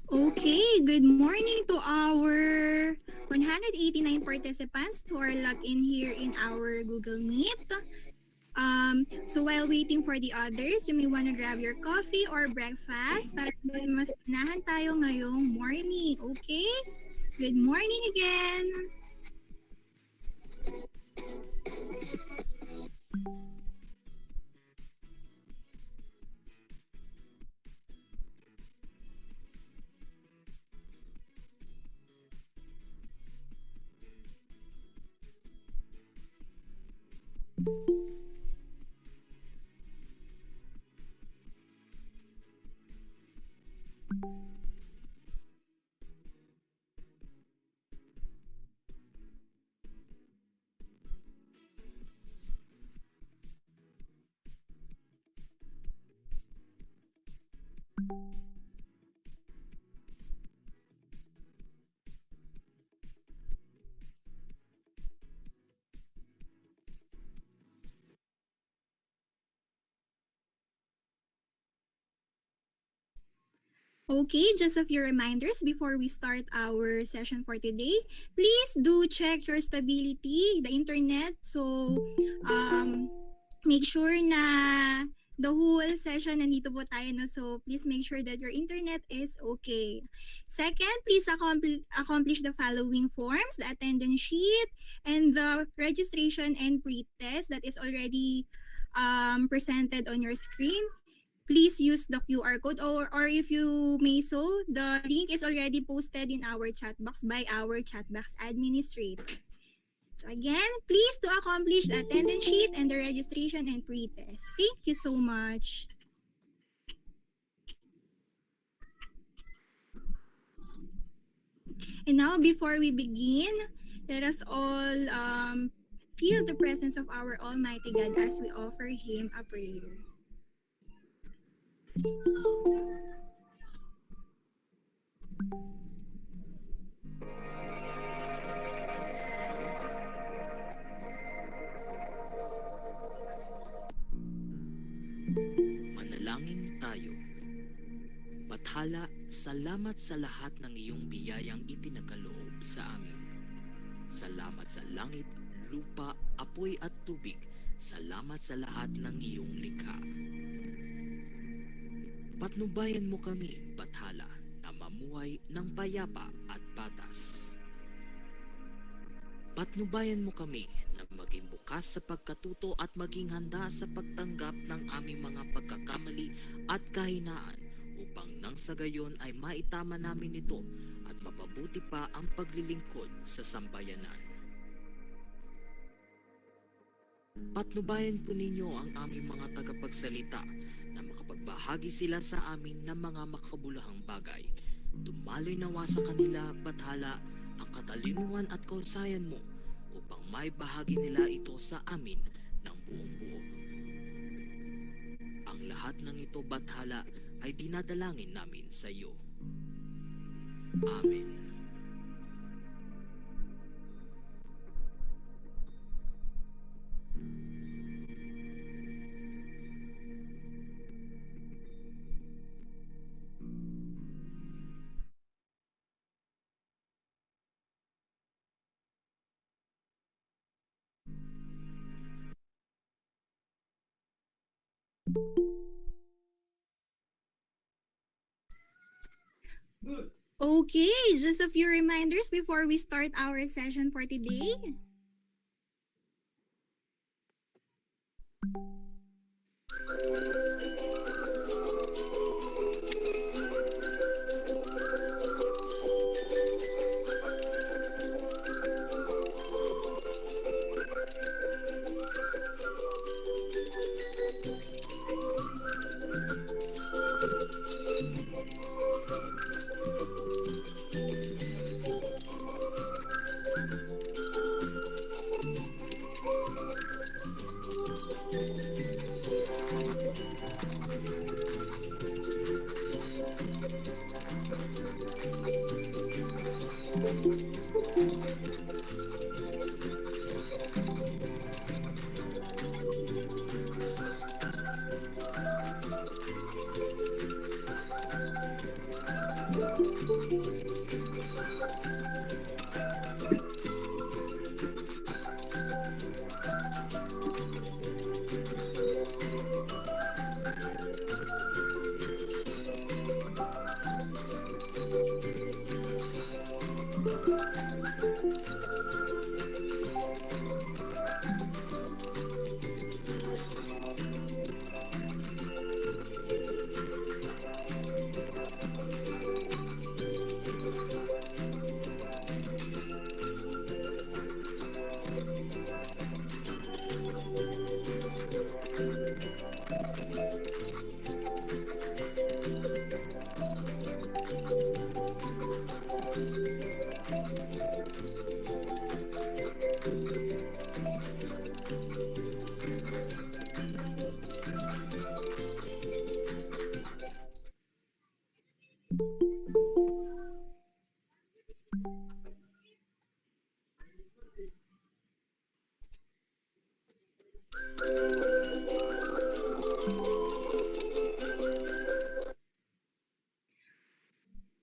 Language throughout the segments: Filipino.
Okay, good morning to our 189 participants who are logged in here in our Google Meet. So while waiting for the others, you may want to grab your coffee or breakfast para mas unahan tayo ngayong morning. Okay? Good morning again! Okay, just a few reminders before we start our session for today. Please do check your stability, the internet. So, make sure na the whole session nandito po tayo. No? So, please make sure that your internet is okay. Second, please accomplish the following forms, the attendance sheet, and the registration and pre-test that is already presented on your screen. Please use the QR code or if you may so, the link is already posted in our chat box by our chat box administrator. So again, please to accomplish the attendance sheet and the registration and pre-test. Thank you so much. And now before we begin, let us all feel the presence of our Almighty God as we offer Him a prayer. Manalangin tayo. Bathala, salamat sa lahat ng iyong biyayang ipinakaloob sa amin. Salamat sa langit, lupa, apoy at tubig. Salamat sa lahat ng iyong likha. Patnubayan mo kami, Bathala, na mamuhay ng payapa at patas. Patnubayan mo kami na maging bukas sa pagkatuto at maging handa sa pagtanggap ng aming mga pagkakamali at kahinaan upang nang sa gayon ay maitama namin ito at mapabuti pa ang paglilingkod sa sambayanan. Patnubayan po ninyo ang aming mga tagapagsalita na makapagbahagi sila sa amin ng mga makabulahang bagay. Dumaloy nawa sa kanila, Bathala, ang katalinuhan at kausayan mo upang may bahagi nila ito sa amin ng buong buo. Ang lahat ng ito, Bathala, ay dinadalangin namin sa iyo. Amen. Okay, just a few reminders before we start our session for today.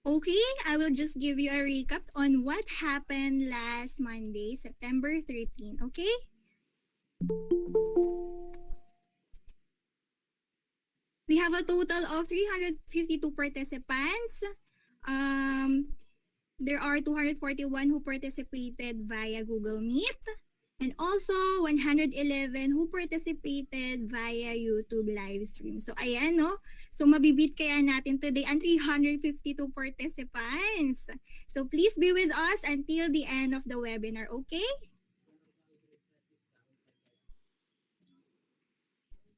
Okay, I will just give you a recap on what happened last Monday, September 13. Okay? We have a total of 352 participants. There are 241 who participated via Google Meet and also 111 who participated via YouTube live stream. So ayan no. So mabibit kaya natin today ang 352 participants. So please be with us until the end of the webinar, okay?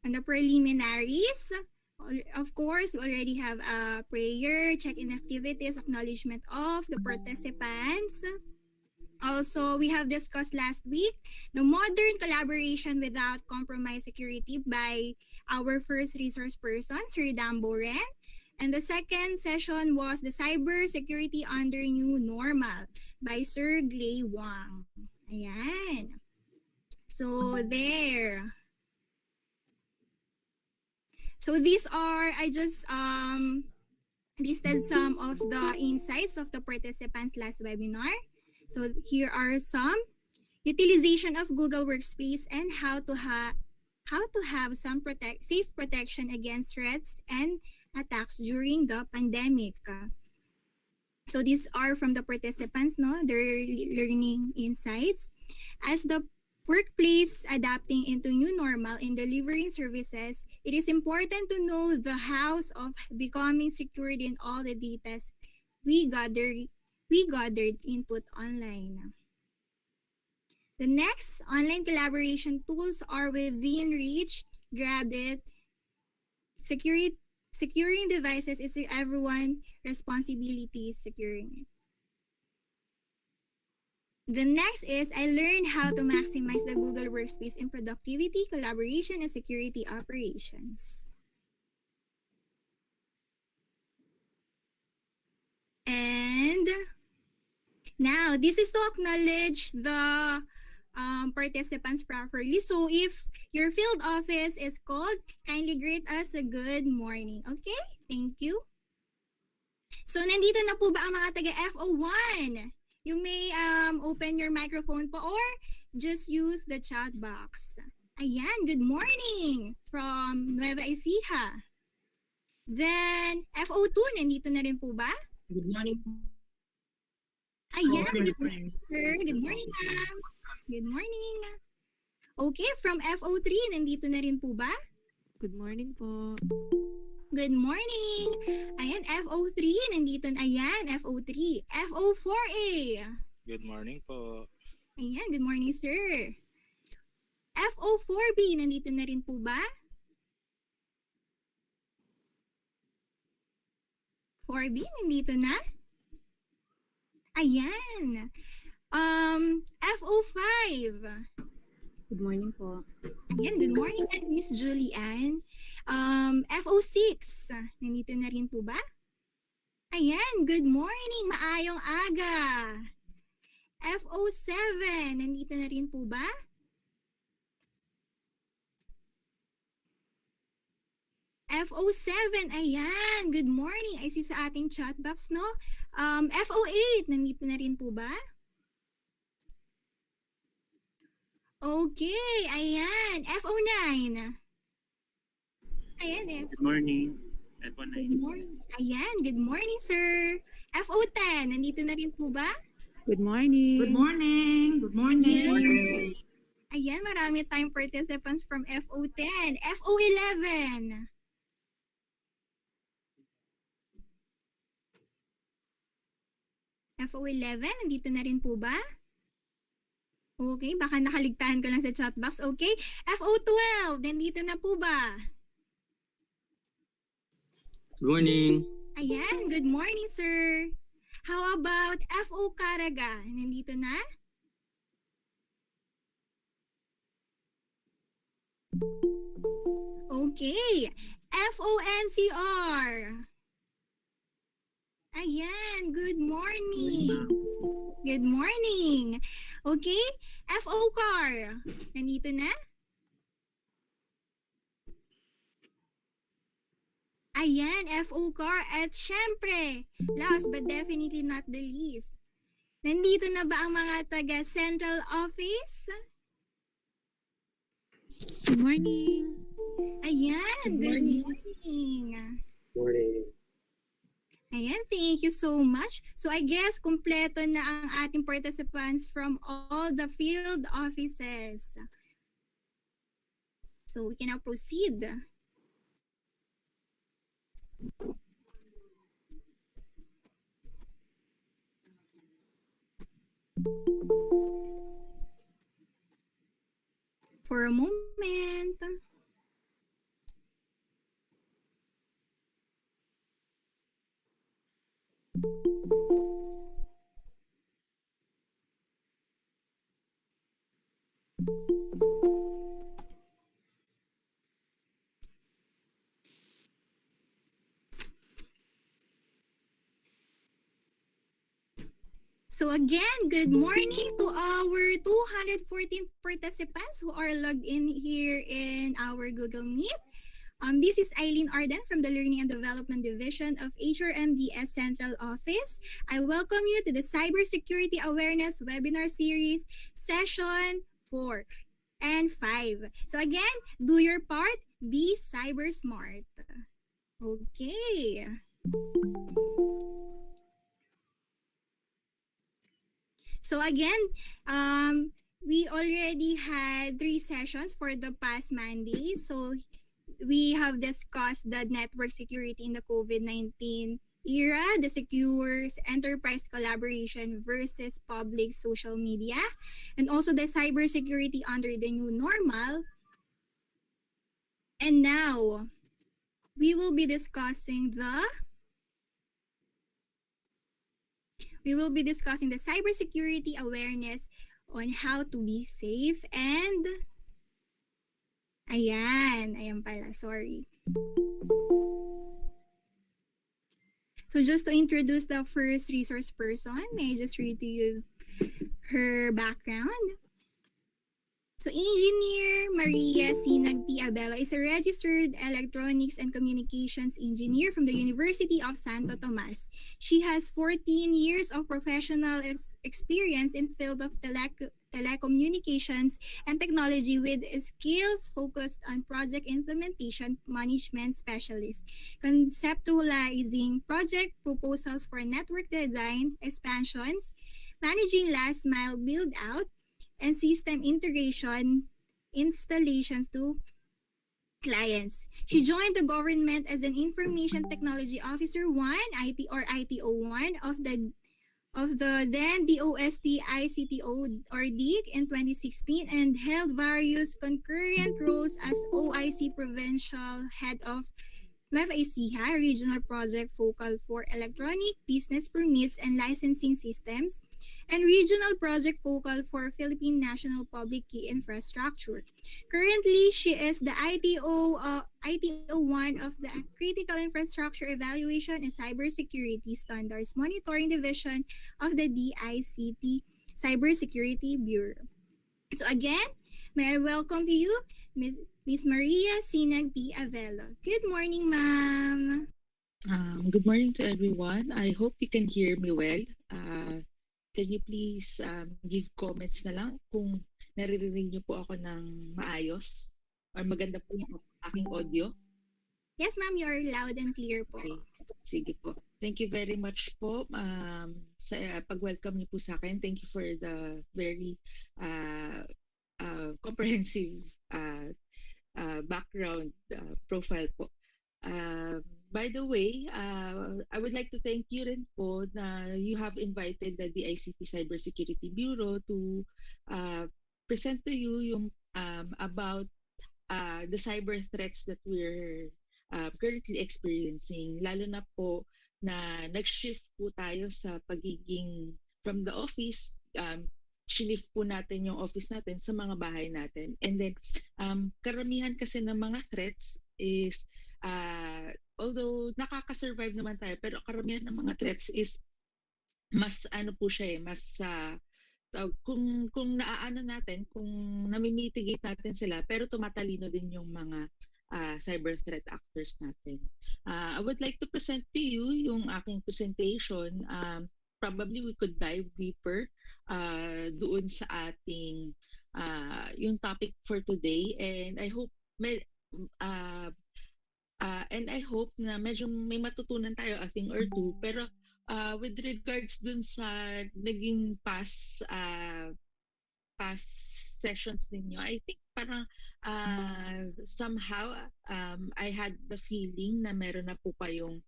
And the preliminaries, of course, we already have a prayer, check-in activities, acknowledgement of the participants. Also, we have discussed last week the modern collaboration without compromise security by our first resource person, Sir Dambo Ren. And the second session was the Cybersecurity under New Normal by Sir Glay Wang. Ayan. So, there. So, these are, I just listed some of the insights of the participants last webinar. So, here are some. Utilization of Google Workspace and how to have some safe protection against threats and attacks during the pandemic. So these are from the participants, no? Their learning insights. As the workplace adapting into new normal in delivering services, it is important to know the hows of becoming secured in all the data we gathered input online. The next, online collaboration tools are within reach. Grab it. Securing devices is everyone's responsibility securing it. The next is I learned how to maximize the Google Workspace in productivity, collaboration, and security operations. And Now, this is to acknowledge the participants properly. So, if your field office is called, kindly greet us a good morning. Okay? Thank you. So, nandito na po ba ang mga taga-FO1? You may open your microphone po or just use the chat box. Ayan, good morning from Nueva Ecija. Then, FO2, nandito na rin po ba? Good morning. Ayan, good morning, sir. Good morning, ma'am. Good morning. Okay, from FO3, nandito na rin po ba? Good morning po. Good morning. Ayan, FO3, nandito na. Ayan, FO3. FO4A. Good morning po. Ayan, good morning, sir. FO4B, nandito na rin po ba? 4B, nandito na? Ayan. FO5. Good morning po. Ayan, good morning, Miss Julianne. FO6, nandito na rin po ba? Ayan, good morning, maayong aga. FO7, nandito na rin po ba? FO7, ayan, good morning. I see sa ating chat box, no? FO8, nandito na rin po ba? Okay, ayan. FO9. Ayan, Good morning. good morning. Ayan, good morning, sir. FO10, nandito na rin po ba? Good morning. Good morning. Good morning. Ayan, marami tayong participants from FO10. FO11. FO11, nandito na rin po ba? Okay, baka nakaligtaan ko lang sa chat box. Okay, FO12, nandito na po ba? Good morning. Ayan, good morning, sir. How about FO Caraga? Nandito na? Okay, FONCR. Ayan, good morning. Good morning. Okay, FO Car. Nandito na? Ayan, FO Car. At syempre, last but definitely not the least, nandito na ba ang mga taga Central Office? Good morning. Ayan, good morning. Morning. Ayan, thank you so much. So I guess kumpleto na ang ating participants from all the field offices. So we can now proceed. For a moment. So again, good morning to our 214 participants who are logged in here in our Google Meet. This is Eileen Arden from the Learning and Development Division of HRMDS Central Office. I welcome you to the Cybersecurity Awareness Webinar Series, Session 4 and 5. So again, do your part, be cyber smart. Okay. So again, we already had 3 sessions for the past Monday. So we have discussed the network security in the COVID-19 era, the secure enterprise collaboration versus public social media, and also the cybersecurity under the new normal. And now, we will be discussing the cybersecurity awareness on how to be safe and ayan pala, sorry. So So just to introduce the first resource person, may I just read to you her background? So Engineer Maria Sinag P. Abelo is a registered electronics and communications engineer from the University of Santo Tomas. She has 14 years of professional experience in field of telecommunications and technology with skills focused on project implementation management specialist, conceptualizing project proposals for network design, expansions, managing last mile build out, and system integration installations to clients. She joined the government as an Information Technology Officer 1, IT or ITO 1 of the then DOST ICTO or DIG in 2016 and held various concurrent roles as OIC Provincial Head of MEF-ICHA, Regional Project Focal for Electronic Business Permits and Licensing Systems, and Regional Project Focal for Philippine National Public Key Infrastructure. Currently, she is the ITO1 of the Critical Infrastructure Evaluation and Cybersecurity Standards Monitoring Division of the DICT Cybersecurity Bureau. So again, may I welcome to you Miss Maria Sinag P. Avelo. Good morning, ma'am. Good morning to everyone. I hope you can hear me well. Can you please give comments na lang kung naririnig niyo po ako ng maayos or maganda po yung aking audio? Yes, ma'am, you're loud and clear po. Okay, sige po. Thank you very much po sa pag-welcome niyo po sa akin. Thank you for the very comprehensive background profile po. By the way, I would like to thank you rin po na you have invited the DICT Cybersecurity Bureau to present to you yung about the cyber threats that we're currently experiencing, lalo na po na nag-shift po tayo sa pagiging from the office, shift po natin yung office natin sa mga bahay natin. And then, karamihan kasi ng mga threats is, although nakaka-survive naman tayo, pero karamihan ng mga threats is mas ano po siya mas kung naaano natin, kung nami-mitigate natin sila, pero tumatalino din yung mga cyber threat actors natin. I would like to present to you yung aking presentation. Probably we could dive deeper doon sa ating yung topic for today, and I hope na medyo may matutunan tayo a thing or two. Pero with regards dun sa naging past sessions ninyo, I think parang somehow I had the feeling na meron na po kayong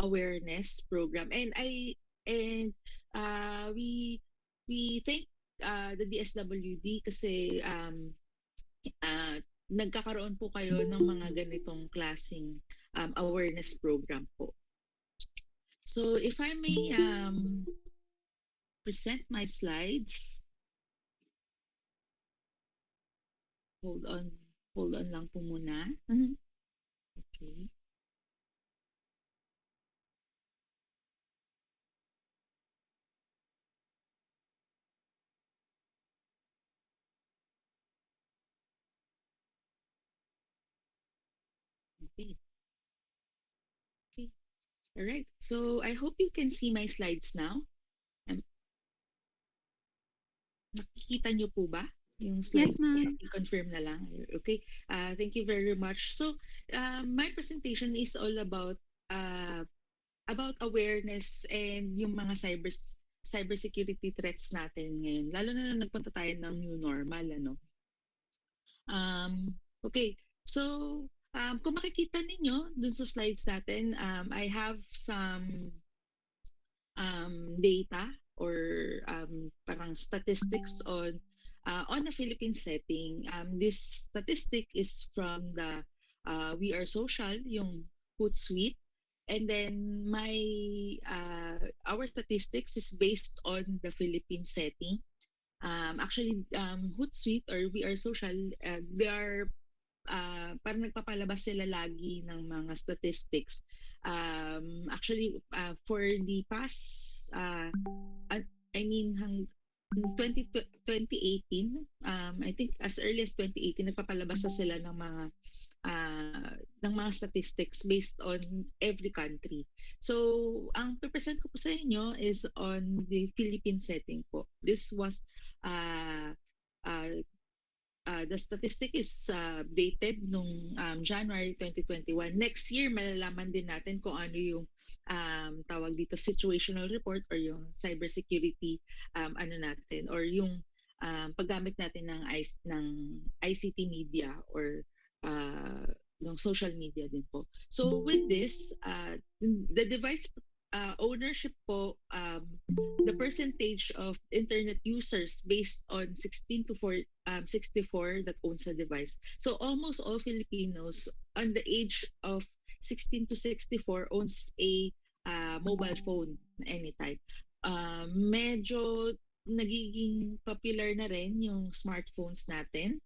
awareness program, and we thank the DSWD kasi nagkakaroon po kayo ng mga ganitong klaseng awareness program po. So if I may present my slides. Hold on lang po muna. Okay. Okay. All right. So I hope you can see my slides now. Nakikita niyo po ba yung slides? Yes, ma'am. I-confirm na lang. Okay. Thank you very much. So my presentation is all about awareness and yung mga cybersecurity threats natin ngayon. Lalo na nagpunta tayo ng new normal, ano. Okay. So kung makikita ninyo dun sa slides natin, I have some data or parang statistics on a Philippine setting. This statistic is from the We Are Social, yung Hootsuite. And then our statistics is based on the Philippine setting. Actually, Hootsuite or We Are Social, they are parang nagpapalabas sila lagi ng mga statistics. Actually, for the past, I mean, 2018, I think as early as 2018, nagpapalabas na sila ng mga statistics based on every country. So, ang present ko po sa inyo is on the Philippine setting po. This was uh, uh, the statistic is dated nung January 2021. Next year, malalaman din natin kung ano yung tawag dito situational report or yung cybersecurity ano natin or yung paggamit natin ng ICT media or uh, ng social media din po. So with this, the device ownership po, the percentage of internet users based on 16 to 64 that owns a device. So almost all Filipinos on the age of 16 to 64 owns a mobile phone anytime. Medyo nagiging popular na rin yung smartphones natin.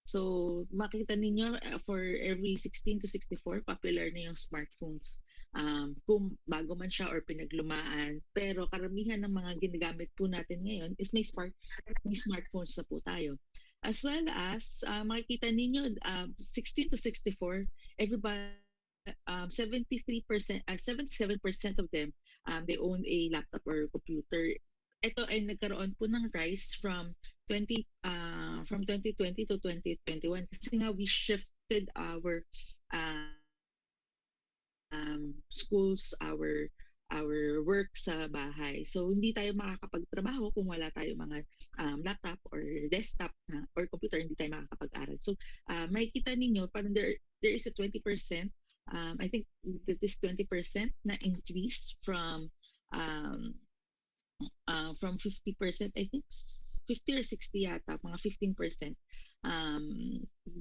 So makita ninyo for every 16 to 64 popular na yung smartphones. Kung bago man siya or pinaglumaan. Pero karamihan ng mga ginagamit po natin ngayon is may smartphones na po tayo. As well as makikita ninyo 16 to 64, everybody 73%, 77% of them they own a laptop or computer. Ito ay nagkaroon po ng rise from 2020 to 2021 kasi nga we shifted our schools, our work sa bahay. So hindi tayo makakapagtrabaho kung wala tayong mga laptop or desktop or computer, hindi tayo makakapag-aral. So makikita ninyo parang there is a 20%, I think that is 20% na increase from 50%, I think 50 or 60 yata, mga 15%,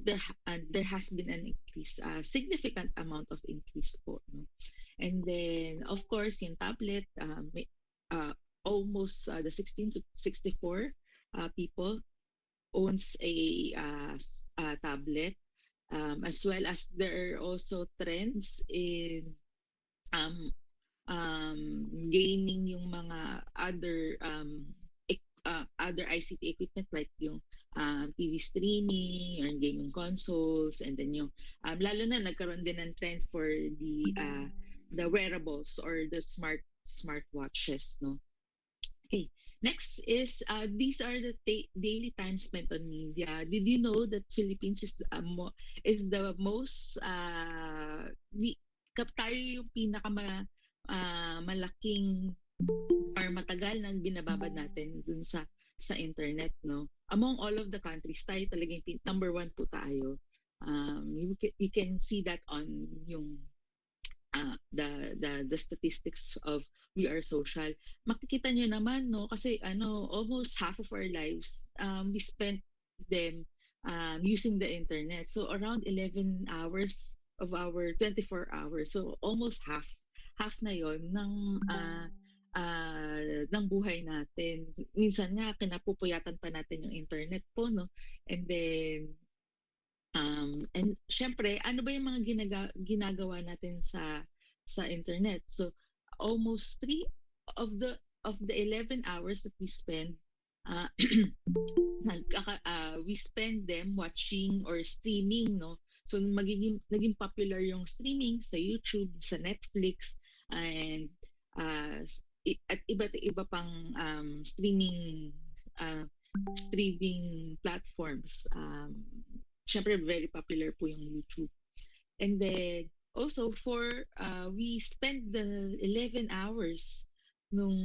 there has been an increase, significant amount of increase po. No? And then, of course, yung tablet, almost the 16 to 64 people owns a tablet, as well as there are also trends in um, gaining yung mga other ICT equipment like yung TV streaming or gaming consoles, and then yung lalo na nagkaroon din ng trend for the wearables or the smartwatches, no. Okay, next is these are the daily time spent on media. Did you know that Philippines is the most tayo yung malaking or matagal nang binababad natin dun sa internet, no? Among all of the countries, tayo talaga yung number one po tayo. You can see that on yung the statistics of We Are Social. Makikita nyo naman, no? Kasi almost half of our lives, we spent them using the internet. So around 11 hours of our 24 hours. So almost half na yon ng buhay natin. Minsan nga kinapupuyatan pa natin yung internet po, no? And then and syempre, ano ba yung mga ginagawa natin sa internet? So almost 3 of the 11 hours that we spend uh, we spend them watching or streaming, no? So naging popular yung streaming sa YouTube, sa Netflix, and at iba't iba pang streaming platforms. Syempre very popular po yung YouTube. And then also we spend the 11 hours nung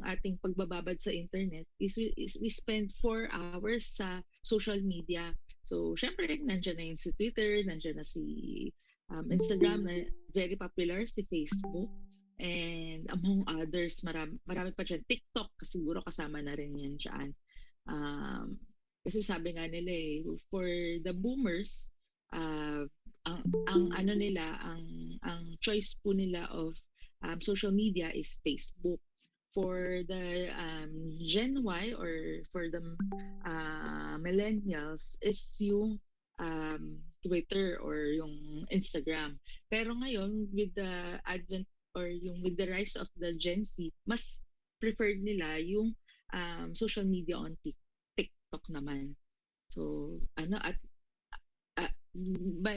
ating pagbababad sa internet is we spend 4 hours sa social media. So syempre nandiyan na yung si Twitter, nandiyan na si Instagram, na very popular, si Facebook, and among others, marami pa dyan. TikTok, siguro kasama na rin yan dyan. Kasi sabi nga nila for the boomers, ang ano nila, ang choice po nila of social media is Facebook. For the Gen Y or for the millennials is yung Twitter or yung Instagram. Pero ngayon, with the advent or yung with the rise of the Gen Z, mas preferred nila yung social media on TikTok naman. So,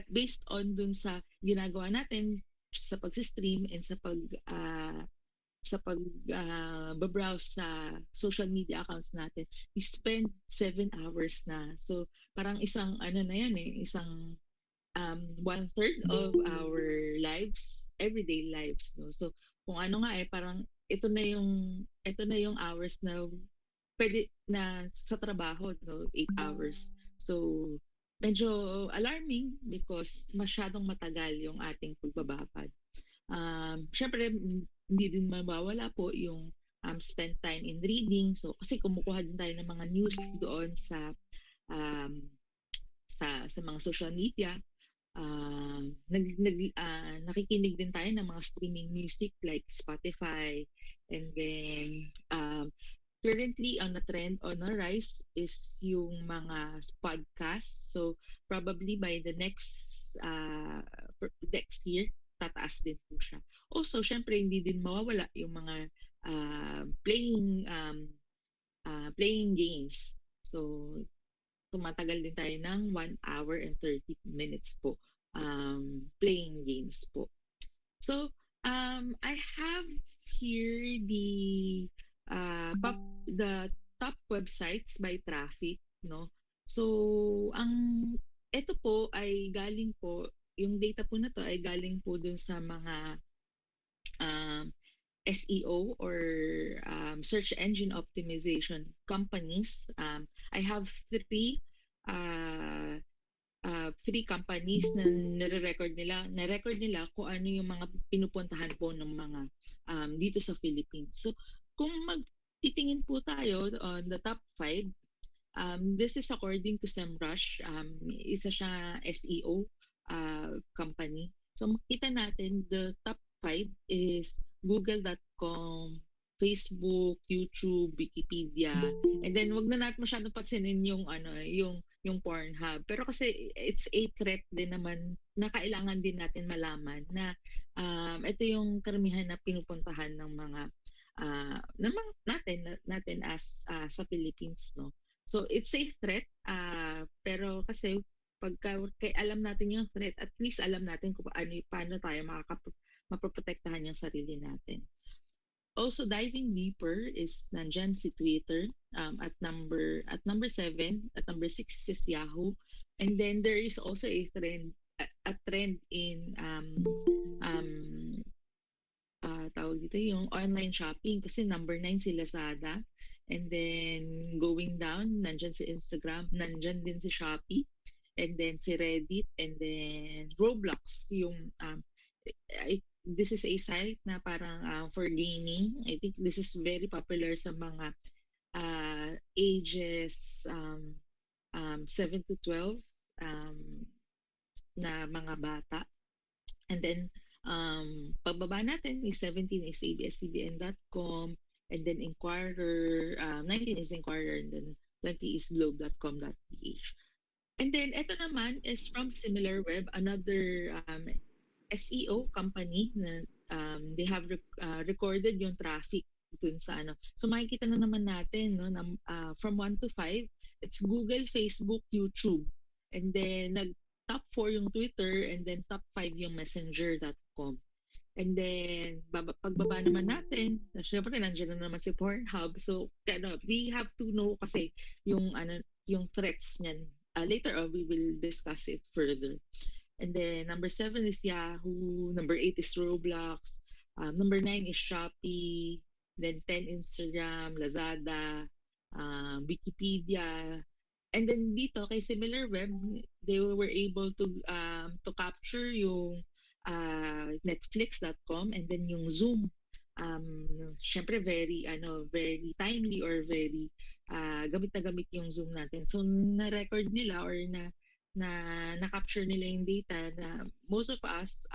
based on dun sa ginagawa natin sa pag-stream and sa pag browse sa social media accounts natin, we spend 7 hours na. So, parang isang ano na yan isang one-third of our lives, everyday lives, no? So, kung ano nga parang ito na yung hours na pwede na sa trabaho, no? 8 hours. So, medyo alarming because masyadong matagal yung ating pagbababad. Syempre, hindi din mawawala po yung spend time in reading. So, kasi kumukuha din tayo ng mga news doon um, sa mga social media. Nakikinig din tayo ng mga streaming music like Spotify, and then currently on the trend on a rise is yung mga podcast. So probably by the next year tataas din po siya. Also syempre hindi din mawawala yung mga playing games. So tumatagal din tayo ng 1 hour and 30 minutes po playing games po. So, I have here the top websites by traffic, no? So, ito po ay galing po, yung data po na to ay galing po dun sa mga um, SEO or search engine optimization companies. I have uh, three companies na na-record nila kung ano yung mga pinupuntahan po ng mga dito sa Philippines. So, kung magtitingin po tayo on the top 5, this is according to SEMrush. Isa siya SEO company. So, makita natin the top 5 is google.com, Facebook, YouTube, Wikipedia. And then wag na natin masyadong pansinin yung Pornhub. Pero kasi it's a threat din naman na kailangan din natin malaman na ito yung karamihan na pinupuntahan ng mga natin as sa Philippines, no. So it's a threat, pero kasi pagka alam natin yung threat, at least alam natin kung paano tayo mapoprotektahan yung sarili natin. Also, diving deeper is nandyan si Twitter at number 7, at number 6 is Yahoo. And then there is also a trend in tawag dito yung online shopping, kasi number 9 si Lazada. And then going down, nandyan si Instagram, nandyan din si Shopee, and then si Reddit, and then Roblox, yung this is a site na parang for gaming. I think this is very popular sa mga ages 7 to 12 na mga bata. And then pagbaba natin is 17 is abscbn.com, and then Inquirer, 19 is Inquirer, and then 20 is globe.com.ph. And then ito naman is from SimilarWeb, another SEO company na they have recorded yung traffic dun sa ano. So makikita na naman natin, no, na, from 1 to 5, it's Google, Facebook, YouTube. And then top 4 yung Twitter, and then top 5 yung messenger.com. And then pagbaba naman natin, syempre nandiyan na naman si Pornhub. So we have to know kasi yung threats niyan. Later on we will discuss it further. And then number 7 is Yahoo, number 8 is Roblox, number 9 is Shopee, then 10 Instagram, Lazada, Wikipedia. And then dito kay SimilarWeb, they were able to capture yung Netflix.com, and then yung Zoom. Syempre very timely, or very gamit na gamit yung Zoom natin. So na-record nila or na-capture nila yung data na most of us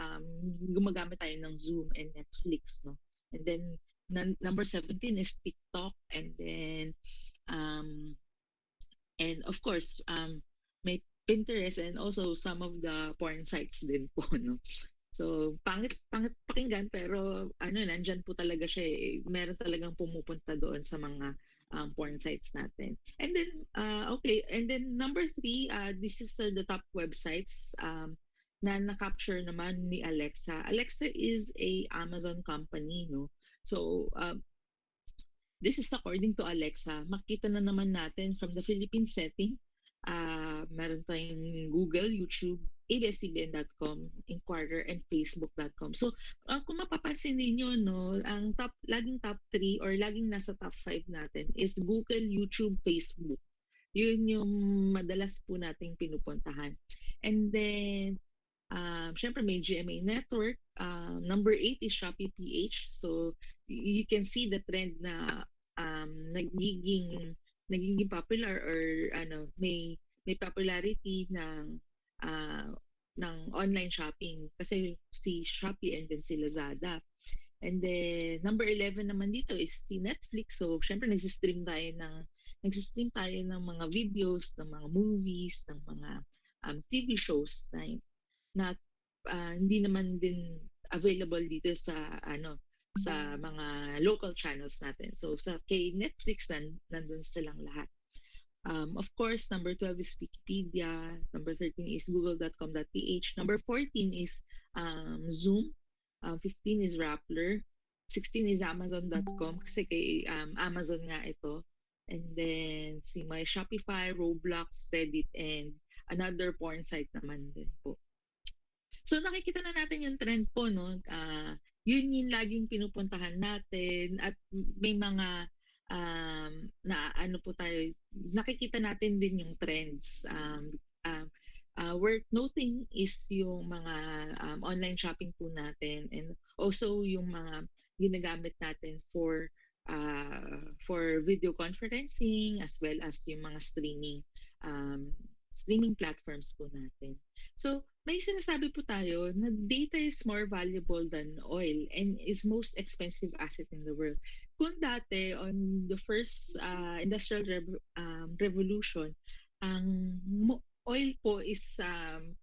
gumagamit tayo ng Zoom and Netflix, no. And then number 17 is TikTok, and then and of course may Pinterest and also some of the porn sites din po, no? So, pangit pakinggan pero ano, nandyan po talaga siya eh. Meron talagang pumupunta doon sa mga porn sites natin. And then, okay. And then number three, this is the top websites na na-capture naman ni Alexa. Alexa is a Amazon company, no? So, this is according to Alexa. Makita na naman natin from the Philippine setting. Meron tayong Google, YouTube, abscbn.com, Inquirer, and Facebook.com. So, kung mapapansin ninyo, no, ang laging top 3 or laging nasa top 5 natin is Google, YouTube, Facebook. Yun yung madalas po nating pinupuntahan. And then, syempre may GMA network. Number 8 is Shopee PH. So you can see the trend na nagiging popular or may popularity uh, ng online shopping kasi si Shopee and then si Lazada. And then number 11 naman dito is si Netflix. So syempre nagsistream tayo ng mga videos, ng mga movies, ng mga TV shows na hindi naman din available dito sa mga local channels natin. So sa kay Netflix nandun silang lahat. Of course, number 12 is Wikipedia, number 13 is google.com.ph, number 14 is Zoom, 15 is Rappler, 16 is amazon.com kasi kay Amazon nga ito. And then si my Shopify, Roblox, Reddit, and another porn site naman din po. So nakikita na natin yung trend po, no? Yun yung laging pinupuntahan natin at may mga na ano po tayo, nakikita natin din yung trends. Worth noting is yung mga online shopping po natin and also yung mga ginagamit natin for video conferencing as well as yung mga streaming platforms po natin. So, may sinasabi po tayo na data is more valuable than oil and is most expensive asset in the world. Kung dati, on the first industrial revolution, ang oil po is,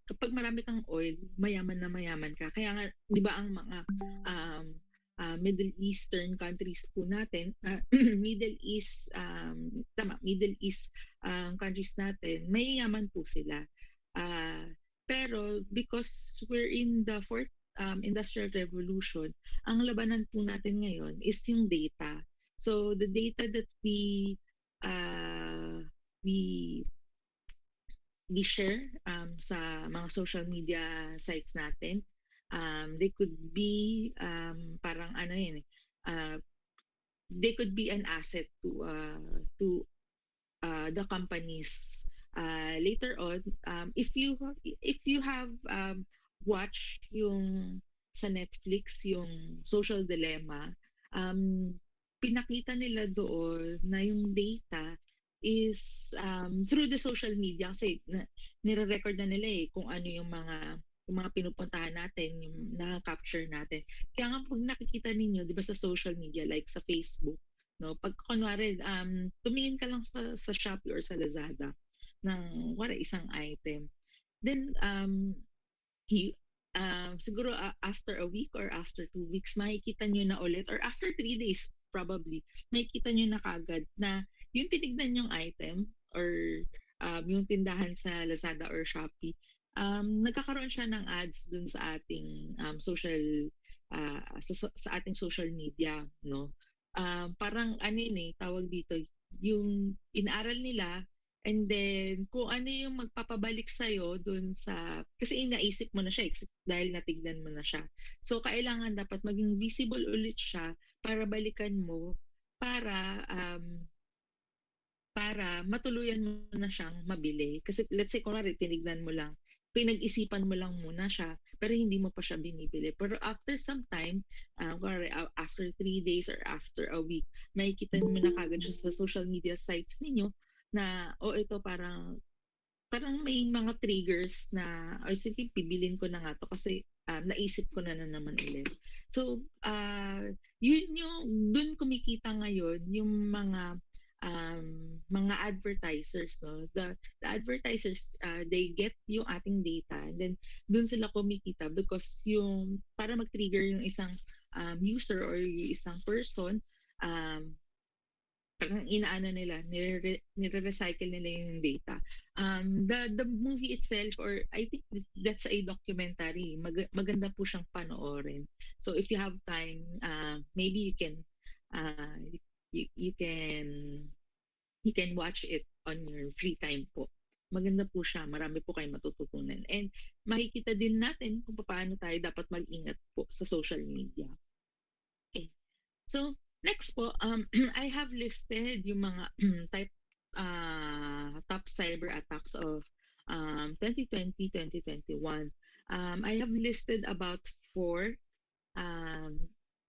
kapag marami kang oil, mayaman na mayaman ka. Kaya nga, di ba ang mga Middle Eastern countries po natin, Middle East countries natin, mayayaman po sila. Pero because we're in the fourth industrial revolution, ang labanan po natin ngayon is yung data. So the data that we share sa mga social media sites natin, they could be parang ano yun, they could be an asset to the companies later on. If you have watched yung sa Netflix yung Social Dilemma, pinakita nila doon na yung data is through the social media kasi nire-record na nila kung ano yung mga pinupuntahan natin, yung na-capture natin. Kaya nga pag nakikita ninyo, di ba sa social media like sa Facebook, no, pag kunwari tumingin ka lang sa Shopee or sa Lazada ng isang item, then siguro after a week or after 2 weeks makikita nyo na ulit or after 3 days probably makikita nyo na kagad na yung tinignan yung item or yung tindahan sa Lazada or Shopee, nagkakaroon siya ng ads dun sa ating sa ating social media, no? Parang ano yun tawag dito, yung inaral nila and then kung ano yung magpapabalik sa'yo dun sa, kasi inaisip mo na siya dahil natignan mo na siya. So kailangan dapat maging visible ulit siya para balikan mo para matuluyan mo na siyang mabili. Kasi let's say, kunwari, tinignan mo lang, pinag-isipan mo lang muna siya, pero hindi mo pa siya binibili. Pero after some time, kunwari, after 3 days or after a week, makikita mo na kagad siya sa social media sites ninyo na, ito parang may mga triggers na, sige, pibilin ko na nga to kasi naisip ko na naman ulit. So, yun yung, dun kumikita ngayon yung mga mga advertisers, no? The advertisers, they get yung ating data, and then dun sila kumikita because yung para mag-trigger yung isang user or yung isang person, um, parang inaano nila, nire-recycle nila yung data. The movie itself, or I think that's a documentary, maganda po siyang panoorin. So if you have time, maybe you can uh, you, you can you can watch it on your free time po. Maganda po siya, marami po kayong matututunan. And makikita din natin kung paano tayo dapat mag-ingat po sa social media. Okay. So, next po, I have listed yung mga type top cyber attacks of 2020, 2021. I have listed about four.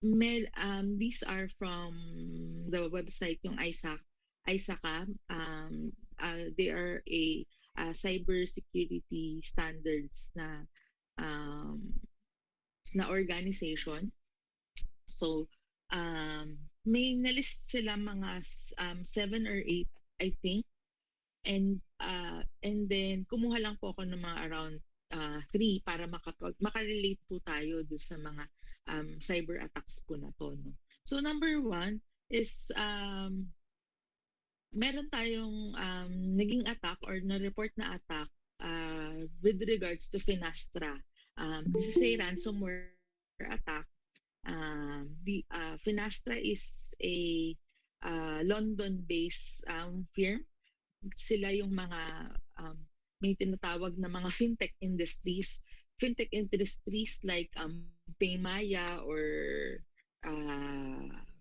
These are from the website yung ISACA. They are a cybersecurity standards um, na organization. So, may nalist sila mga 7 or 8, I think. And then kumuha lang po ako ng mga around 3 para makarelate po tayo do sa mga cyber attacks po na to, no. So number 1 is meron tayong naging attack or na-report na attack with regards to Finastra. This is a ransomware attack. The Finastra is a London-based firm. Sila yung mga may tinatawag na mga fintech industries like Paymaya or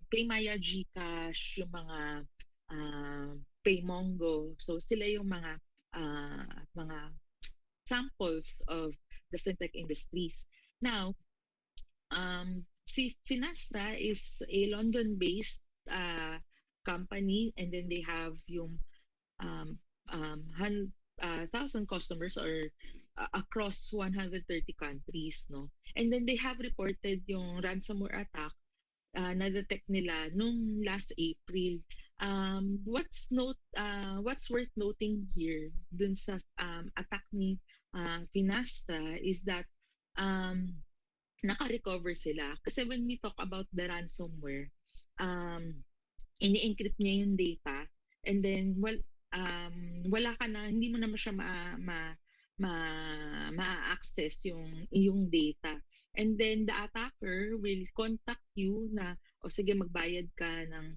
Paymaya, GCash, yung mga Paymongo. So sila yung mga samples of the fintech industries. Now, si Finastra is a London-based company, and then they have yung 1,000 customers or across 130 countries, no. And then they have reported yung ransomware attack na-detect nila nung last April. What's worth noting here dun sa attack ni Finastra is that naka-recover sila. Kasi when we talk about the ransomware, ini-encrypt niya yung data, and then wala ka na, hindi mo naman siya ma-access yung data. And then the attacker will contact you na, o sige, magbayad ka ng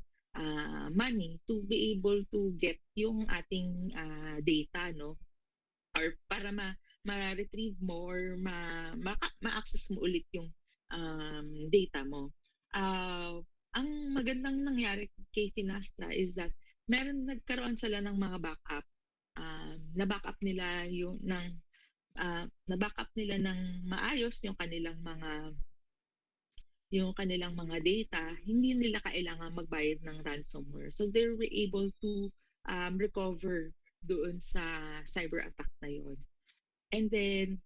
money to be able to get yung ating data, no? Or para ma-retrieve mo or ma-access mo ulit yung data mo. Ang magandang nangyari kay Finastra is that nagkaroon sila ng mga backup. Na-backup nila ng maayos yung kanilang mga data. Hindi nila kailangan magbayad ng ransomware. So they were able to recover doon sa cyber attack na yon. And then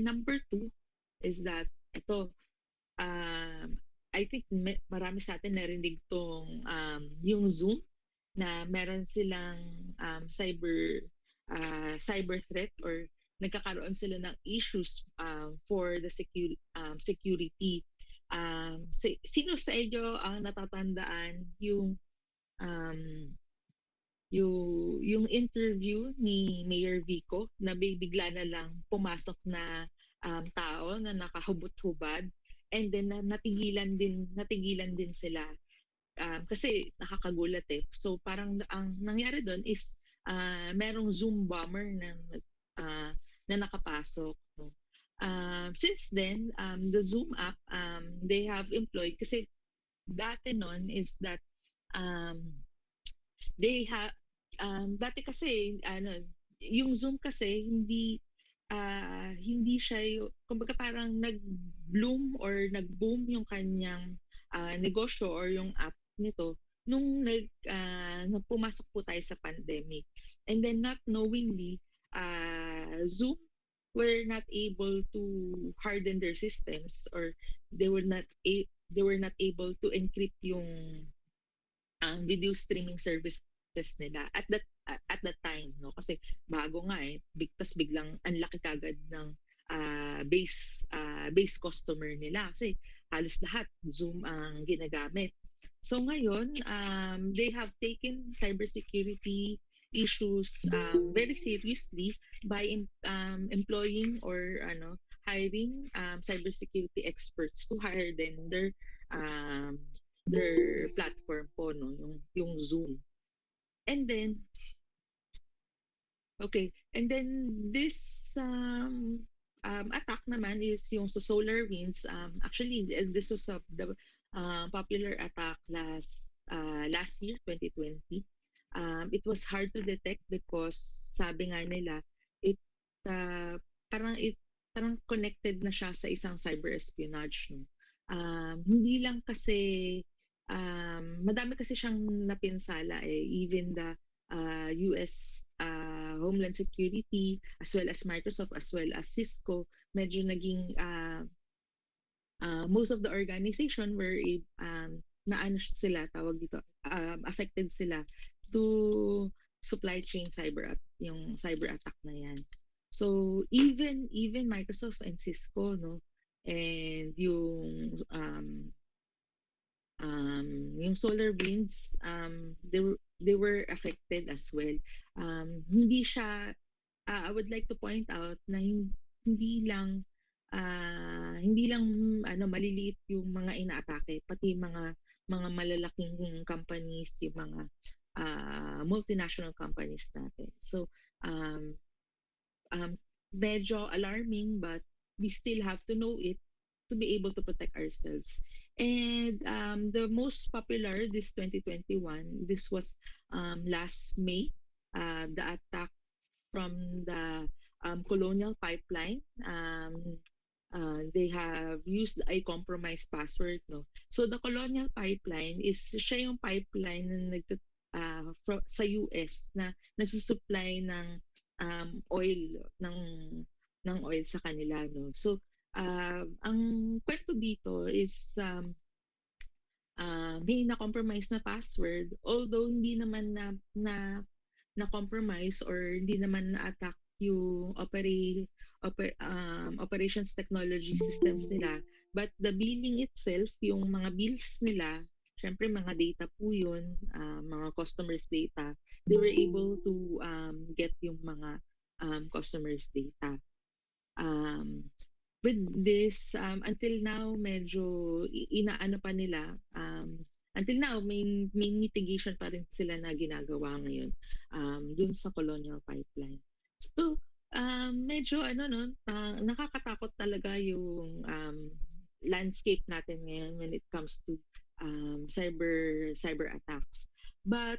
number 2 is that I think marami sa atin narinig tong yung Zoom na meron silang cyber threat, or nagkakaroon sila ng issues for the security. Sino sa inyo ang natatandaan yung interview ni Mayor Vico na bigla na lang pumasok na tao na nakahubot-hubad, and then natigilan din sila kasi nakakagulat eh. So parang ang nangyari doon is merong Zoom bomber na nakapasok, no? Since then, the Zoom app, they have employed, kasi dati noon is that they have dati kasi yung Zoom kasi hindi siya kumbaga parang nag-bloom or nag-boom yung kanyang negosyo or yung app nito nung pumasok po tayo sa pandemic. And then not knowingly, Zoom were not able to harden their systems, or they were not able to encrypt yung ang video streaming services nila at that time, no, kasi bago nga tas biglang ang laki kagad ng base customer nila kasi halos lahat Zoom ang ginagamit. So ngayon, they have taken cybersecurity issues very seriously by employing or hiring cybersecurity experts to hire then their platform po, no, yung Zoom. And then okay, and then this attack naman is yung sa SolarWinds. Actually, this was the popular attack last year, 2020. It was hard to detect because sabi nga nila, it uh, parang it parang connected na siya sa isang cyber espionage. No? Hindi lang kasi madami kasi siyang napinsala even the US Homeland Security as well as Microsoft as well as Cisco medyo naging most of the organization were naano sila tawag dito affected sila to supply chain yung cyber attack na yan. So even Microsoft and Cisco, no, and yung SolarWinds, they were affected as well. Hindi siya, I would like to point out na hindi lang maliliit yung mga inaatake, pati mga malalaking companies, yung mga multinational companies natin. So um, medyo alarming, but we still have to know it to be able to protect ourselves. And the most popular this 2021, this was last May, the attack from the Colonial Pipeline. They have used a compromised password, no. So the Colonial Pipeline is siya yung pipeline na sa US na nagsusupply ng oil ng oil sa kanila, no. So ang kwento dito is may na-compromise na password, although hindi naman na compromise or hindi naman na-attack yung operations technology systems nila, but the billing itself, yung mga bills nila, syempre mga data po yun, mga customers data, they were able to get yung mga customers data. With this, until now, medyo inaano pa nila, until now, may mitigation pa rin sila na ginagawa ngayon dun sa Colonial Pipeline. So, medyo no, nakakatakot talaga yung landscape natin ngayon when it comes to cyber attacks. But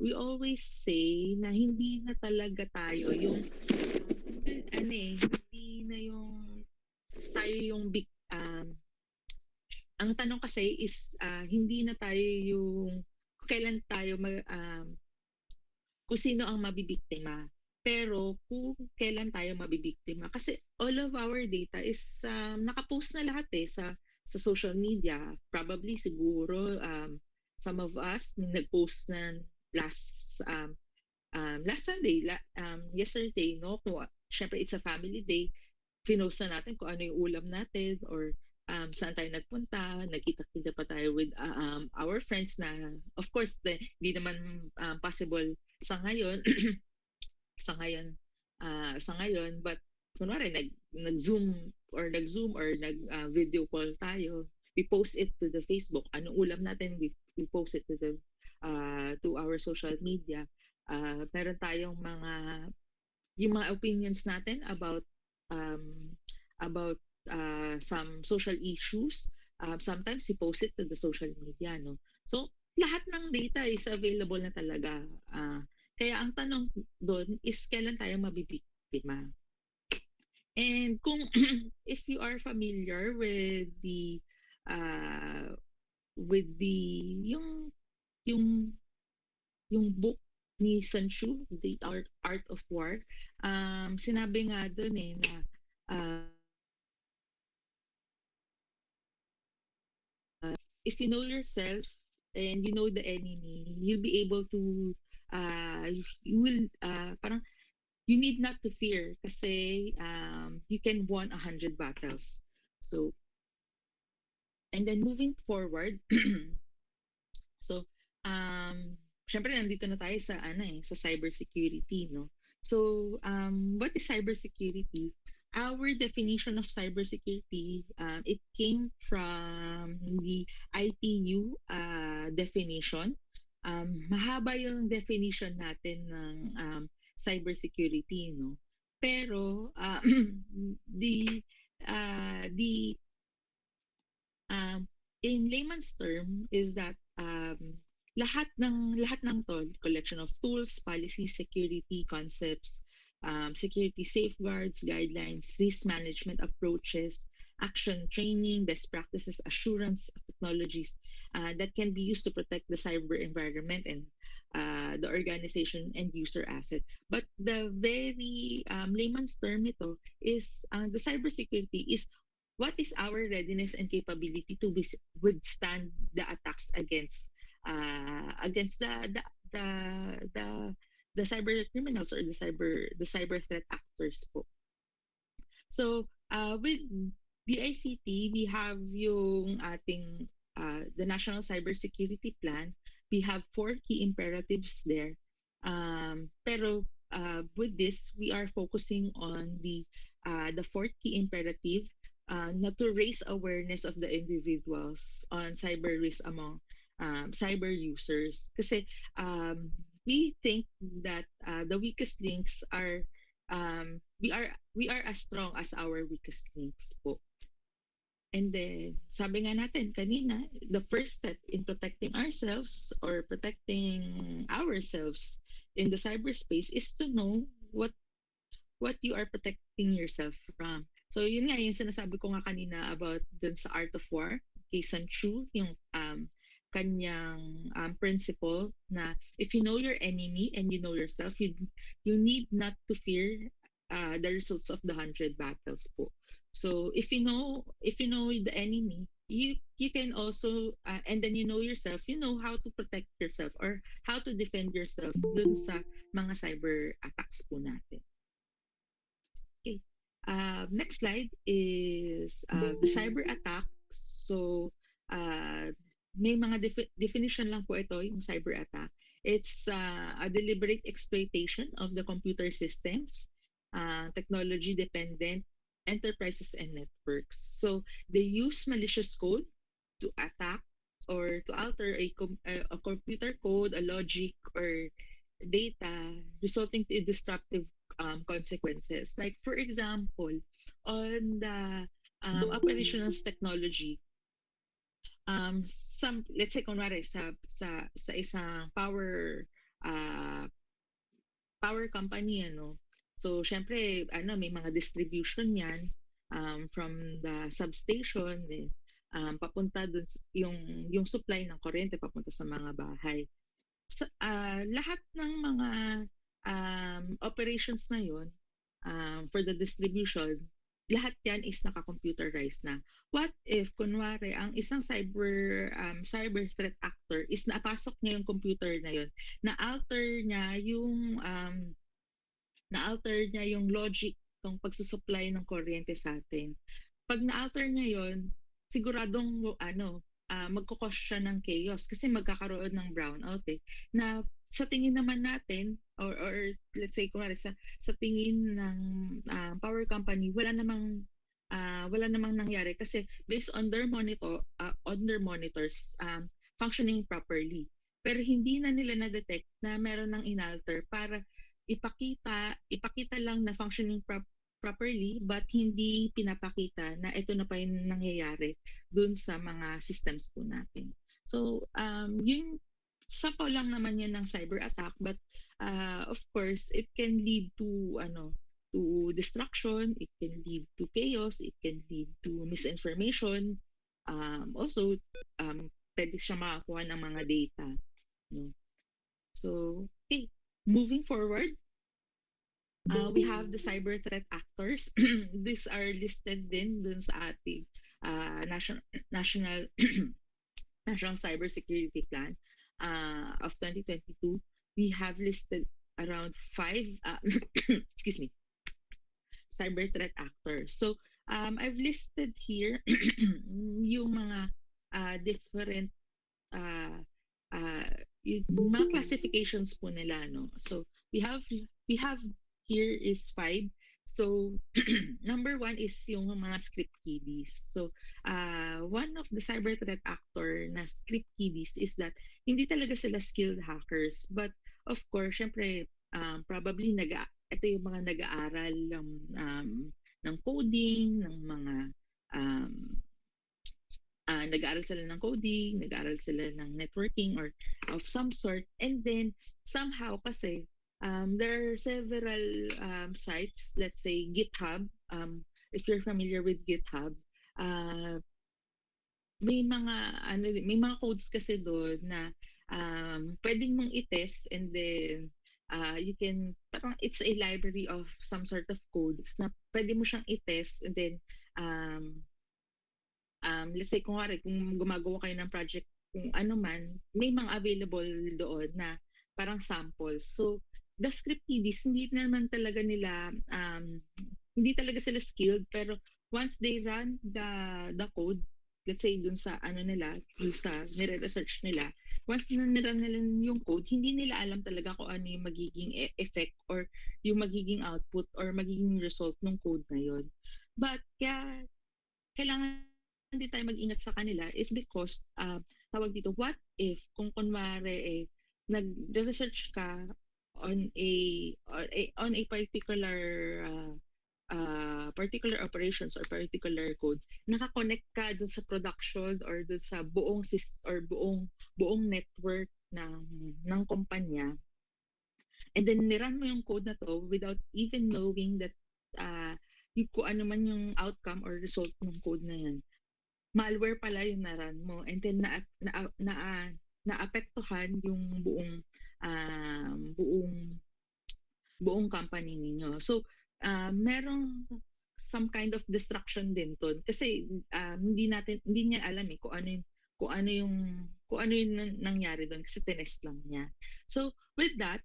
we always say na hindi na talaga tayo yung hindi na yung tayo yung big ang tanong kasi is hindi na tayo yung kailan tayo kung sino ang mabibiktima, pero kung kailan tayo mabibiktima kasi all of our data is nakapost na lahat sa social media. Probably siguro some of us nagpost na last Sunday, yesterday, no? Kung, syempre, it's a family day. Pinost na natin kung ano yung ulam natin or saan tayo nagpunta. Nagkita-kita pa tayo with our friends na, of course, hindi naman possible sa ngayon. sa ngayon, but kunwari, nag-zoom or nag-video call tayo. We post it to the Facebook. Anong ulam natin, we post it to our social media. Meron tayong yung mga opinions natin about some social issues. Sometimes we post it to the social media, no. So lahat ng data is available na talaga. Kaya ang tanong doon is kailan tayo mabibiktima. And kung if you are familiar with the yung book ni Sun Tzu, The Art of War, sinabi nga doon na if you know yourself, and you know the enemy, you'll be able to you will parang you need not to fear kasi you can won 100 battles. So, and then moving forward, so, syempre nandito na tayo sa ano sa cybersecurity, no? So, what is cybersecurity? Our definition of cybersecurity, it came from the ITU definition. Mahaba yung definition natin ng cybersecurity, no? Pero the um, in layman's term is that lahat ng to, collection of tools, policies, security concepts, security safeguards, guidelines, risk management approaches, action training, best practices, assurance of technologies that can be used to protect the cyber environment and the organization and user asset. But the very layman's term nito is the cybersecurity is what is our readiness and capability to withstand the attacks against the the the cyber criminals or the cyber threat actors po. So, with DICT, we have yung ating the National Cybersecurity Plan. We have 4 key imperatives there. Pero with this, we are focusing on the fourth key imperative, not to raise awareness of the individuals on cyber risk among cyber users. Kasi we think that the weakest links are we are as strong as our weakest links po. And then, sabi nga natin kanina, the first step in protecting ourselves or protecting ourselves in the cyberspace is to know what you are protecting yourself from. So yun nga yung sinasabi ko nga kanina about dun sa Art of War, kay Sun Tzu, yung kanyang principle na if you know your enemy and you know yourself, you need not to fear the results of the 100 battles po. So if you know the enemy, you can also and then you know yourself, you know how to protect yourself or how to defend yourself dun sa mga cyber attacks po natin. Okay. Next slide is the cyber attack. So, may mga definition lang po ito, yung cyber attack. It's a deliberate exploitation of the computer systems, technology-dependent enterprises and networks. So, they use malicious code to attack or to alter a computer code, a logic, or data, resulting to destructive consequences. Like for example, on the operations technology, some let's say kunwari sa isang uh, power company so syempre may mga distribution yan from the substation then papunta dun yung supply ng kuryente papunta sa mga bahay. Lahat ng mga operations na yon for the distribution, lahat yan is naka-computerized na. What if, kunwari, ang isang cyber threat actor is napasok niya yung computer na yon, na-alter niya yung logic ng pagsusupply ng kuryente sa atin. Pag na-alter niya yon, siguradong magkukos siya ng chaos kasi magkakaroon ng brownout na sa tingin naman natin or let's say kunwari sa tingin ng power company wala namang nangyari kasi based on their monitors functioning properly, pero hindi na nila na-detect na meron ng inalter para ipakita lang na functioning properly but hindi pinapakita na ito na pa yung nangyayari dun sa mga systems po natin. So, yun, sample lang naman yan ng cyber attack but of course, it can lead to destruction, it can lead to chaos, it can lead to misinformation. Also, pwede siya makakuha ng mga data. No? So, okay, moving forward, we have the cyber threat actors. These are listed din dun sa ating national National Cybersecurity Plan of 2022, we have listed around five, excuse me, cyber threat actors. So I've listed here yung mga different uh, uh, yung mga classifications po nila, no? So we have here is five. So number one is yung mga script kiddies. So one of the cyber threat actor na script kiddies is that hindi talaga sila skilled hackers, but of course, syempre probably ito yung mga nag-aaral ng coding, ng mga um, nag-aaral sila ng coding, nag-aaral sila ng networking or of some sort. And then somehow kasi there are several sites, let's say GitHub. If you're familiar with GitHub, uh, may mga codes kasi doon na pwedeng mong i-test, and then you can, parang it's a library of some sort of codes na pwede mo siyang i-test, and then um, let's say kung gumagawa kayo ng project kung ano man, may mga available doon na parang samples. So the script kiddies, hindi talaga sila skilled, pero once they run the code, let's say dun sa ano nila, dun sa nire-research nila, once na nirun nila yung code, hindi nila alam talaga kung ano yung magiging effect or yung magiging output or magiging result ng code na yun. But kaya kailangan din tayo mag-ingat sa kanila is because tawag dito, what if kung kunwari nag-research ka on a particular operations or particular code, naka-connect ka dun sa production or dun sa buong network ng kumpanya, and then niran mo yung code na to without even knowing that kung ano man yung outcome or result ng code na yan, malware pala yung naran mo, and then naapektuhan yung buong company ninyo. So merong some kind of destruction din to kasi hindi niya alam kung ano yung nangyari doon kasi tinest lang niya. So with that,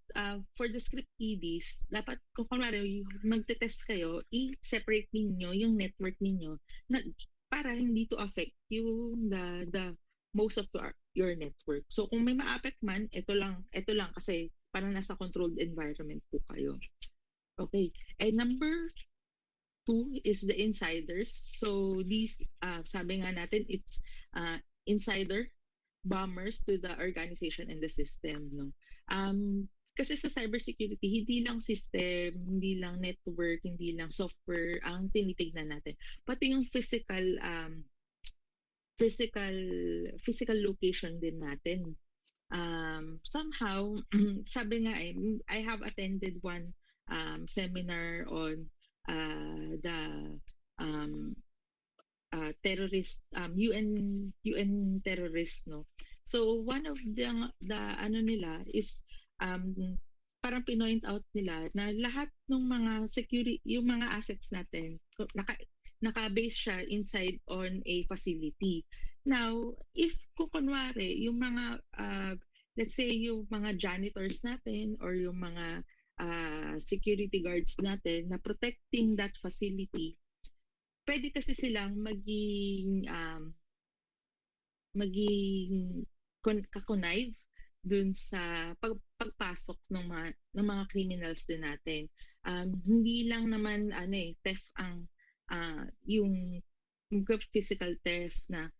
for the script kiddies, dapat kung kunwari magte-test kayo, i-separate ninyo yung network ninyo na para hindi to affect yung the most of your network. So kung may ma-affect man, ito lang kasi parang nasa controlled environment po kayo. Okay. And number two is the insiders. So these, sabi nga natin, it's insider bombers to the organization and the system. No? Kasi sa cybersecurity, hindi lang system, hindi lang network, hindi lang software ang tinitignan natin. Pati yung physical location din natin. Somehow, sabi nga I have attended one seminar on the terrorist, UN terrorists, no. So one of the ano nila is parang pinoint out nila na lahat ng mga security, yung mga assets natin naka-base siya inside on a facility. Now, if kung kunwari yung mga let's say yung mga janitors natin or yung mga security guards natin na protecting that facility, pwede kasi silang kakonnive dun sa pagpasok ng mga criminals din natin. Hindi lang naman theft ang yung physical theft na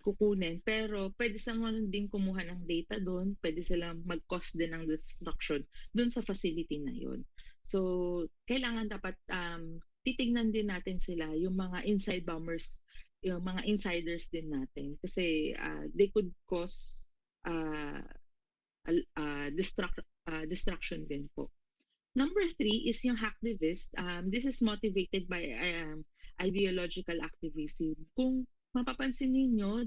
kukunin, pero pwede silang din kumuha ng data doon, pwede silang mag-cause din ng destruction doon sa facility na yun. So kailangan dapat titignan din natin sila, yung mga inside bombers, yung mga insiders din natin, kasi they could cause destruction din po. Number three is yung hacktivist. This is motivated by ideological activism. Kung mapapansin niyo,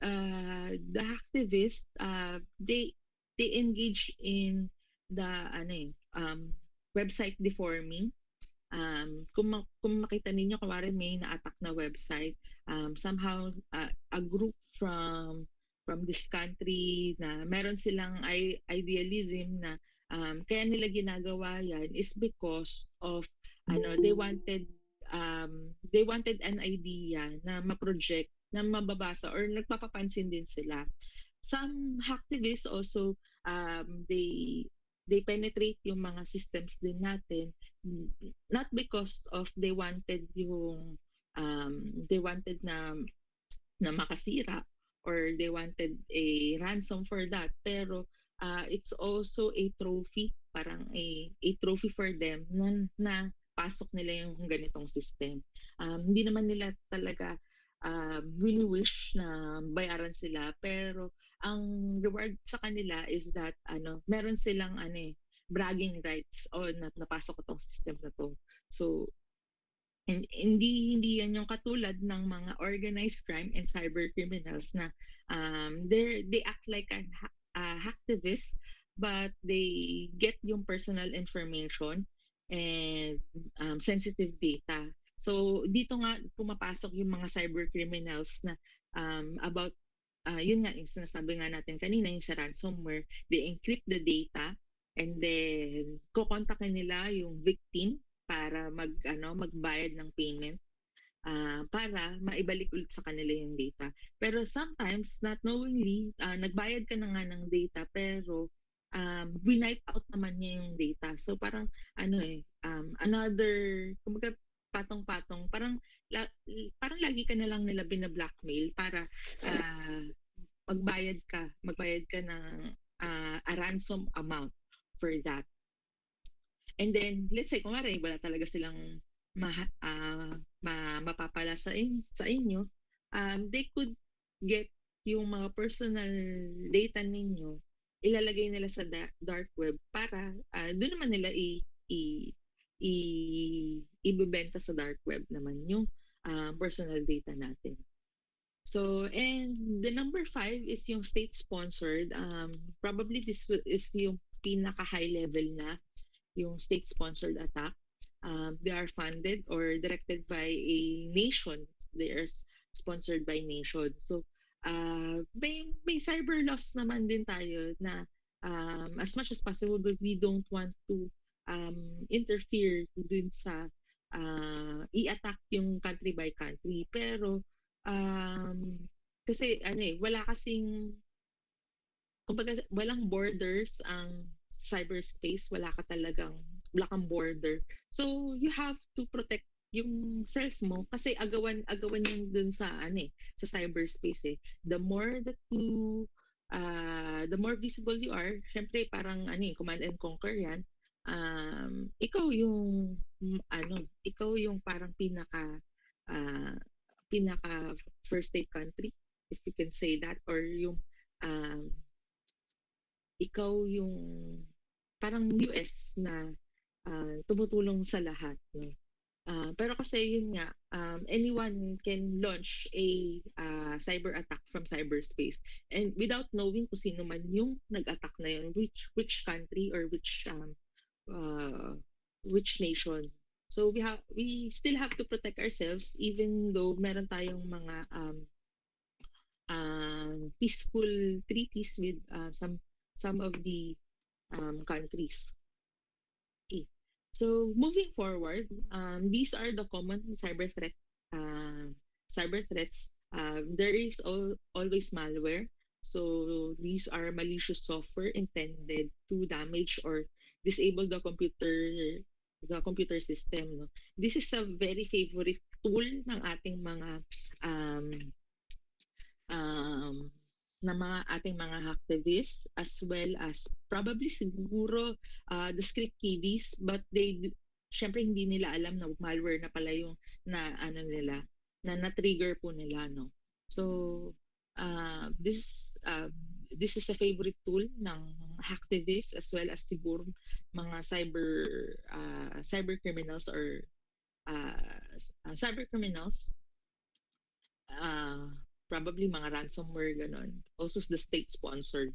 the hacktivists, they engage in the website deforming. Kung makita ninyo, kunwari may na-attack na website, somehow a group from this country na meron silang idealism na kaya nila ginagawa yan is because of they wanted an idea na ma-project na mababasa or nagpapapansin din sila. Some hacktivists also they penetrate yung mga systems din natin, not because of they wanted na makasira or they wanted a ransom for that, pero it's also a trophy, parang a trophy for them na pasok nila yung ganitong system. Hindi naman nila talaga wini-wish na bayaran sila, pero ang reward sa kanila is that meron silang bragging rights o napasok ko tong system na to. So hindi yan yung katulad ng mga organized crime and cyber criminals na they act like hacktivists, but they get yung personal information and sensitive data. So dito nga pumapasok yung mga cyber criminals na about yun nga yung sinasabi nga natin kanina, yung sa ransomware. They encrypt the data and then kukontakin nila yung victim para magbayad ng payment para maibalik ulit sa kanila yung data. Pero sometimes, not knowingly, nagbayad ka na nga ng data pero winipe out naman niya yung data. So parang another, kumbaga patong-patong, parang lagi ka na lang nila bina-blackmail para magbayad ka ng a ransom amount for that. And then, let's say, kung wala talaga silang mapapala sa inyo, they could get yung mga personal data ninyo, ilalagay nila sa dark web para doon naman nila ibebenta sa dark web naman yung personal data natin. So, and the number 5 is yung state-sponsored. Probably this is yung pinaka-high level na yung state-sponsored attack. They are funded or directed by a nation. They are sponsored by nation. So, may cyber laws naman din tayo na as much as possible, but we don't want to interfere dun sa i-attack yung country by country. Pero, kasi wala kasing kumbaga walang borders ang cyberspace, wala kang border. So you have to protect yung self mo kasi agawan yung dun sa sa cyberspace eh. The more the more visible you are, syempre parang command and conquer yan. Ikaw yung parang pinaka first state country, if you can say that, or yung ikaw yung parang US na tumutulong sa lahat. No? Pero kasi yun nga, anyone can launch a cyber attack from cyberspace and without knowing kung sino man yung nag-attack na yun, which country or which nation. So we still have to protect ourselves even though meron tayong mga peaceful treaties with some of the countries. Okay. So moving forward, these are the common cyber threats. There is always malware. So these are malicious software intended to damage or disable the computer system. No? This is a very favorite tool ng ating mga ating mga hacktivists, as well as probably siguro the script kiddies, but syempre hindi nila alam na malware na pala yung na-trigger po nila, no. So this is a favorite tool ng hacktivists as well as siguro mga cyber criminals or cyber criminals, probably mga ransomware, ganon. Also the state-sponsored.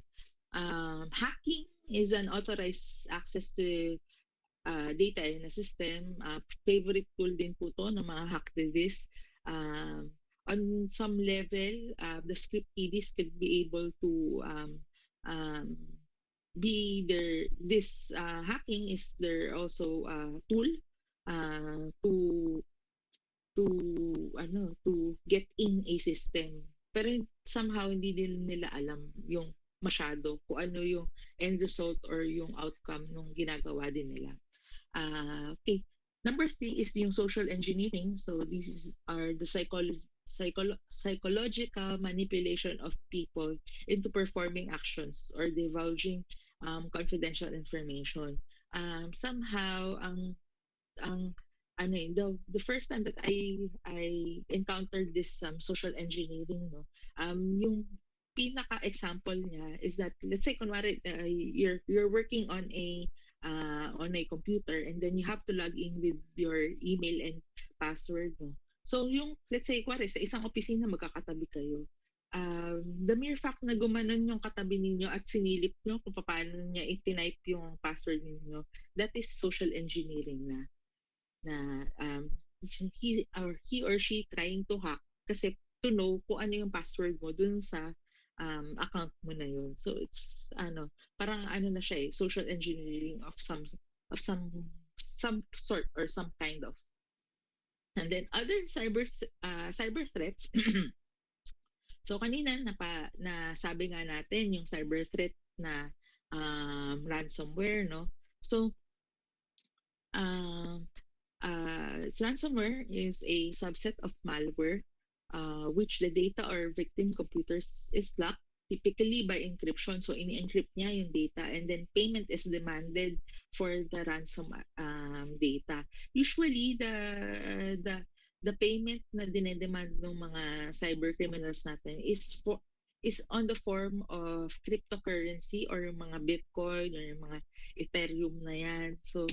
Hacking is an authorized access to data in a system. Favorite tool din po to ng mga hacktivists. on some level, the script kiddies could be able to um, be their this hacking is their also tool to to get in a system. Pero somehow hindi din nila alam yung masyado kung ano yung end result or yung outcome ng ginagawa din nila. Okay. Number three is yung social engineering. So are the psychological manipulation of people into performing actions or divulging confidential information. Somehow, ang the first time that I encountered this social engineering, no, yung pinaka example niya is that, let's say kunwari you're working on a computer, and then you have to log in with your email and password, no. So yung, let's say kunwari sa isang opisina magkakatabi kayo, the mere fact na gumanon yung katabi ninyo at sinilip nyo kung paano niya i-type yung password ninyo, that is social engineering na he or she trying to hack kasi to know kung ano yung password mo dun sa account mo na yun. So it's parang na siya social engineering of some sort or some kind of. And then other cyber threats. So kanina na sabi nga natin yung cyber threat na ransomware, no? So um ransomware is a subset of malware which the data or victim computers is locked typically by encryption. So ini-encrypt niya yung data, and then payment is demanded for the ransom data. Usually the payment na dinedemand ng mga cyber criminals natin is on the form of cryptocurrency or yung mga Bitcoin or yung mga Ethereum na yan. So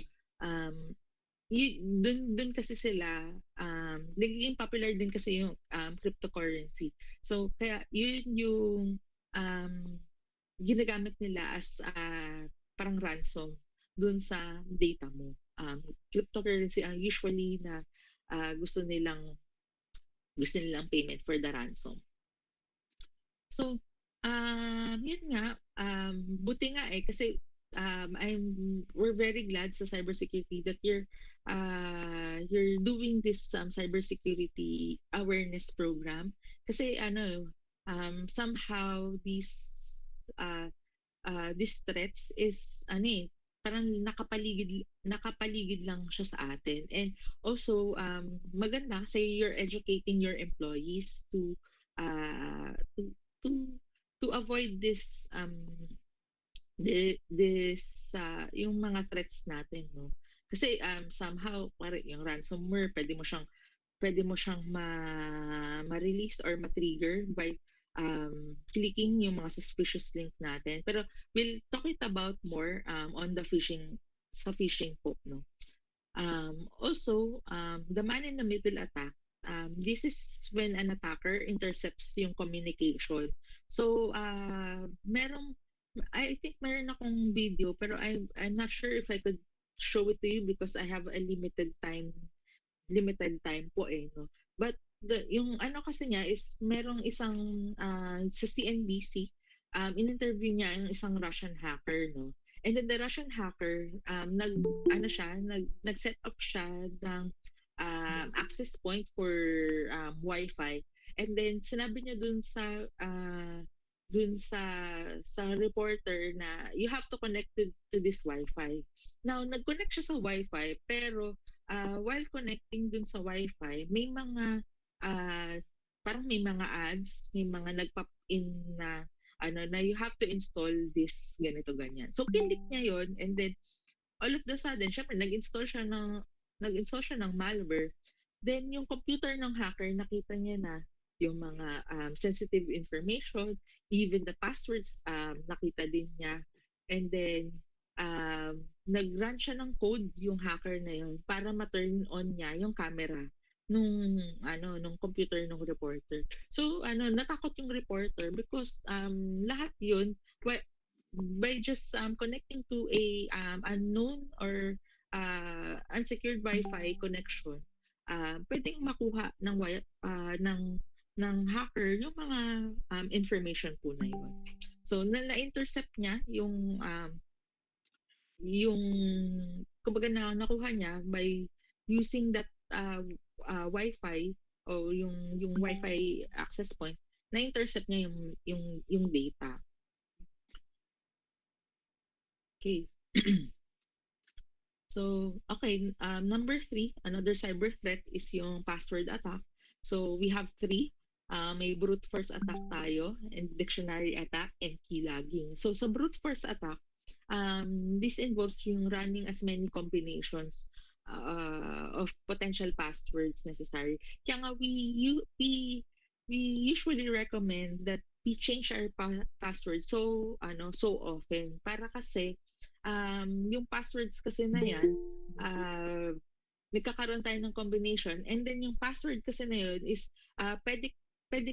dun kasi sila nagiging popular din kasi yung cryptocurrency. So kaya yun yung um, ginagamit nila as parang ransom dun sa data mo. Cryptocurrency ang usually na gusto nilang payment for the ransom. So, yun nga, buti nga kasi we're very glad sa cybersecurity that you're doing this cybersecurity awareness program kasi somehow these threats is parang nakapaligid lang siya sa atin. And also maganda kasi you're educating your employees uh, to to to avoid this yung mga threats natin, no. Kasi somehow yung ransomware pwede mo siyang ma-release or ma-trigger by clicking yung mga suspicious link natin. Pero we'll talk it about more on the phishing po, no. Also, the man in the middle attack, this is when an attacker intercepts yung communication. So, I think meron akong video, pero I'm not sure if I could show it to you because I have a limited time po no. But yung kasi niya is merong isang sa CNBC, in-interview niya yung isang Russian hacker, no. And then the Russian hacker nag-set up siya ng access point for Wi-Fi. And then sinabi niya dun sa reporter na you have to connect to this Wi-Fi. Now, nag-connect siya sa Wi-Fi, pero while connecting dun sa Wi-Fi, may mga parang may mga ads, may mga nag-pop in na you have to install this ganito ganyan. So click niya yon, and then all of the sudden, syempre nag-install siya ng malware. Then yung computer ng hacker, nakita niya na yung mga sensitive information, even the passwords nakita din niya. And then nag-run siya ng code yung hacker na yun para ma-turn on niya yung camera nung computer ng reporter. So natakot yung reporter because lahat yun by just connecting to a unknown or unsecured Wi-Fi connection, pwedeng makuha ng ng hacker yung mga information po na yun. So na-intercept niya yung kumbaga na nakuha niya by using that Wi-Fi o yung Wi-Fi access point, na-intercept niya yung data. Okay. So, okay, number 3, another cyber threat is yung password attack. So, we have 3. May brute force attack tayo, and dictionary attack, and key logging. So, sa brute force attack, this involves yung running as many combinations of potential passwords necessary. Kaya nga we usually recommend that we change our password so often para kasi yung passwords kasi na yan, uh, nagkakaroon tayo ng combination, and then yung password kasi na yun is pwede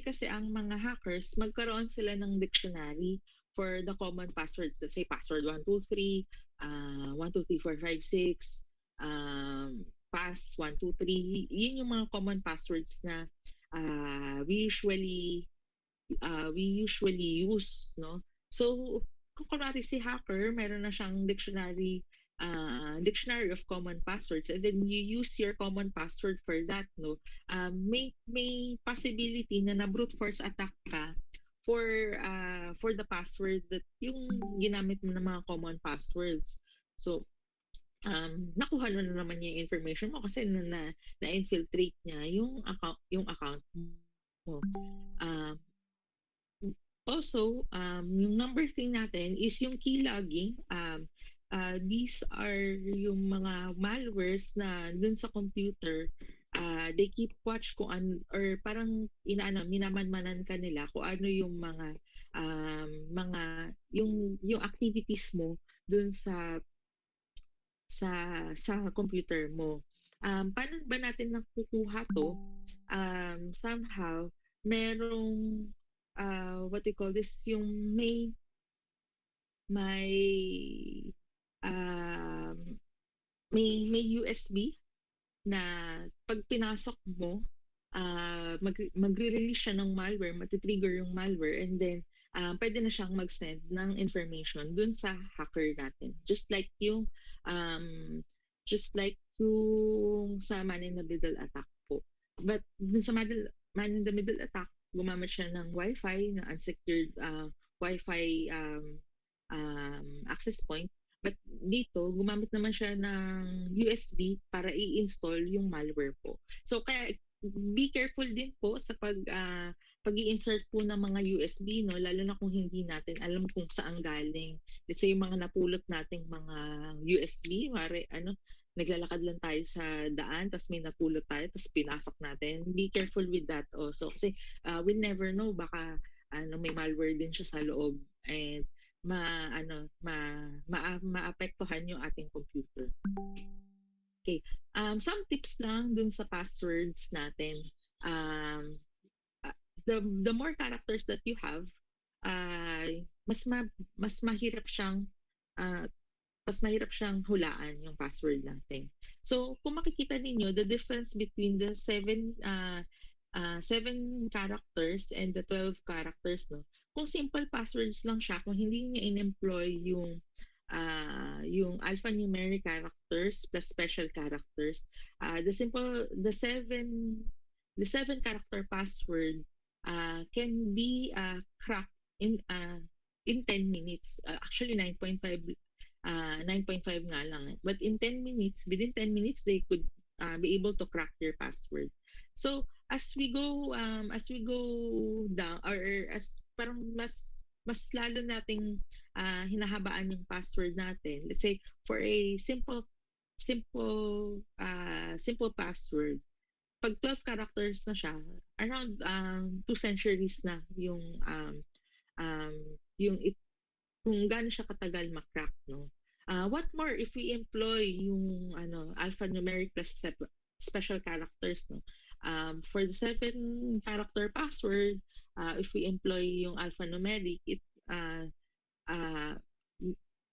kasi ang mga hackers magkaroon sila ng dictionary for the common passwords. Let's say password 123, 123456, pass 123. Yun yung mga common passwords na we usually use, no? So, kung kunwari si hacker, meron na siyang dictionary of common passwords, and then you use your common password for that, no? May possibility na brute force attack ka for the password that yung ginamit mo ng mga common passwords. So, nakuha na naman niya yung information mo kasi na-infiltrate niya yung account mo. Um, Also, yung number 3 natin is yung key logging. These are yung mga malwares na dun sa computer, they keep watch kung or parang minamanmanan ka nila kung ano yung yung activities mo dun sa computer mo. Paano ba natin nakukuha to? Somehow, merong what they call this, yung may um, may USB na pag pinasok mo, magre-release siya ng malware, matitrigger yung malware, and then pwede na siyang mag-send ng information dun sa hacker natin. Um, just like yung sa man-in-the-middle attack po. But dun sa man-in-the-middle attack, gumamit siya ng Wi-Fi, na unsecured Wi-Fi access point. But dito, gumamit naman siya ng USB para i-install yung malware po. So kaya be careful din po sa pag-i-insert po ng mga USB, no, lalo na kung hindi natin alam kung saan galing. Let's say yung mga napulot nating mga USB, naglalakad lang tayo sa daan, tapos may napulot tayo, tapos pinasok natin. Be careful with that also kasi we'll never know, baka may malware din siya sa loob, and maapektuhan yung ating computer. Okay. Some tips lang dun sa passwords natin. The more characters that you have, mas mahirap siyang uh, hulaan yung password natin. So, kung makikita ninyo, the difference between the 7 characters and the 12 characters, no? Kung simple passwords lang siya, kung hindi niya in-employ yung alphanumeric characters plus special characters, the seven character password can be cracked in 10 minutes. Actually 9.5 nga lang. But in 10 minutes, within 10 minutes, they could be able to crack your password. So as we go down, or as parang mas lalo nating hinahabaan yung password natin. Let's say for a simple password, pag 12 characters na siya, around 2 centuries na yung kung gaano siya katagal makrack, no? What more if we employ yung alphanumeric plus special characters, no? For the 7 character password, if we employ yung alphanumeric,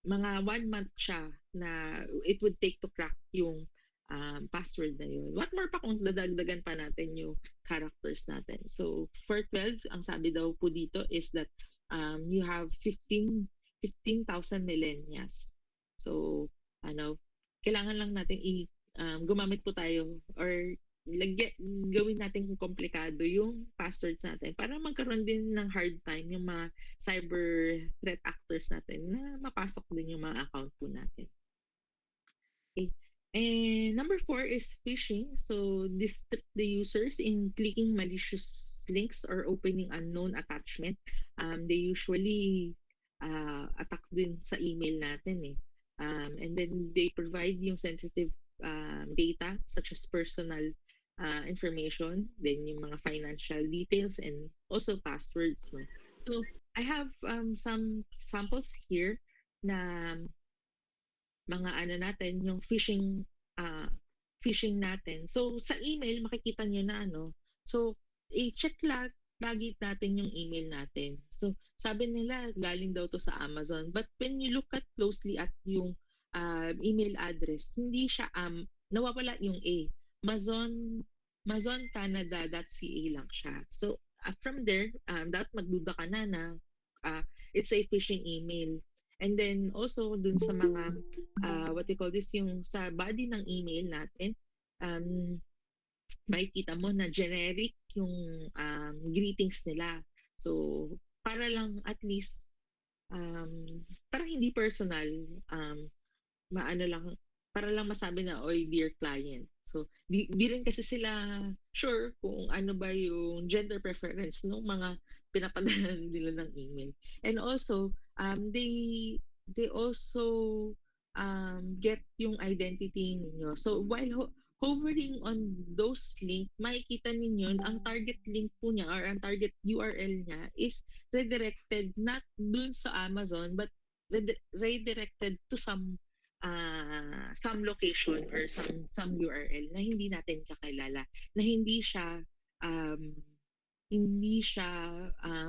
mga 1 month siya na it would take to crack yung password na yun. What more pa kung dadagdagan pa natin yung characters natin. So for 12, ang sabi daw po dito is that you have 15,000 millennials. So kailangan lang natin gumamit po tayo or gawin natin komplikado yung passwords natin para magkaroon din ng hard time yung mga cyber threat actors natin na mapasok din yung mga account po natin. Okay. And number 4 is phishing. So distract the users in clicking malicious links or opening unknown attachment. They usually attack din sa email natin eh. And then they provide yung sensitive data such as personal information, then yung mga financial details and also passwords. No? So I have some samples here na mga natin, yung phishing natin. So sa email makikita niyo na So i-check lagi natin yung email natin. So sabi nila galing daw to sa Amazon, but when you look at closely at yung email address, hindi siya nawawala yung A. Amazoncanada.ca lang siya. So from there, that magduda ka na it's a phishing email. And then also dun sa mga what you call this, yung sa body ng email natin, makikita mo na generic yung greetings nila. So para lang at least para hindi personal, maano lang, para lang masabi na, oy, dear client. So, di rin kasi sila sure kung ano ba yung gender preference ng mga pinapadala nila ng email. And also, they also get yung identity ninyo. So, while hovering on those link, makikita ninyo ang target link po niya or ang target URL niya is redirected not dun sa Amazon but redirected to some location or some URL na hindi natin kakilala, na hindi siya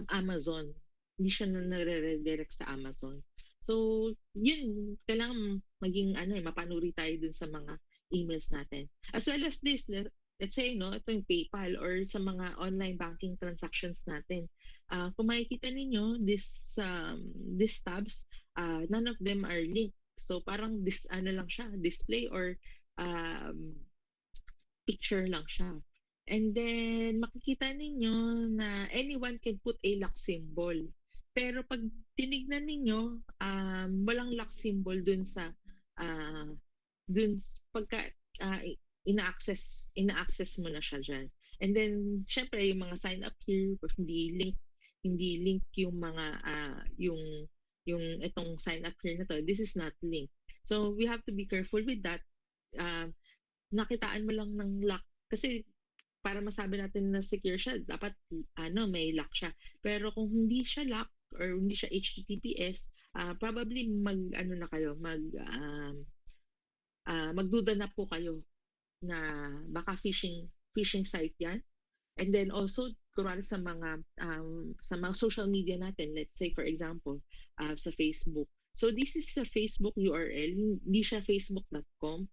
Amazon, hindi siya nare-redirect sa Amazon. So yun, kailangan maging mapanuri tayo dun sa mga emails natin, as well as this. Let's say ito yung PayPal or sa mga online banking transactions natin. Kung makikita ninyo these tabs, none of them are linked. So parang lang siya, display or picture lang siya. And then makikita ninyo na anyone can put a lock symbol. Pero pag tinignan ninyo, walang lock symbol dun sa pagka ina-access mo na siya dyan. And then syempre yung mga sign up here, hindi link yung mga yung itong sign up here na to, this is not linked. So we have to be careful with that. Nakitaan mo lang ng lock kasi para masabi natin na secure siya, dapat may lock siya. Pero kung hindi siya lock or hindi siya HTTPS, probably magduda na po kayo na baka phishing site yan. And then also kunwari sa mga social media natin, let's say for example sa Facebook. So this is a Facebook URL, hindi siya facebook.com.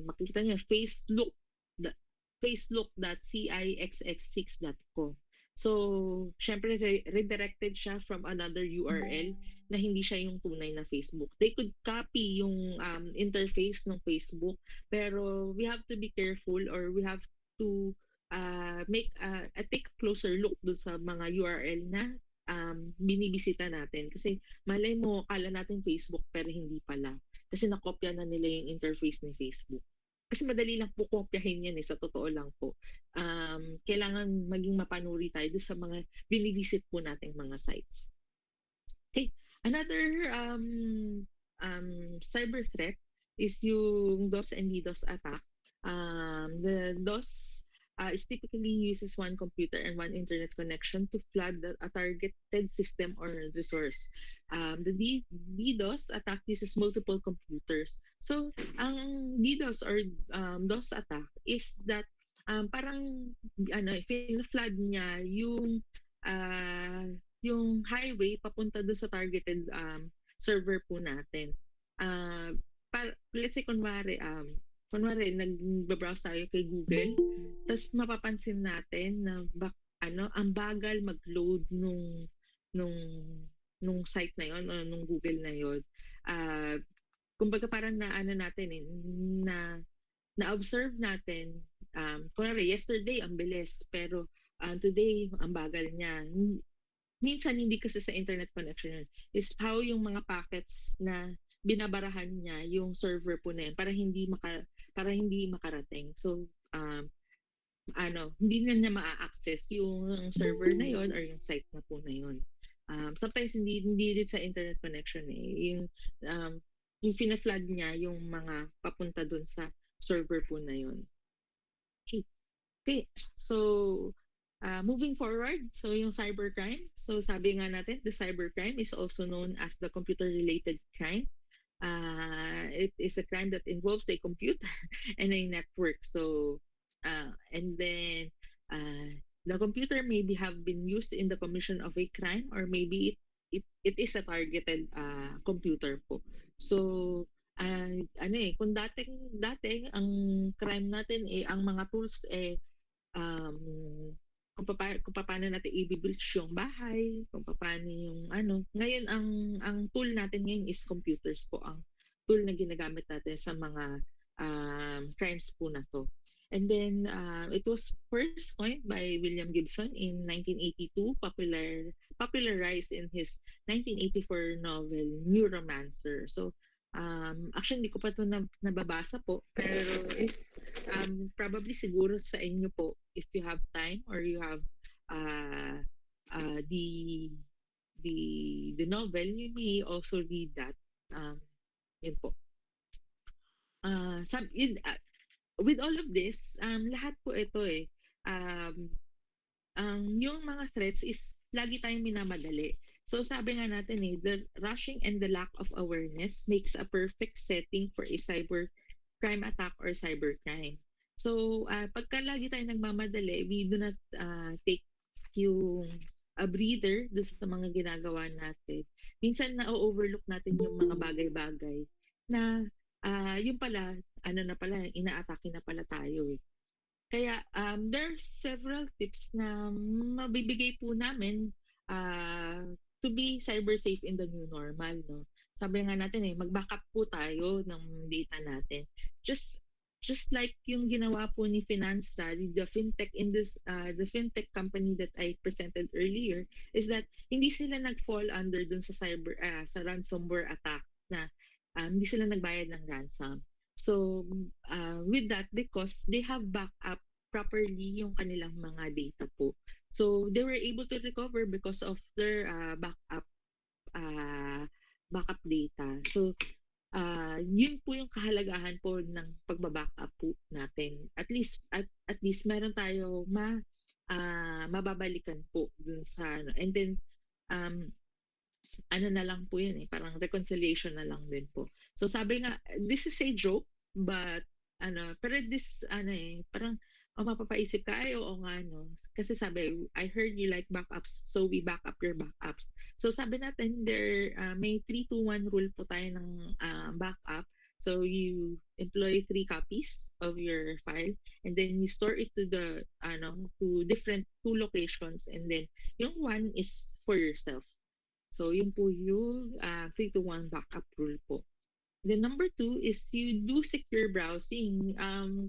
Makikita niyo facebook.cixx6.com. So syempre redirected siya from another URL na hindi siya yung tunay na Facebook. They could copy yung interface ng Facebook, pero we have to be careful or we have to take a closer look dun sa mga URL na binibisita natin. Kasi malay mo, kala natin Facebook pero hindi pala. Kasi nakopya na nila yung interface ni Facebook. Kasi madali lang po kopyahin yan sa totoo lang po. Kailangan maging mapanuri tayo doon sa mga binivisit po nating mga sites. Okay, another cyber threat is yung DOS and DDoS attack. The DOS is typically uses one computer and one internet connection to flood a targeted system or resource. The DDoS attack uses multiple computers. So, ang DDoS or DOS attack is that parang flood niya yung highway papunta doon sa targeted server po natin. Let's say kunwari kunwari nagbabrowse tayo kay Google, tas mapapansin natin na ang bagal mag-load nung site na yon o nung Google na yon. Ah, kumbaga parang naano natin na na-observe natin, kunwari yesterday ang bilis, pero today ang bagal niya. Minsan hindi kasi sa internet connection yun. Is how yung mga packets na binabarahan niya yung server po na yun para hindi makarating. So hindi na niya ma-access yung server na yon or yung site na po na yon. Sometimes hindi din sa internet connection um, yung fina-flood niya yung mga papunta dun sa server po na yon. Okay. So, moving forward, so yung cybercrime. So, sabi nga natin, the cybercrime is also known as the computer-related crime. It is a crime that involves a computer and a network. So, and then the computer maybe have been used in the commission of a crime, or maybe it is a targeted computer po. So, kung dati ang crime natin ang mga tools um, kung paano natin i-breach yung bahay, kung paano yung Ngayon ang tool natin ngayon is computers po, ang tool na ginagamit natin sa mga crimes po na to. And then it was first coined by William Gibson in 1982, popularized in his 1984 novel Neuromancer. So actually hindi ko pa ito nababasa po, pero if probably siguro sa inyo po, if you have time or you have uh, the novel, you may also read that. Yun po. With all of this, lahat po ito yung mga threats is lagi tayong minamadali. So sabi nga natin the rushing and the lack of awareness makes a perfect setting for a cyber crime attack or cybercrime. So pagka lagi tayong nagmamadali, we do not take yung a breather doon sa mga ginagawa natin. Minsan na-overlook natin yung mga bagay-bagay na yung pala, inaatake na pala tayo eh. Kaya there are several tips na mabibigay po namin to be cyber safe in the new normal, no? Sabi nga natin mag-backup po tayo ng data natin. Just like yung ginawa po ni Finanza, the fintech company that I presented earlier, is that hindi sila nag-fall under dun sa sa ransomware attack na hindi sila nagbayad ng ransom. So, with that, because they have backup properly yung kanilang mga data po. So, they were able to recover because of their backup data. So, yun po yung kahalagahan po ng pagbabackup po natin. At least meron tayo mababalikan po dun sa And then, na lang po yun parang reconciliation na lang din po. So sabi nga, this is a joke, but pero this parang mapapaisip ka, oo nga kasi sabi, I heard you like backups, so we back up your backups. So sabi natin, may 3-2-1 rule po tayo ng backup. So you employ 3 copies of your file, and then you store it to different 2 locations, and then yung one is for yourself. So, yun po yung 3-to-1 backup rule po. Then number 2 is you do secure browsing.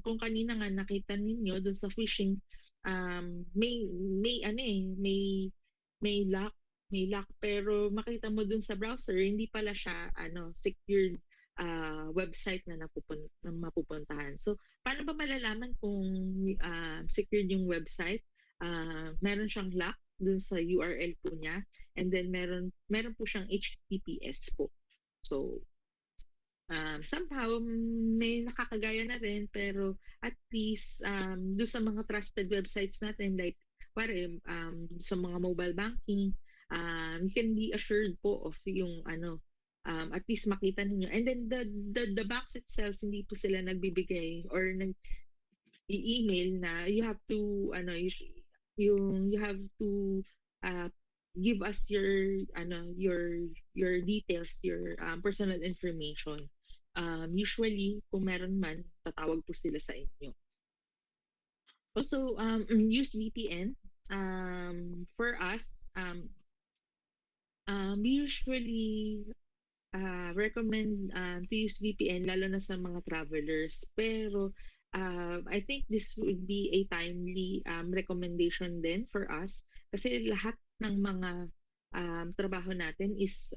Kung kanina nga nakita ninyo dun sa phishing, may lock, pero makita mo dun sa browser, hindi pala siya secured website na mapupuntahan. So, paano ba malalaman kung secured yung website? Meron siyang lock dun sa URL po niya, and then meron po siyang HTTPS po. So somehow may nakakagaya na rin, pero at least dun sa mga trusted websites natin, like sa mga mobile banking, you can be assured po of yung at least makita ninyo. And then the banks itself, hindi po sila nagbibigay or i-email na you have to you have to give us your details, your personal information. Usually, kung meron man, tatawag po sila sa inyo. Also, use VPN. For us, we usually recommend to use VPN lalo na sa mga travelers. Pero I think this would be a timely recommendation din for us kasi lahat ng mga trabaho natin is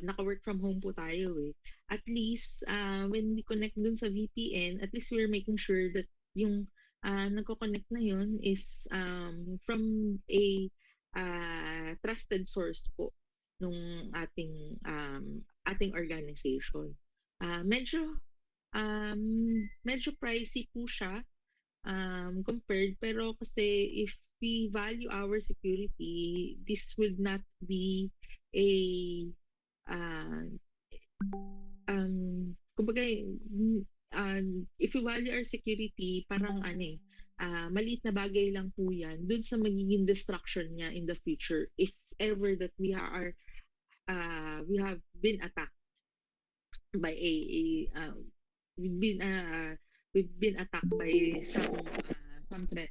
naka-work from home po tayo eh. At least, when we connect dun sa VPN, at least we're making sure that yung nagko-connect na yun is from a trusted source po nung ating organization. Um, medyo pricey po siya compared, pero kasi if we value our security, this would not be a ah, kumbaga, if you value our security, parang maliit na bagay lang po yan dun sa magiging destruction niya in the future if ever that we have been attacked by we've been uh, we've been attacked by some threat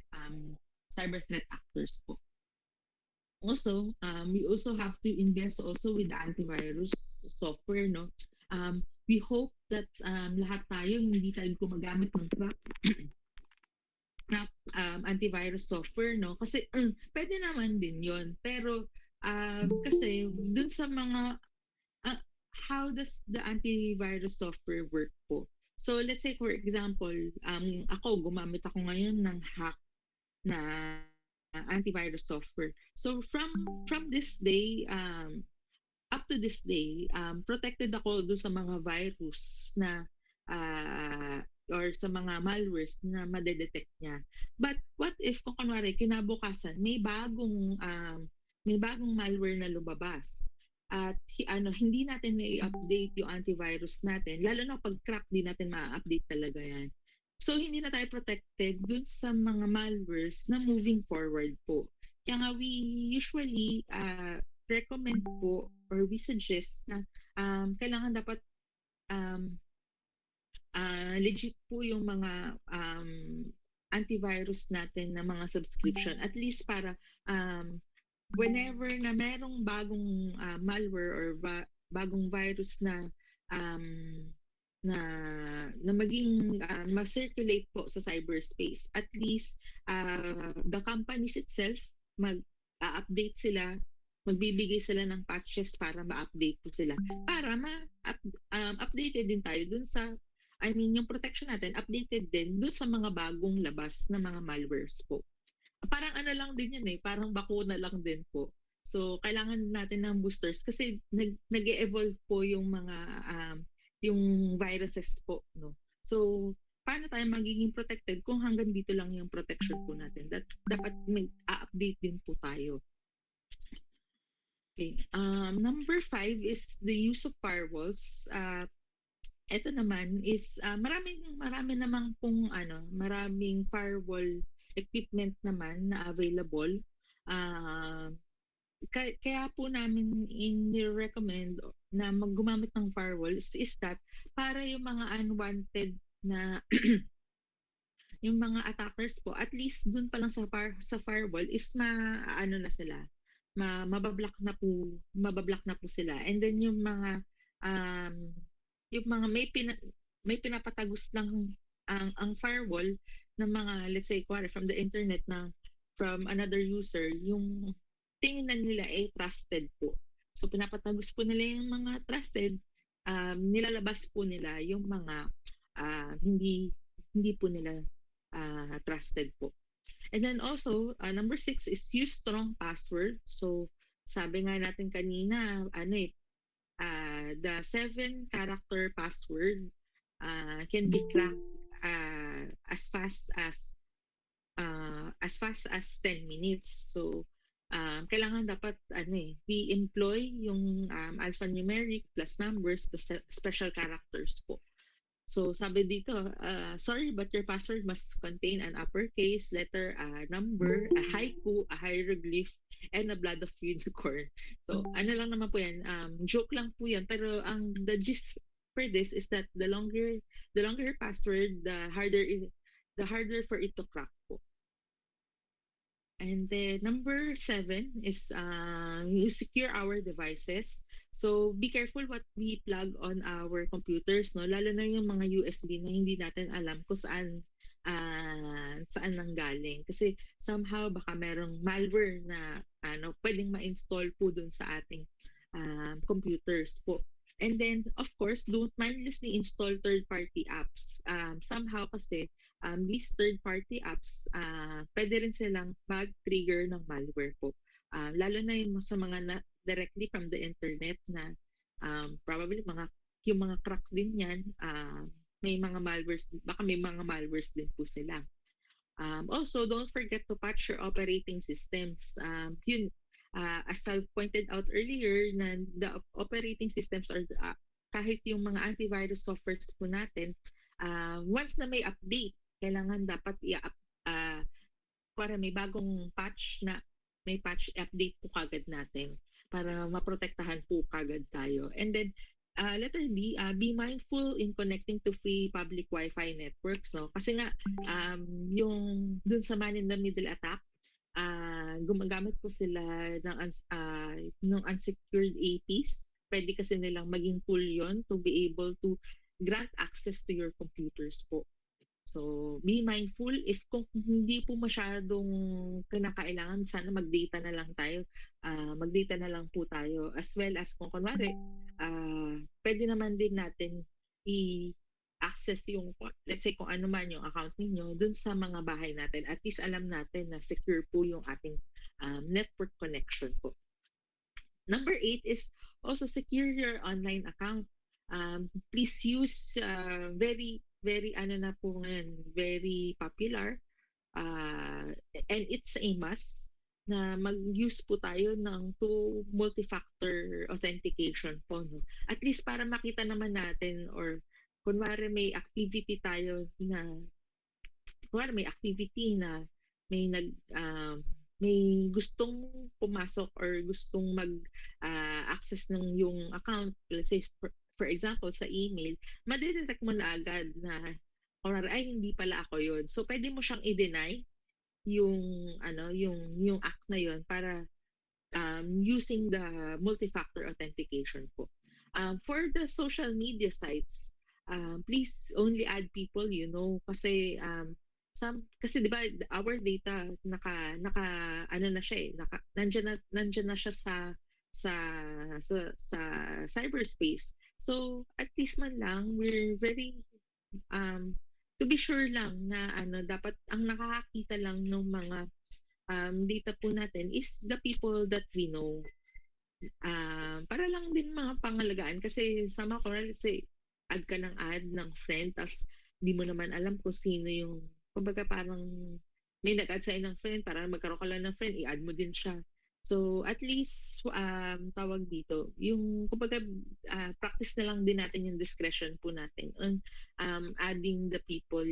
cyber threat actors po. Also, we also have to invest also with the antivirus software, no? We hope that lahat tayo hindi tayo gumagamit ng crap antivirus software, no? Kasi pwede naman din 'yon. Pero kasi dun sa mga uh, how does the antivirus software work po? So let's say for example, ako gumamit ako ngayon ng hack na antivirus software. So from this day up to this day, protected ako do sa mga virus na or sa mga malwares na madedetect niya. But what if kung kunwari kinabukasan may bagong malware na lumabas at hindi natin i-update yung antivirus natin, lalo na pag crack, di natin ma-update talaga yan. So hindi na tayo protected dun sa mga malwares na moving forward po. Kaya nga we usually recommend po or we suggest na kailangan dapat um, legit po yung mga antivirus natin na mga subscription. At least para whenever na merong bagong malware or bagong virus um, na na maging ma-circulate po sa cyberspace, at least the companies itself mag-update sila, magbibigay sila ng patches para ma-update po sila, para updated din tayo dun sa yung protection natin updated din dun sa mga bagong labas na mga malwares po. Parang lang din yun eh, parang bakuna lang din po. So kailangan natin ng boosters kasi nag-evolve po yung mga yung viruses po, no. So paano tayo magiging protected kung hanggang dito lang yung protection po natin? Dapat mag-update din po tayo. Okay. Number 5 is the use of firewalls. Ito naman is marami namang maraming firewall equipment naman na available. Kaya po namin in-recommend na gumamit ng firewalls is that para yung mga unwanted na yung mga attackers po, at least dun pa lang sa firewall is na sila, mabablock na po sila. And then yung mga may pinapatagos lang ang firewall ng mga, let's say from the internet na from another user, yung tingnan nila ay trusted po. So pinapatagos po nila yung mga trusted, nilalabas po nila yung mga hindi po nila trusted po. And then also, number 6 is use strong password. So sabi nga natin kanina, the 7-character password can be cracked as fast as 10 minutes. So kailangan dapat we employ yung alphanumeric plus numbers plus special characters po. So sabi dito, sorry but your password must contain an uppercase letter, a number, a haiku, a hieroglyph, and a blood of unicorn. So lang naman po yan, joke lang po yan, pero the gist for this is that the longer your password, the harder for it to crack po. And then number 7 is you secure our devices. So be careful what we plug on our computers, no? Lalo na yung mga USB na hindi natin alam kung saan nanggaling. Kasi somehow baka merong malware na pwedeng ma-install po dun sa ating computers po. And then, of course, don't mindlessly install third-party apps. Somehow kasi, these third-party apps, pwede rin silang mag-trigger ng malware po. Lalo na yung sa mga directly from the internet na probably yung mga crack din yan, may mga malwares, baka may mga malwares din po sila. Also, don't forget to patch your operating systems. As I pointed out earlier, na the operating systems are kahit yung mga antivirus softwares po natin, once na may update, kailangan dapat para may bagong patch na may patch update po kagad natin para maprotektahan po kagad tayo. And then letter B, be mindful in connecting to free public Wi-Fi networks, no? Kasi nga yung dun sa man in the middle attack, gumagamit po sila ng unsecured APs. Pwede kasi nilang maging tool yon to be able to grant access to your computers po. So, be mindful if kung hindi po masyadong kinakailangan, sana mag-data na lang tayo. Mag-data na lang po tayo. As well as kung kunwari, pwede naman din natin i-access yung, let's say kung ano man yung account ninyo, dun sa mga bahay natin. At least alam natin na secure po yung ating network connection po. Number 8 is also secure your online account. Please use very na po ngayon, very popular, and it's a must na mag-use po tayo ng multi-factor authentication po, no? At least para makita naman natin, or kunwari may activity may may gustong pumasok or gustong access ng yung account, let's say for example sa email, madidetect mo na agad na ay hindi pala ako yun. So pwede mo siyang i-deny yung act na yun para using the multi-factor authentication po. For the social media sites, please only add people you know, kasi kasi 'di ba our data naka na siya nandiyan na siya sa cyberspace. So at least man lang we're very to be sure lang na dapat ang nakakakita lang ng mga data po natin is the people that we know. Para lang din mga pangalagaan kasi sama ko say add ka ng friend tas di mo naman alam kung sino yung kumbaga parang may nag-add sa'yo ng friend para magkaroon ka lang ng friend, i-add mo din siya. So at least tawag dito, yung kumbaga practice na lang din natin yung discretion po natin on adding the people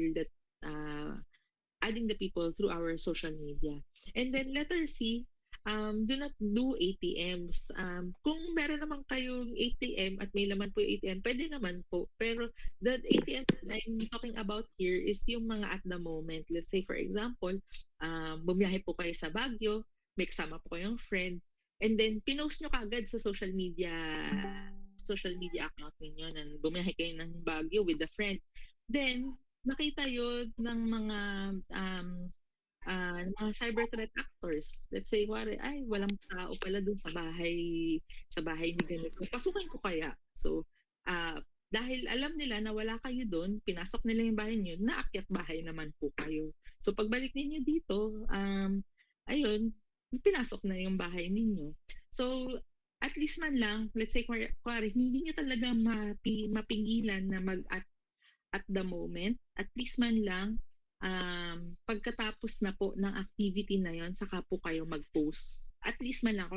through our social media. And then letter C, do not do ATMs. Kung meron naman kayong ATM at may laman po yung ATM, pwede naman po. Pero the ATM that I'm talking about here is yung mga at the moment. Let's say for example, bumiyahe po kayo sa Baguio, may kasama po kayong friend, and then pinost nyo kagad sa social media account ninyo na bumiyahe kayo ng Baguio with a friend. Then, nakita yun ng mga cyber threat actors. Let's say, ay, walang tao pala dun sa bahay ni ganito. Pasukin ko kaya. So, dahil alam nila na wala kayo doon, pinasok nila yung bahay niyo, naakyat bahay naman po kayo. So, pagbalik ninyo dito, ayun, pinasok na yung bahay ninyo. So, at least man lang, let's say, hindi nyo talaga mapigilan na at the moment, at least man lang, pagkatapos na po ng activity na yon, saka po kayo mag-post. At least man lang,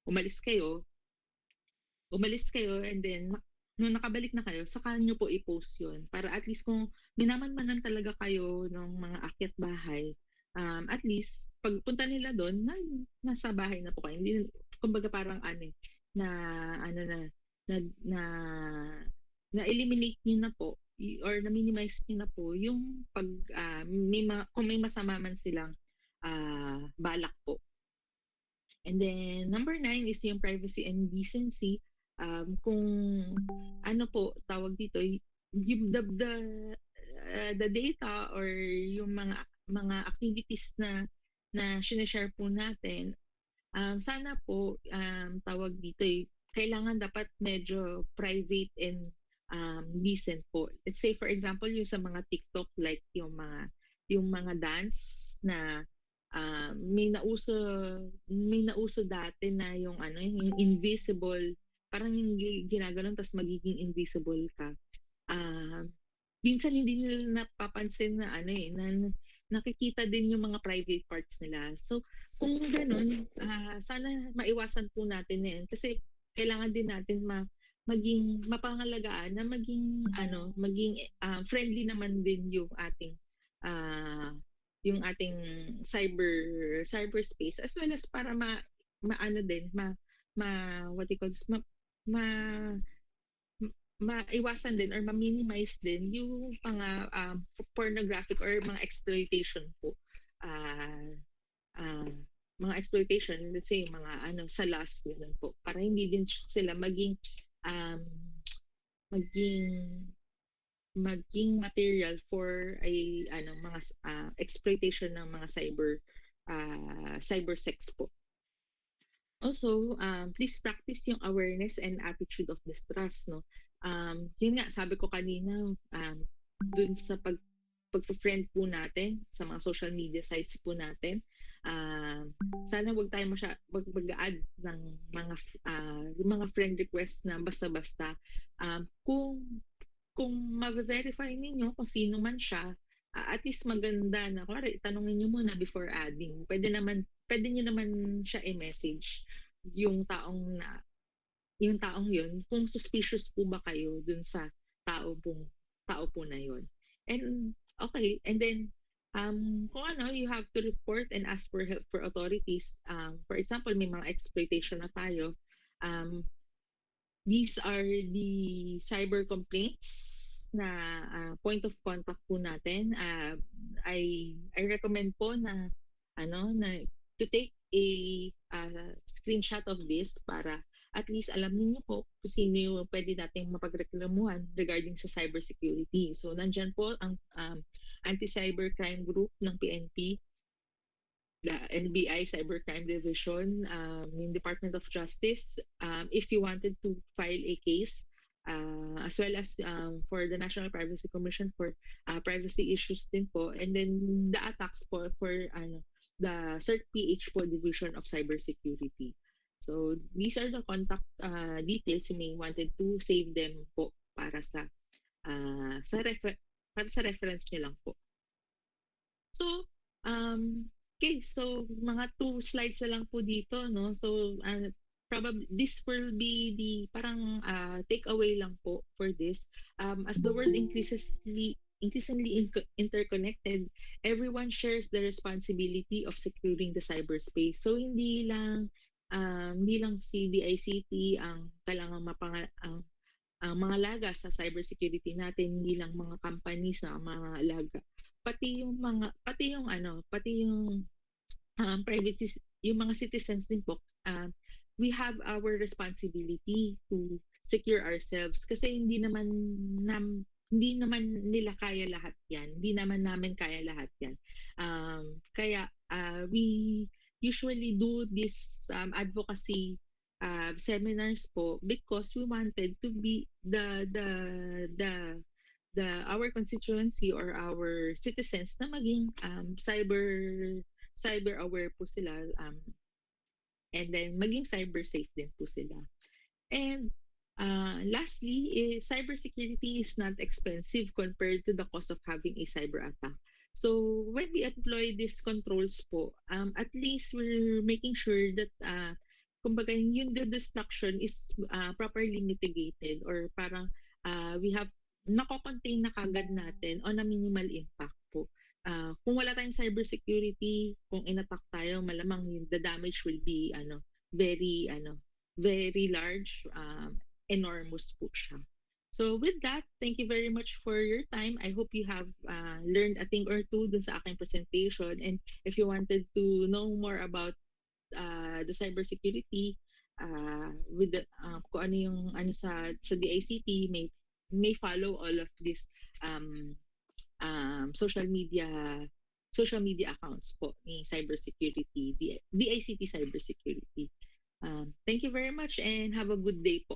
umalis kayo, and then, nung nakabalik na kayo, saka nyo po i-post yon. Para at least kung minaman-manan talaga kayo ng mga akyat bahay, at least, pagpunta nila doon, nasa bahay na po kayo. Hindi, kumbaga parang na na-eliminate niyo na po or na-minimize niyo na po yung pag kung may masama man silang balak po. And then number 9 is yung privacy and decency. Kung ano po tawag dito, yung the data or yung mga activities na sinashare po natin, sana po tawag dito kailangan dapat medyo private and decent po. Let's say for example yung sa mga TikTok, like yung mga dance na may nauso dati na yung yung invisible, parang yung ginaganon tas magiging invisible ka. ah Minsan hindi nila napapansin na na nakikita din yung mga private parts nila. So kung gano'n, sana maiwasan po natin na 'yan kasi kailangan din natin maging mapangalagaan na maging friendly naman din ah, yung ating cyberspace, as well as para maano din what do you call this, ma maiwasan din or ma-minimize din yung mga pornographic or mga exploitation po. Ah, ah, mga exploitation, let's say mga salas, ganun po. Para hindi din sila um, maging maging material for ay mga exploitation ng mga cyber sex po. Also, please practice yung awareness and attitude of distrust, no? Yun nga, sabi ko kanina, dun sa pag-friend po natin sa mga social media sites po natin, sana wag tayo mag-add ng yung mga friend requests na basta-basta. Kung ma-verify ninyo kung sino man siya, at least maganda na kunwari tanungin niyo muna before adding. Pwede niyo naman siya i-message yung taong yun kung suspicious po ba kayo dun sa tao po na yun. And okay, and then kung you have to report and ask for help for authorities. For example, may mga exploitation na tayo. These are the cyber complaints na point of contact po natin. I recommend po na to take a screenshot of this para at least alam niyo po kung sino yung pwede nating mapagreklamuhan regarding sa cybersecurity. So nandyan po ang anti-cybercrime group ng PNP, the NBI Cybercrime Division, yung Department of Justice, if you wanted to file a case, as well as for the National Privacy Commission for privacy issues din po, and then the attacks po for the CERT-PH po Division of Cybersecurity. So these are the contact details. You may wanted to save them po para sa reference nyo lang po. So, okay, so mga 2 slides na lang po dito, no? So, probably this will be the parang takeaway lang po for this. As the world increasingly interconnected, everyone shares the responsibility of securing the cyberspace. So hindi lang si DICT ang kailangan ang mga laga sa cybersecurity natin, hindi lang mga companies na mga laga, pati yung private yung mga citizens din po. We have our responsibility to secure ourselves kasi hindi naman nila kaya lahat yan, hindi naman namin kaya lahat yan. Kaya we usually do this advocacy seminars po because we wanted to be our constituency or our citizens na maging cyber aware po sila, and then maging cyber safe din po sila. And lastly, cybersecurity is not expensive compared to the cost of having a cyber attack. So when we employ these controls po, at least we're making sure that kumbaga yung the destruction is properly mitigated, or parang we have nako-contain na kagad natin on a minimal impact po. Kung wala tayong cybersecurity, kung inattack tayo, malamang the damage will be very very large, enormous po siya. So with that, thank you very much for your time. I hope you have learned a thing or two dun sa aking presentation. And if you wanted to know more about the cybersecurity, with the, kung ano yung ano sa DICT, may follow all of these um, um, social media social media accounts po ni cybersecurity, DICT cybersecurity. Thank you very much and have a good day po.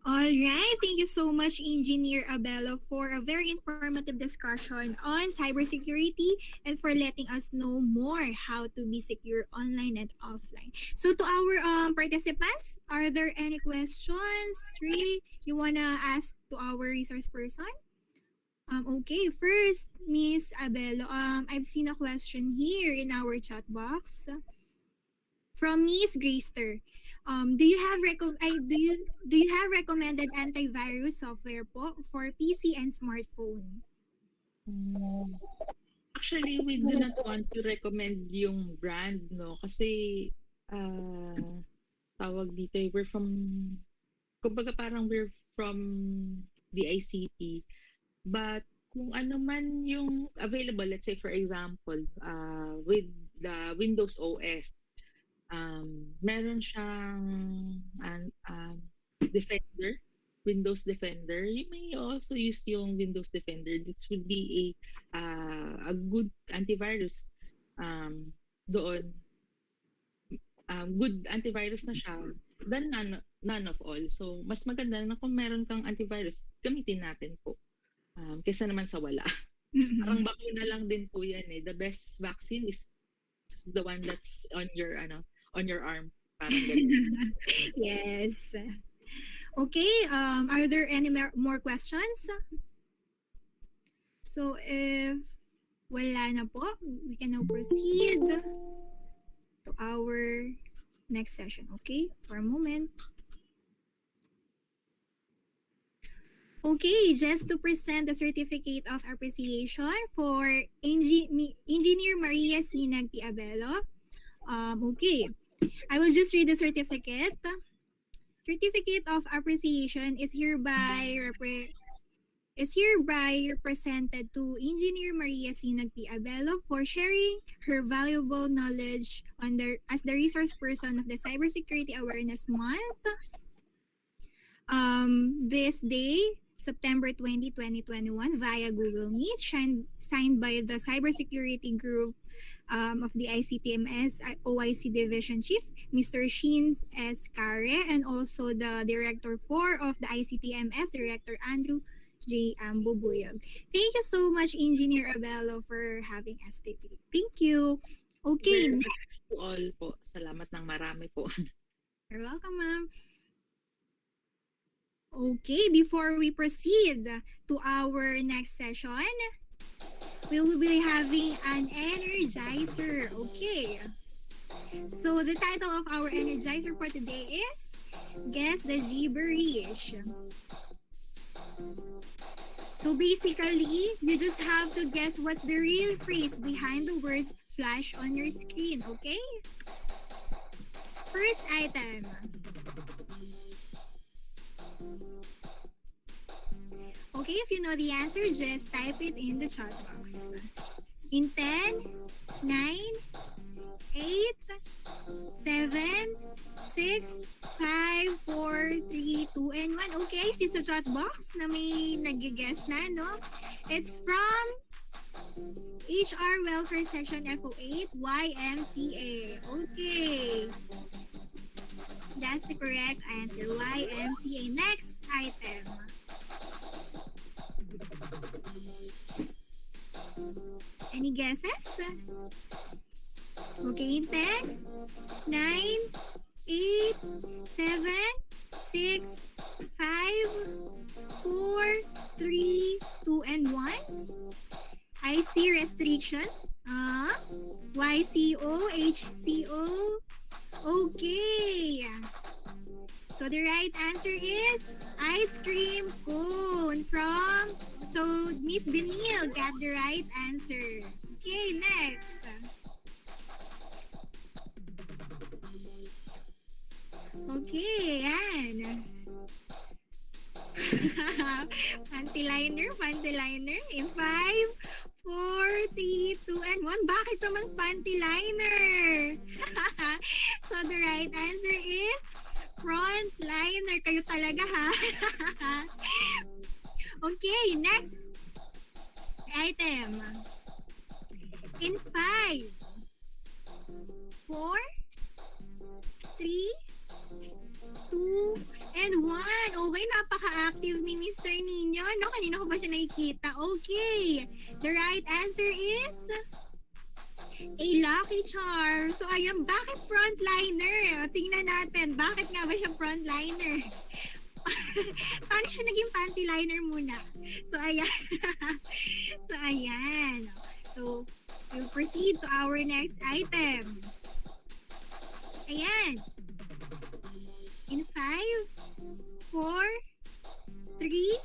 All right. Thank you so much, Engineer Abello, for a very informative discussion on cybersecurity and for letting us know more how to be secure online and offline. So to our participants, are there any questions really you wanna ask to our resource person? Okay, first, Miss Abello, I've seen a question here in our chat box from Miss Grayster. Do you have recommended antivirus software po for PC and smartphone? Mm. Actually, we do not want to recommend yung brand, no? Kasi, tawag dito, kumbaga parang we're from the ICT. But kung ano man yung available, let's say for example, with the Windows OS, meron siyang Defender, Windows Defender. You may also use yung Windows Defender. This would be a good antivirus doon. Good antivirus na siya than none of all. So, mas maganda na kung meron kang antivirus, gamitin natin po. Kesa naman sa wala. Parang bakuna lang din po yan eh. The best vaccine is the one that's on your arm. Parang ganun. Yes. Okay, are there any more questions? So if wala na po, we can now proceed to our next session. Okay, for a moment. Okay, just to present the certificate of appreciation for Engineer Maria Sinag Piabello. Okay, I will just read the certificate. Certificate of appreciation is hereby presented to Engineer Maria Sinag Piabello for sharing her valuable knowledge as the resource person of the Cybersecurity Awareness Month. This day, September 20, 2021, via Google Meet, signed by the Cybersecurity Group of the ICTMS OIC Division Chief, Mr. Shin S. Kare, and also the Director 4 of the ICTMS, Director Andrew J. Bubuyog. Thank you so much, Engineer Abello, for having us today. Thank you. Okay. Very much to all po. Salamat ng marami po. You're welcome, ma'am. Okay, before we proceed to our next session, we will be having an Energizer. Okay. So the title of our Energizer for today is Guess the Gibberish. So basically, you just have to guess what's the real phrase behind the words flash on your screen, okay? First item. Okay, if you know the answer, just type it in the chat box. In 10, 9, 8, 7, 6, 5, 4, 3, 2, and 1. Okay, see sa chat box na may nag-guess na, no? It's from HR Welfare Section FO8 YMCA. Okay. That's the correct answer, YMCA. Next item. Any guesses? Okay, 10, 9, 8, 7, 6, 5, 4, 3, 2, and 1. I see restriction. YCO, HCO. Okay. So the right answer is ice cream cone from... So Miss Danielle got the right answer. Okay, next. Okay, yan. Panty liner. In 5, 4, 3, 2, and 1. Bakit naman panty liner? So the right answer is frontliner. Kayo talaga ha. Okay, next item. In 5, 4, 3, 2, and 1. Okay, napaka-active ni Mr. Nino. No, kanina ko ba siya nakikita? Okay, the right answer is a lucky charm. So, ayan, bakit frontliner? Tingnan natin, bakit nga ba siya frontliner? Paano siya naging panty liner muna? So, ayan. So, ayan. So, we'll proceed to our next item. Ayan. In 5, 4, 3,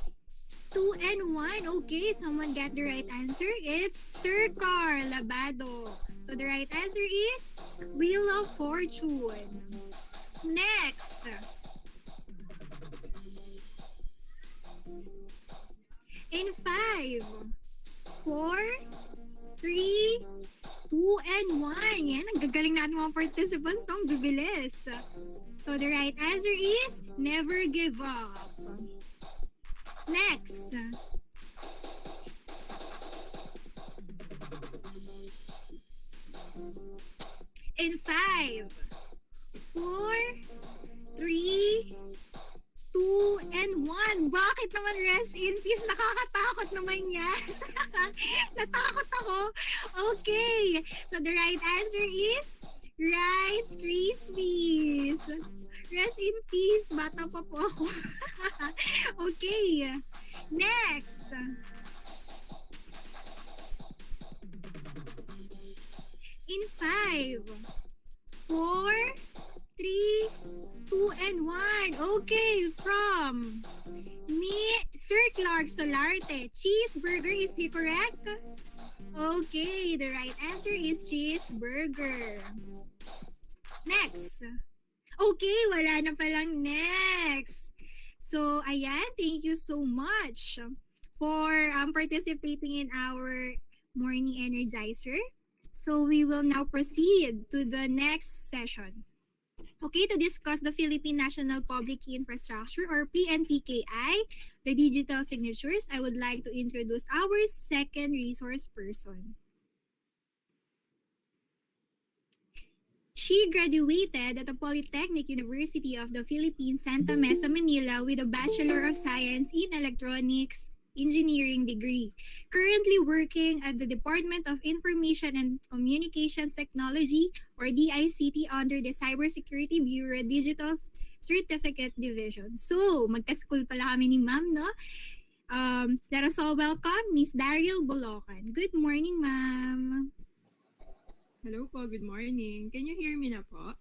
2, and 1. Okay, someone get the right answer. It's Sir Carl Labado. So, the right answer is Wheel of Fortune. Next. In 5, 4, 3, 2, and 1. Yan, ang gagaling natin mga participants to. Ang bibilis. So, the right answer is never give up. Next. In 5, 4, 3, 2, and 1. Bakit naman rest in peace? Nakakatakot naman yan. Natakot ako. Okay. So, the right answer is Rice Krispies. Rest in peace. Bata pa po ako. Okay. Next. In 5, 4, 3, 2, and 1. Okay, from Sir Clark Solarte. Cheeseburger, is he correct? Okay, the right answer is cheeseburger. Next. Okay, wala na palang next. So, ayan, thank you so much for participating in our morning Energizer. So, we will now proceed to the next session. Okay, to discuss the Philippine National Public Key Infrastructure or PNPKI, the digital signatures, I would like to introduce our second resource person. She graduated at the Polytechnic University of the Philippines, Santa Mesa, Manila with a Bachelor of Science in Electronics Engineering degree. Currently working at the Department of Information and Communications Technology or DICT under the Cybersecurity Bureau Digital Certificate Division. So, magka-school pala kami ni Ma'am, no? Let us all welcome Ms. Daryl Bolocan. Good morning, Ma'am. Hello po, good morning. Can you hear me na po?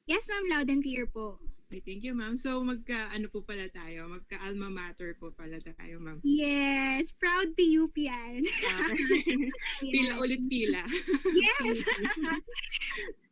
Yes, Ma'am, loud and clear po. Okay, thank you, ma'am. So magka-ano po pala tayo? Magka-alma mater po pala tayo, ma'am. Yes, proud PUP yan. Pila ulit pila. Yes.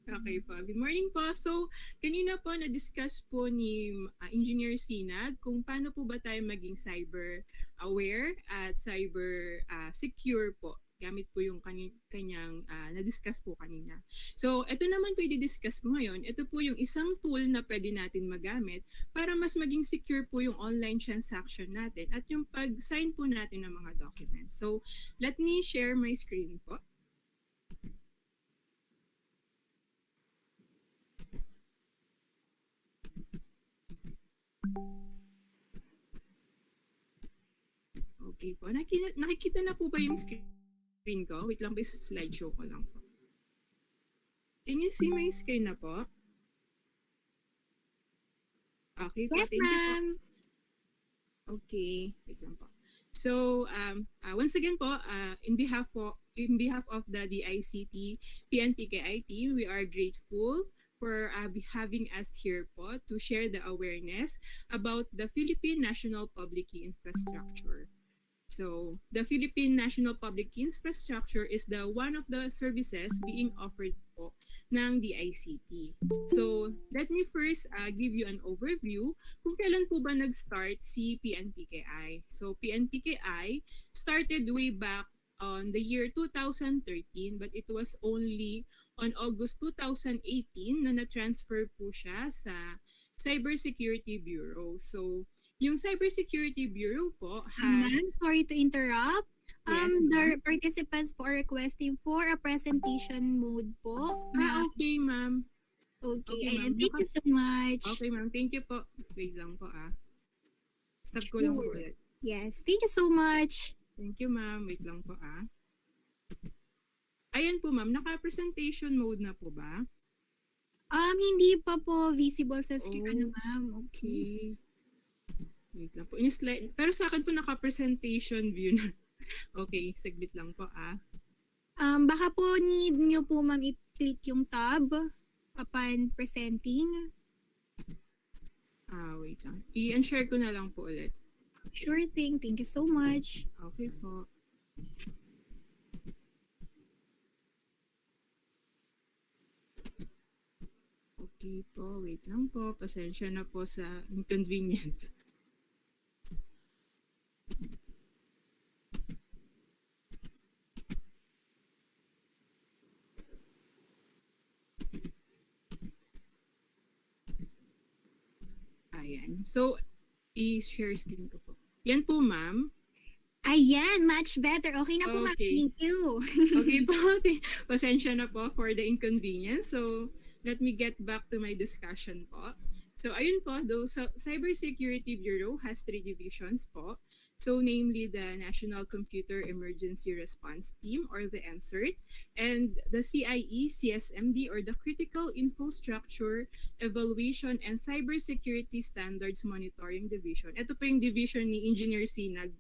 Okay po. Good morning po. So, kanina po na-discuss po ni Engineer Sinag kung paano po ba tayo maging cyber aware at cyber secure po. Gamit po yung kanyang na-discuss po kanina. So, ito naman po i-discuss ko ngayon. Ito po yung isang tool na pwede natin magamit para mas maging secure po yung online transaction natin at yung pag-sign po natin ng mga documents. So, let me share my screen po. Okay po. Nakikita na po ba yung screen ko? Wait lang, slideshow ko lang po. Can you see my screen na po? Okay po. Yes, Thank you po. ma'am. Okay. Wait lang po. So, once again po, in behalf of the DICT PNPKI team, we are grateful for having us here po to share the awareness about the Philippine National Public Key Infrastructure. So, the Philippine National Public Infrastructure is the one of the services being offered po ng DICT. So, let me first give you an overview kung kailan po ba nag-start si PNPKI. So, PNPKI started way back on the year 2013, but it was only on August 2018 na na-transfer po siya sa Cybersecurity Bureau. So, yung Cybersecurity Bureau po Ma'am, has... sorry to interrupt. Yes, The participants po are requesting for a presentation mode po. Okay, ma'am. Okay, Okay, and ma'am. thank you so much. Okay, ma'am. Thank you po. Wait lang po Stop ko lang po ulit. Yes, thank you so much. Thank you, ma'am. Wait lang po Ayan po, ma'am. Naka-presentation mode na po ba? Hindi pa po visible sa screen, Oh, ma'am. Okay. Okay. Wait lang po. In-slide. Pero sa akin po naka-presentation view na. Okay, saglit lang po Baka po need nyo po, ma'am, i-click yung tab upon presenting. Wait lang. I-share ko na lang po ulit. Sure thing. Thank you so much. Okay po. Okay po, wait lang po. Pasensya na po sa inconvenience. Ayan. So, i-share screen ko po. Yan po, ma'am. Ayan, much better. Okay na po, ma'am. Okay. Thank you. Okay po. Pasensya na po for the inconvenience. So, let me get back to my discussion po. So, ayun po, the Cybersecurity Bureau has 3 divisions po. So, namely the National Computer Emergency Response Team or the NCERT and the CIE, CSMD or the Critical Infrastructure Evaluation and Cybersecurity Standards Monitoring Division. Ito po yung division ni Engineer Sinag.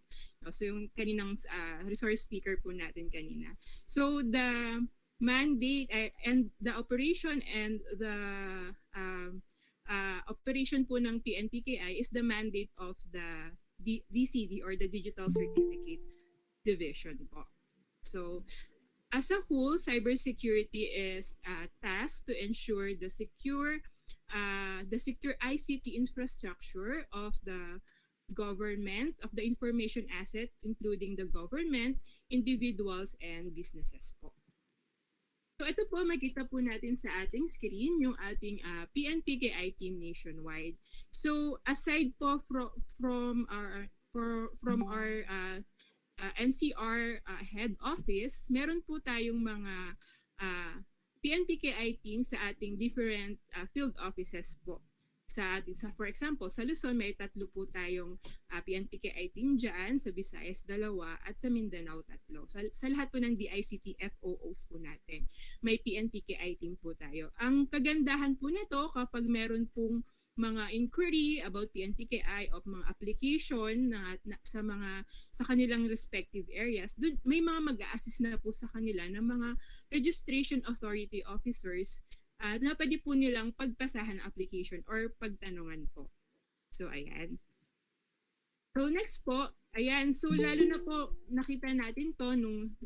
So, yung kaninang resource speaker po natin kanina. So, the mandate and the operation and the operation po ng PNPKI is the mandate of the DCD or the Digital Certificate Division po. So, as a whole, cybersecurity is tasked to ensure the secure ICT infrastructure of the government, of the information asset, including the government, individuals, and businesses po. So ito po, makita po natin sa ating screen yung ating PNPKI team nationwide. So aside po from our NCR head office, meron po tayong mga PNPKI team sa ating different field offices po. For example, sa Luzon may 3 po tayong PNPKI team dyan, sa Visayas 2 at sa Mindanao 3. Sa lahat po ng DICT FOOs po natin, may PNPKI team po tayo. Ang kagandahan po nito kapag meron pong mga inquiry about PNPKI o mga application sa kanilang respective areas, dun, may mga mag-a-assist na po sa kanila ng mga registration authority officers na pwede po nilang pagpasahan application or pagtanungan po. So, ayan. So, next po, ayan. So, lalo na po, nakita natin to nung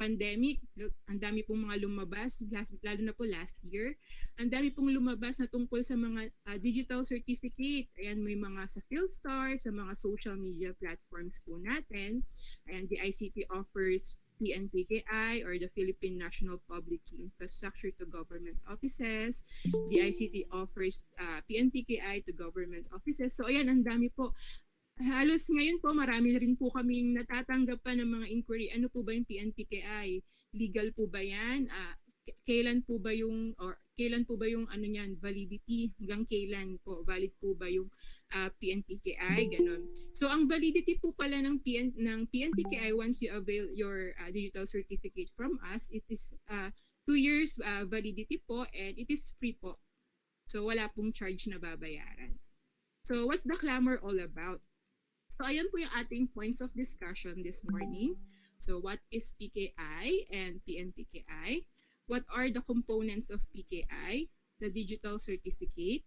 pandemic. Ang dami pong mga lumabas, lalo na po last year. Ang dami pong lumabas na tungkol sa mga digital certificate. Ayan, may mga sa PhilStar, sa mga social media platforms po natin. Ayan, the ICT offers PNPKI or the Philippine National Public Infrastructure to government offices. The ICT offers PNPKI to government offices. So ayan, ang dami po. Halos ngayon po marami rin po kaming natatanggap pa ng mga inquiry. Ano po ba yung PNPKI? Legal po ba yan? Kailan po ba yung ano niyan, validity? Hanggang kailan po valid po ba yung PNPKI, ganon. So ang validity po pala ng PNPKI once you avail your digital certificate from us, it is 2 years validity po and it is free po. So wala pong charge na babayaran. So what's the clamor all about? So ayan po yung ating points of discussion this morning. So what is PKI and PNPKI? What are the components of PKI? The digital certificate.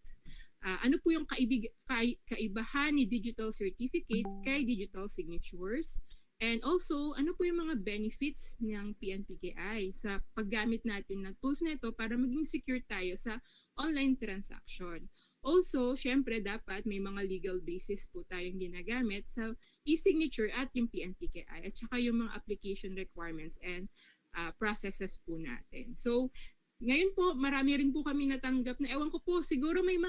Ano po yung kaibahan ni digital certificate kay digital signatures? And also, ano po yung mga benefits ng PNPKI sa paggamit natin ng tools na ito para maging secure tayo sa online transaction. Also, syempre dapat may mga legal basis po tayong ginagamit sa e-signature at yung PNPKI at saka yung mga application requirements and processes po natin. So, ngayon po, marami rin po kami natanggap na ewan ko po, siguro may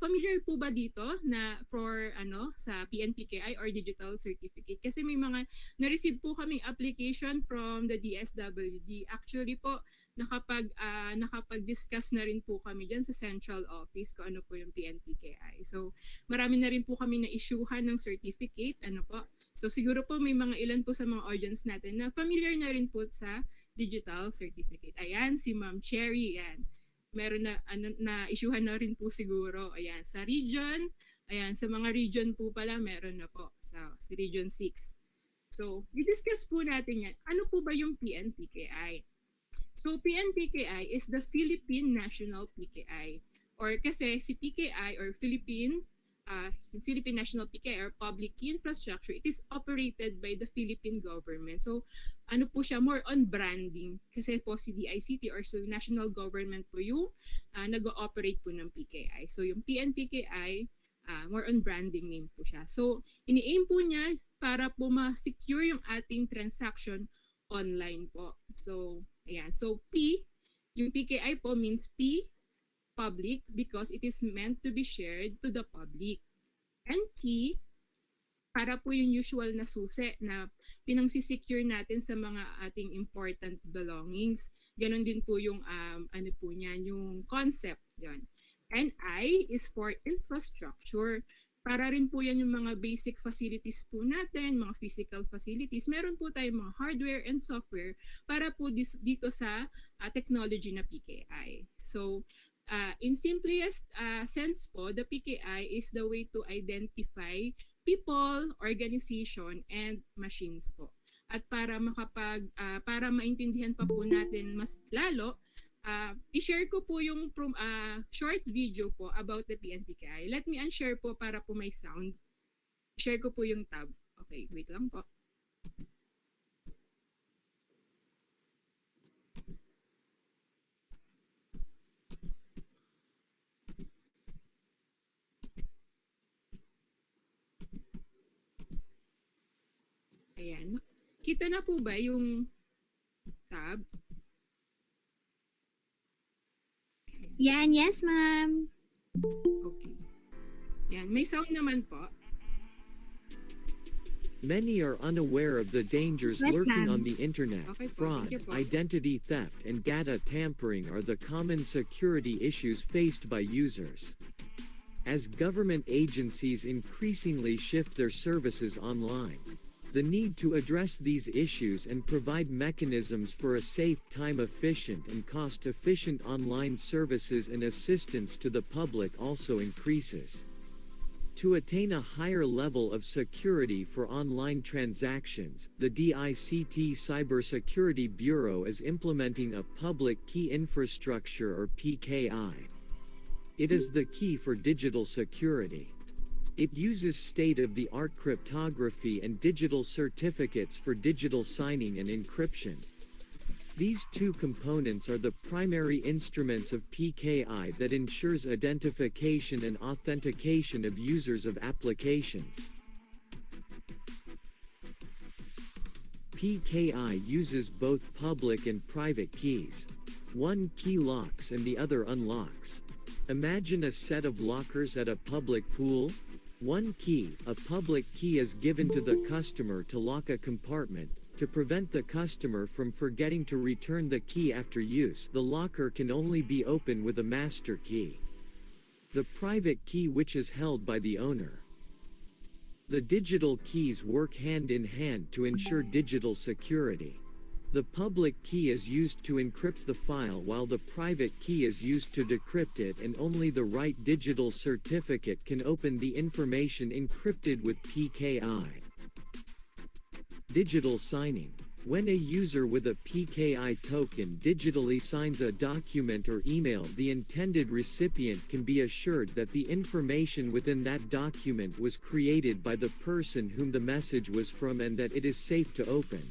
familiar po ba dito na for sa PNPKI or digital certificate? Kasi may mga na-receive po kaming application from the DSWD. Actually po, nakapag-discuss na rin po kami dyan sa central office kung ano po yung PNPKI. So, marami na rin po kami na-issuehan ng certificate. So, siguro po may mga ilan po sa mga audience natin na familiar na rin po sa digital certificate. Ayan, si Ma'am Cherry, yan. Meron na-issuehan na rin po siguro. Ayan, sa region, ayan, sa mga region po pala, meron na po sa Region 6. So, i-discuss po natin yan. Ano po ba yung PNPKI? So, PNPKI is the Philippine National PKI. Or kasi si PKI or Philippine National PKI or Public Key Infrastructure, it is operated by the Philippine government. So, ano po siya, more on branding. Kasi po si DICT or so national government po yung nag-ooperate po ng PKI. So, yung PNPKI, more on branding name po siya. So, ini-aim po niya para po ma-secure yung ating transaction online po. So, ayan. So, P, yung PKI po means P, public, because it is meant to be shared to the public. And T, para po yung usual na susi na pinangsisecure natin sa mga ating important belongings. Ganon din po yung po niyan, yung concept yan. And I is for infrastructure. Para rin po yan yung mga basic facilities po natin, mga physical facilities. Meron po tayong mga hardware and software para po dito sa technology na PKI. So, in simplest sense po, the PKI is the way to identify people, organization, and machines po. At para para maintindihan pa po natin mas lalo, i-share ko po yung short video po about the PNPKI. Let me unshare po para po may sound. Share ko po yung tab. Okay, wait lang po. Ayan. Kita na po ba yung tab? Yan, yes ma'am. Okay. Yan, may sound naman po. Many are unaware of the dangers Yes, lurking ma'am. on the internet. Okay po, Fraud, thank you po. identity theft, and data tampering are the common security issues faced by users. As government agencies increasingly shift their services online, the need to address these issues and provide mechanisms for a safe, time-efficient, and cost-efficient online services and assistance to the public also increases. To attain a higher level of security for online transactions, the DICT Cybersecurity Bureau is implementing a Public Key Infrastructure or PKI. It is the key for digital security. It uses state-of-the-art cryptography and digital certificates for digital signing and encryption. These two components are the primary instruments of PKI that ensures identification and authentication of users of applications. PKI uses both public and private keys. One key locks and the other unlocks. Imagine a set of lockers at a public pool. One key, a public key, is given to the customer to lock a compartment. To prevent the customer from forgetting to return the key after use, the locker can only be opened with a master key. The private key, which is held by the owner. The digital keys work hand in hand to ensure digital security. The public key is used to encrypt the file while the private key is used to decrypt it, and only the right digital certificate can open the information encrypted with PKI. Digital signing. When a user with a PKI token digitally signs a document or email, the intended recipient can be assured that the information within that document was created by the person whom the message was from and that it is safe to open.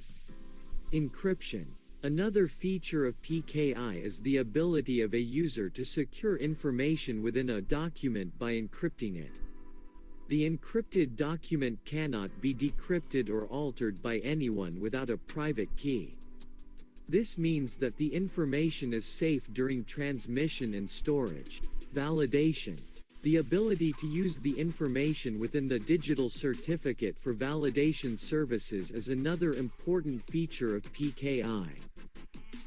Encryption. Another feature of PKI is the ability of a user to secure information within a document by encrypting it. The encrypted document cannot be decrypted or altered by anyone without a private key. This means that the information is safe during transmission and storage. Validation. The ability to use the information within the digital certificate for validation services is another important feature of PKI.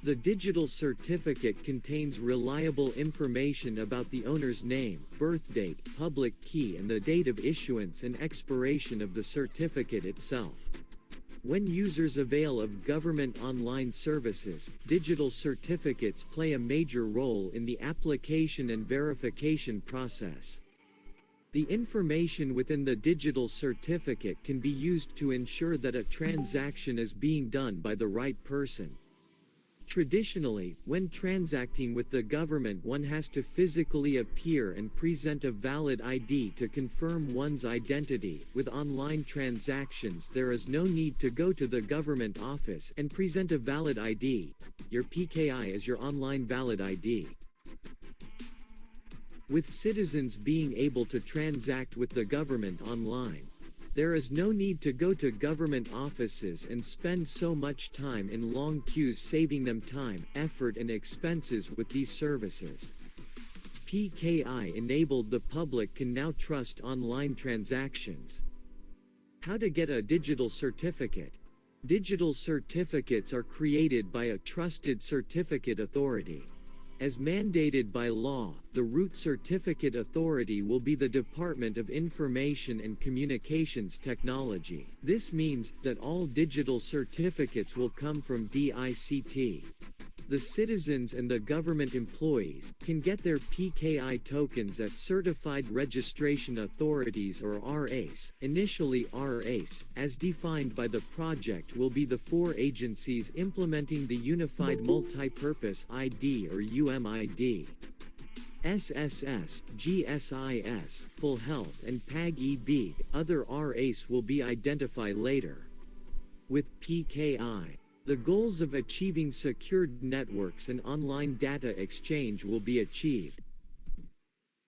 The digital certificate contains reliable information about the owner's name, birth date, public key, and the date of issuance and expiration of the certificate itself. When users avail of government online services, digital certificates play a major role in the application and verification process. The information within the digital certificate can be used to ensure that a transaction is being done by the right person. Traditionally, when transacting with the government, one has to physically appear and present a valid ID to confirm one's identity. With online transactions, there is no need to go to the government office and present a valid ID. Your PKI is your online valid ID. With citizens being able to transact with the government online, there is no need to go to government offices and spend so much time in long queues, saving them time, effort, and expenses with these services. PKI enabled the public can now trust online transactions. How to get a digital certificate? Digital certificates are created by a trusted certificate authority. As mandated by law, the root certificate authority will be the Department of Information and Communications Technology. This means that all digital certificates will come from DICT. The citizens and the government employees can get their PKI tokens at Certified Registration Authorities or RAs. Initially, RAs, as defined by the project, will be the 4 agencies implementing the Unified Multipurpose ID or UMID. SSS, GSIS, Full Health, and PAG-EB. Other RAs will be identified later. With PKI, the goals of achieving secured networks and online data exchange will be achieved.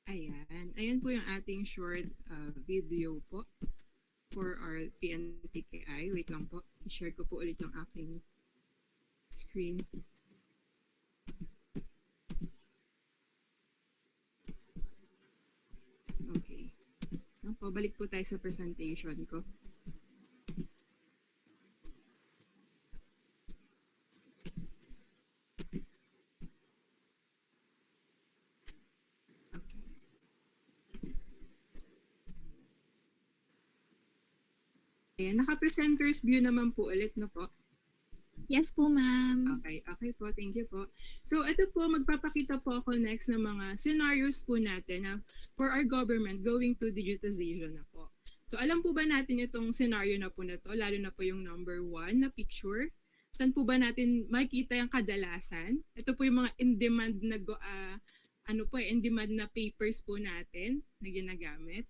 Ayan po yung ating short video po for our PNPKI. Wait lang po, i-share ko po ulit yung aking screen. Okay. So, balik po tayo sa presentation ko. Ayan, naka-presenters view naman po ulit, no po? Yes po, ma'am. Okay po, thank you po. So ito po, magpapakita po ako next ng mga scenarios po natin na for our government going to digitization na po. So alam po ba natin itong scenario na po na to, lalo na po yung number 1 na picture? Saan po ba natin makikita yung kadalasan? Ito po yung mga in-demand na in-demand na papers po natin na ginagamit.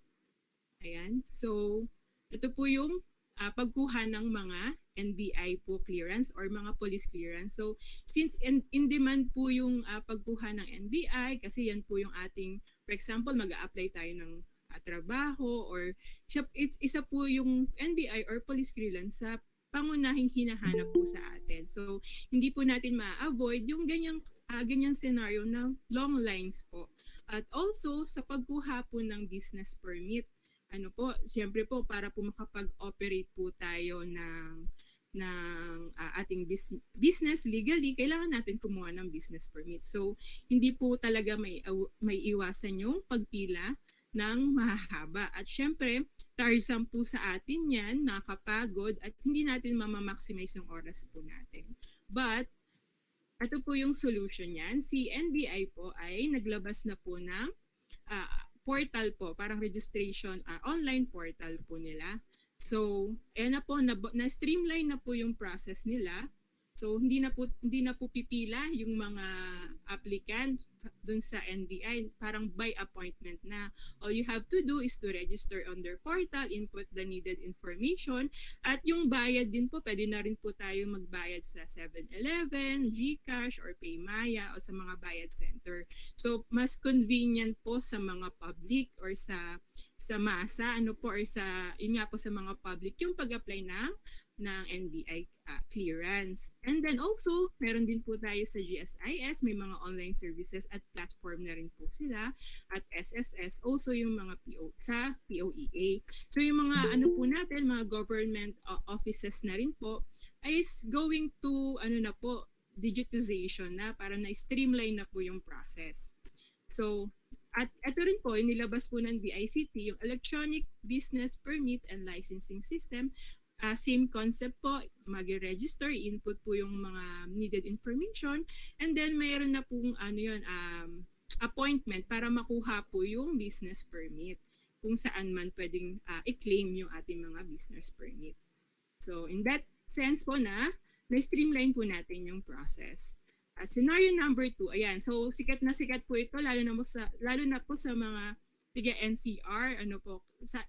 Ayan. So ito po yung pagkuha ng mga NBI po clearance or mga police clearance. So since in demand po yung pagkuha ng NBI, kasi yan po yung ating, for example, mag-a-apply tayo ng trabaho or isa po yung NBI or police clearance sa pangunahing hinahanap po sa atin. So hindi po natin ma-avoid yung ganyang scenario na long lines po. At also sa pagkuha po ng business permit, siyempre po para po makapag-operate po tayo ng ating business legally, kailangan natin kumuha ng business permit. So, hindi po talaga may iwasan yung pagpila ng mahahaba. At syempre, tiresome po sa atin yan, nakakapagod, at hindi natin mamamaximize yung oras po natin. But, ito po yung solution yan. Si NBI po ay naglabas na po ng portal po, parang registration, online portal po nila. So, ayan na po, na-streamline na po yung process nila. So, hindi na po pipila yung mga applicant dun sa NBI, parang by appointment na. All you have to do is to register on their portal, input the needed information, at yung bayad din po, pwede na rin po tayo magbayad sa 7-Eleven, GCash, or Paymaya, o sa mga bayad center. So, mas convenient po sa mga public or sa masa, or yun nga po sa mga public, yung pag-apply ng NBI clearance. And then also, meron din po tayo sa GSIS, may mga online services at platform na rin po sila, at SSS, also yung mga sa POEA. So yung mga po natin, mga government offices na rin po, is going to digitization na, para na-streamline na po yung process. So, at ito rin po, inilabas po ng DICT, yung Electronic Business Permit and Licensing System. Same concept po, mag-register, input po yung mga needed information, and then mayroon na pong appointment para makuha po yung business permit, kung saan man pwedeng i-claim yung ating mga business permit. So in that sense po na-streamline po natin yung process. At scenario number 2, ayan, so sikat na po ito, lalo na po sa mga tiga NCR,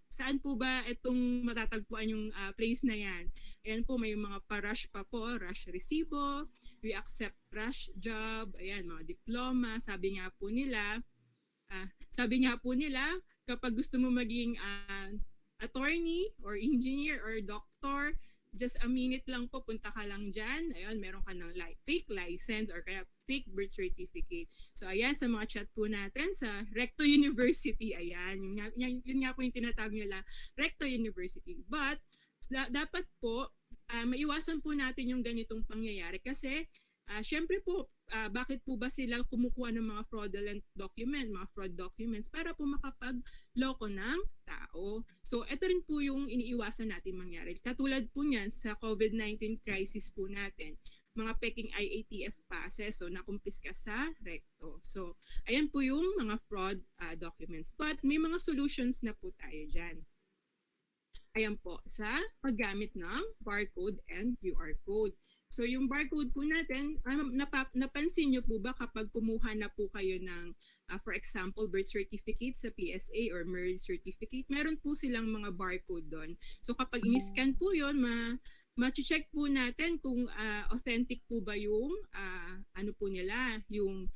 saan po ba itong matatagpuan yung place na yan? Ayan po, may mga pa-rush pa po, rush resibo, we accept rush job, ayan, mga diploma, sabi nga po nila, kapag gusto mo maging attorney or engineer or doctor, just a minute lang po, punta ka lang dyan. Ayun, meron ka ng fake license or kaya fake birth certificate. So ayan, sa mga chat po natin sa Recto University, ayan, yun nga po yung tinatawag nila, Recto University. But dapat po, maiwasan po natin yung ganitong pangyayari kasi syempre po, bakit po ba sila kumukuha ng mga fraudulent mga fraud documents para po makapagloko ng tao. So ito rin po yung iniiwasan natin mangyari. Katulad po niyan sa COVID-19 crisis po natin, mga peking IATF passes, so nakumpiska sa Recto. So ayan po yung mga fraud documents. But may mga solutions na po tayo dyan. Ayan po, sa paggamit ng barcode and QR code. So yung barcode po natin, napansin nyo po ba kapag kumuha na po kayo ng, for example, birth certificate sa PSA or marriage certificate, meron po silang mga barcode doon. So kapag in-scan po yun, ma-check po natin kung authentic po ba yung, yung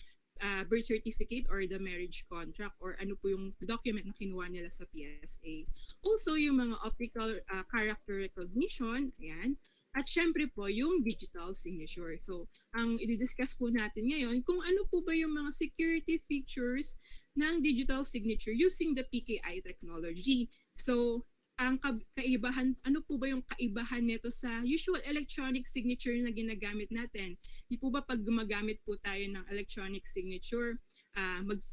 birth certificate or the marriage contract or ano po yung document na kinuha nila sa PSA. Also, yung mga optical character recognition, ayan. At syempre po, yung digital signature. So, ang i-discuss po natin ngayon, kung ano po ba yung mga security features ng digital signature using the PKI technology. So, ang kaibahan, ano po ba yung kaibahan nito sa usual electronic signature na ginagamit natin? Di po ba pag gumagamit po tayo ng electronic signature,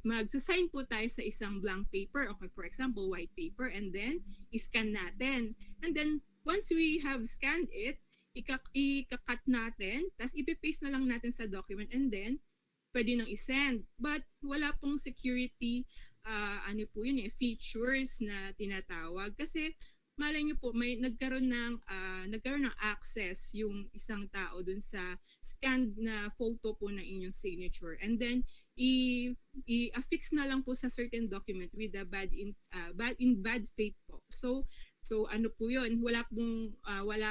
magsasign po tayo sa isang blank paper, okay, for example, white paper, and then iscan natin. And then, once we have scanned it, ika-cut natin, tapos ipipaste na lang natin sa document, and then pwede nang isend. But wala pong security features na tinatawag kasi malay niyo po may nagkaroon ng access yung isang tao dun sa scanned na photo po ng inyong signature, and then i-affix na lang po sa certain document with a bad faith po. So ano po 'yun? Wala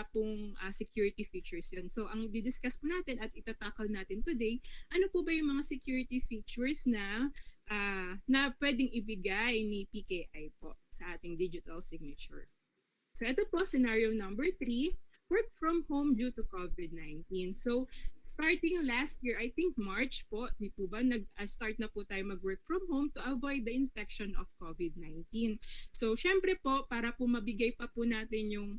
pong security features 'yun. So ang di-discuss po natin at itatakal natin today, ano po ba yung mga security features na pwedeng ibigay ni PKI po sa ating digital signature. So ito po, scenario number 3, work from home due to COVID-19. So starting last year, I think March po, di po ba, nag-start na po tayo mag-work from home to avoid the infection of COVID-19. So syempre po, para po mabigay pa po natin yung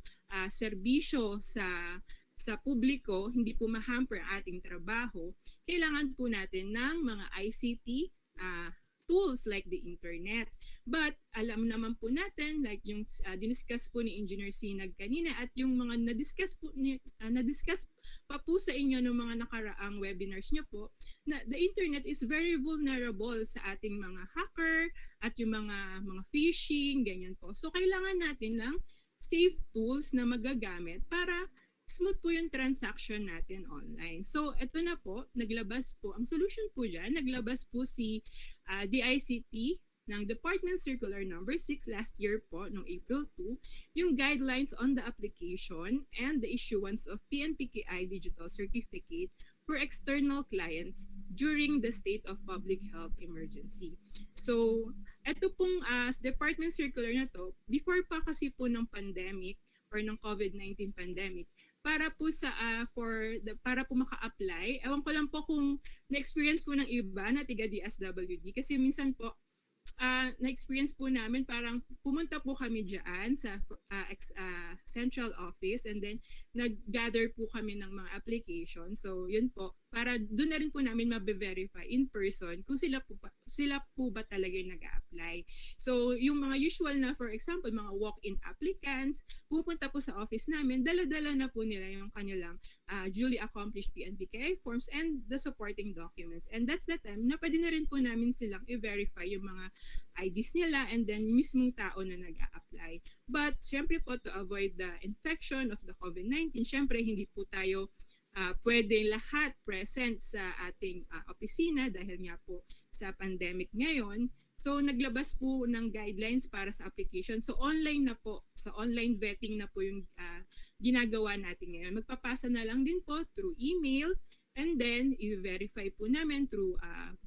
serbisyo sa publiko, hindi po ma-hamper ang ating trabaho, kailangan po natin ng mga ICT tools like the internet. But alam naman po natin, like yung diniscuss po ni Engineer Sinag kanina at yung mga na-discuss pa po sa inyo ng mga nakaraang webinars niyo po, na the internet is very vulnerable sa ating mga hacker at yung mga phishing, ganyan po. So kailangan natin ng safe tools na magagamit para smooth po yung transaction natin online. So, ito na po, naglabas po, ang solution po dyan, naglabas po si DICT ng Department Circular Number 6 last year po, noong April 2, yung guidelines on the application and the issuance of PNPKI Digital Certificate for external clients during the state of public health emergency. So, ito pong Department Circular na to, before pa kasi po ng pandemic or ng COVID-19 pandemic, para po sa para po maka-apply. Ewan ko lang po kung na-experience po ng iba na tiga DSWD kasi minsan po na-experience po namin parang pumunta po kami diyan sa central office and then nag-gather po kami ng mga application. So yun po, para doon na rin po namin mabe-verify in person kung sila po ba talaga yung nag-a-apply. So yung mga usual na, for example, mga walk-in applicants, pupunta po sa office namin, dala-dala na po nila yung kanilang duly accomplished PNPKI forms and the supporting documents. And that's the time na pwede na rin po namin silang i-verify yung mga IDs nila and then mismong tao na nag-a-apply. But syempre po, to avoid the infection of the COVID-19, syempre hindi po tayo pwede lahat present sa ating opisina dahil nga po sa pandemic ngayon. So naglabas po ng guidelines para sa application. So online na po, sa online vetting na po yung ginagawa natin ngayon. Magpapasa na lang din po through email and then i-verify po namin through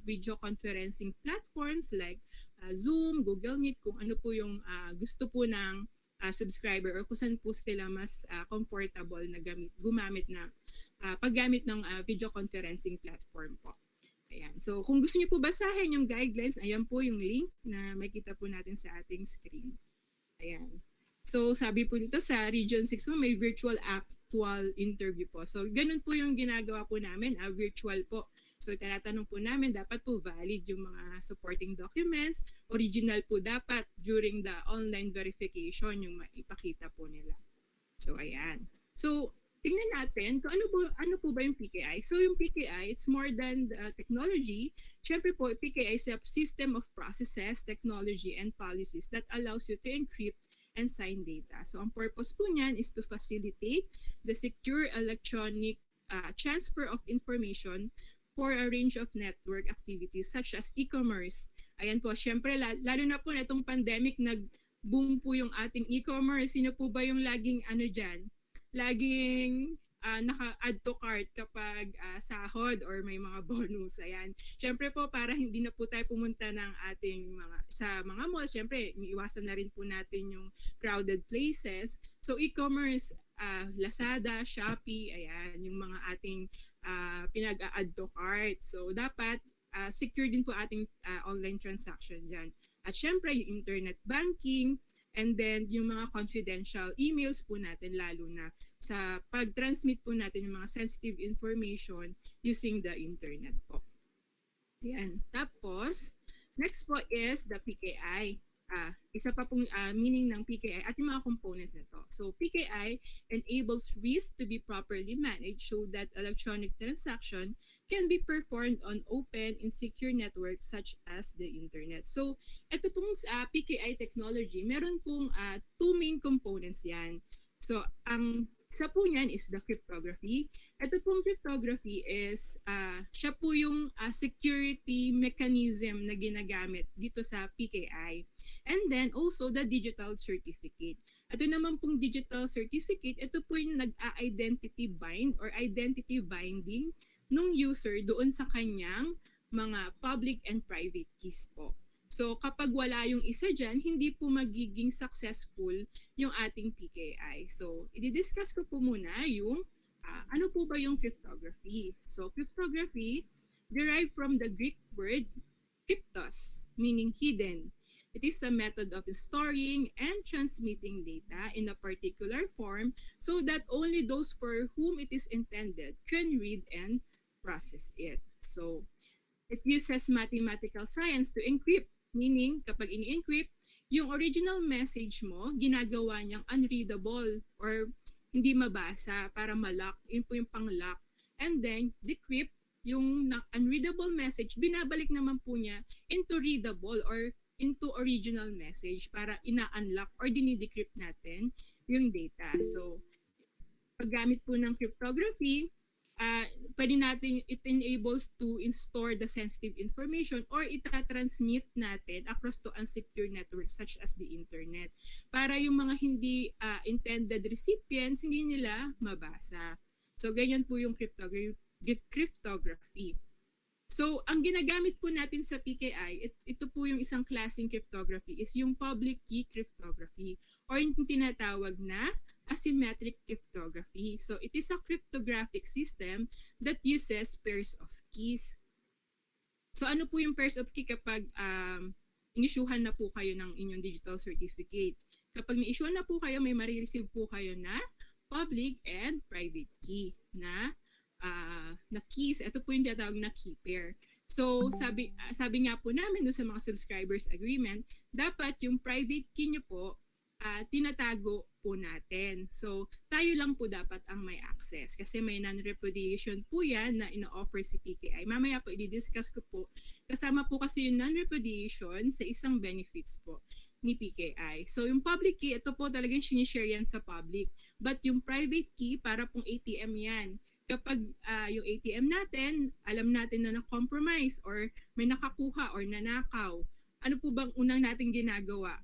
video conferencing platforms like Zoom, Google Meet, kung ano po yung gusto po ng subscriber or kung saan po sila mas comfortable na gumamit na paggamit ng video conferencing platform po. Ayan. So kung gusto niyo po basahin yung guidelines, ayan po yung link na makita po natin sa ating screen. Ayan. So sabi po dito sa Region 6 mo, may virtual actual interview po. So ganun po yung ginagawa po namin, virtual po. So tinatanong po namin, dapat po valid yung mga supporting documents, original po dapat during the online verification yung maipakita po nila. So ayan. So tingnan natin kung ano po ba yung PKI. So yung PKI, it's more than the technology. Siyempre po, PKI is a system of processes, technology, and policies that allows you to encrypt and sign data. So ang purpose po niyan is to facilitate the secure electronic transfer of information for a range of network activities such as e-commerce. Ayan po, syempre lalo na po na itong pandemic, nag-boom po yung ating e-commerce. Sino po ba yung laging dyan? Laging naka-add to cart kapag sahod or may mga bonus. Ayan. Syempre po, para hindi na po tayo pumunta ng ating sa mga malls, syempre iiwasan na rin po natin yung crowded places. So e-commerce, Lazada, Shopee, ayan, yung mga ating pinag-a-add to cart. So dapat secure din po ating online transaction dyan. At syempre yung internet banking, and then yung mga confidential emails po natin, lalo na sa pag-transmit po natin yung mga sensitive information using the internet po. Yan. Tapos, next po is the PKI. Isa pa pong meaning ng PKI at yung mga components nito. So PKI enables risk to be properly managed so that electronic transaction can be performed on open and secure networks such as the internet. So ito pong PKI technology, meron pong two main components yan. So ang isa po niyan is the cryptography. Ito pong cryptography is siya po yung security mechanism na ginagamit dito sa PKI. And then also the digital certificate. Ito naman pong digital certificate, ito po yung nag-identity bind or identity binding nung user doon sa kanyang mga public and private keys po. So kapag wala yung isa dyan, hindi po magiging successful yung ating PKI. So i-discuss ko po muna yung ano po ba yung cryptography. So cryptography derived from the Greek word cryptos, meaning hidden. It is a method of storing and transmitting data in a particular form so that only those for whom it is intended can read and process it. So it uses mathematical science to encrypt, meaning kapag ini-encrypt, yung original message mo, ginagawa niyang unreadable or hindi mabasa para ma-lock. Yun po yung pang-lock. And then, decrypt, yung unreadable message, binabalik naman po niya into readable or into original message para ina-unlock or dinidecrypt natin yung data. So, paggamit po ng cryptography, pwede natin, it enables to store the sensitive information or itatransmit natin across to unsecure networks such as the internet. Para yung mga hindi intended recipients, hindi nila mabasa. So, ganyan po yung cryptography. So, ang ginagamit po natin sa PKI, ito po yung isang klaseng cryptography, is yung public key cryptography or yung tinatawag na asymmetric cryptography. So, it is a cryptographic system that uses pairs of keys. So, ano po yung pairs of key kapag inisyuhan na po kayo ng inyong digital certificate? Kapag ni-issue na po kayo, may marireceive po kayo na public and private key na keys. Ito po yung tinatawag na key pair. So, sabi nga po namin doon sa mga subscribers agreement, dapat yung private key nyo po tinatago po natin. So, tayo lang po dapat ang may access kasi may non-repudiation po yan na ino-offer si PKI. Mamaya po i-discuss ko po. Kasama po kasi yung non-repudiation sa isang benefits po ni PKI. So, yung public key, ito po talagang sinishare yan sa public. But yung private key, para pong ATM yan. Kapag yung ATM natin, alam natin na na-compromise or may nakakuha or nanakaw, ano po bang unang natin ginagawa?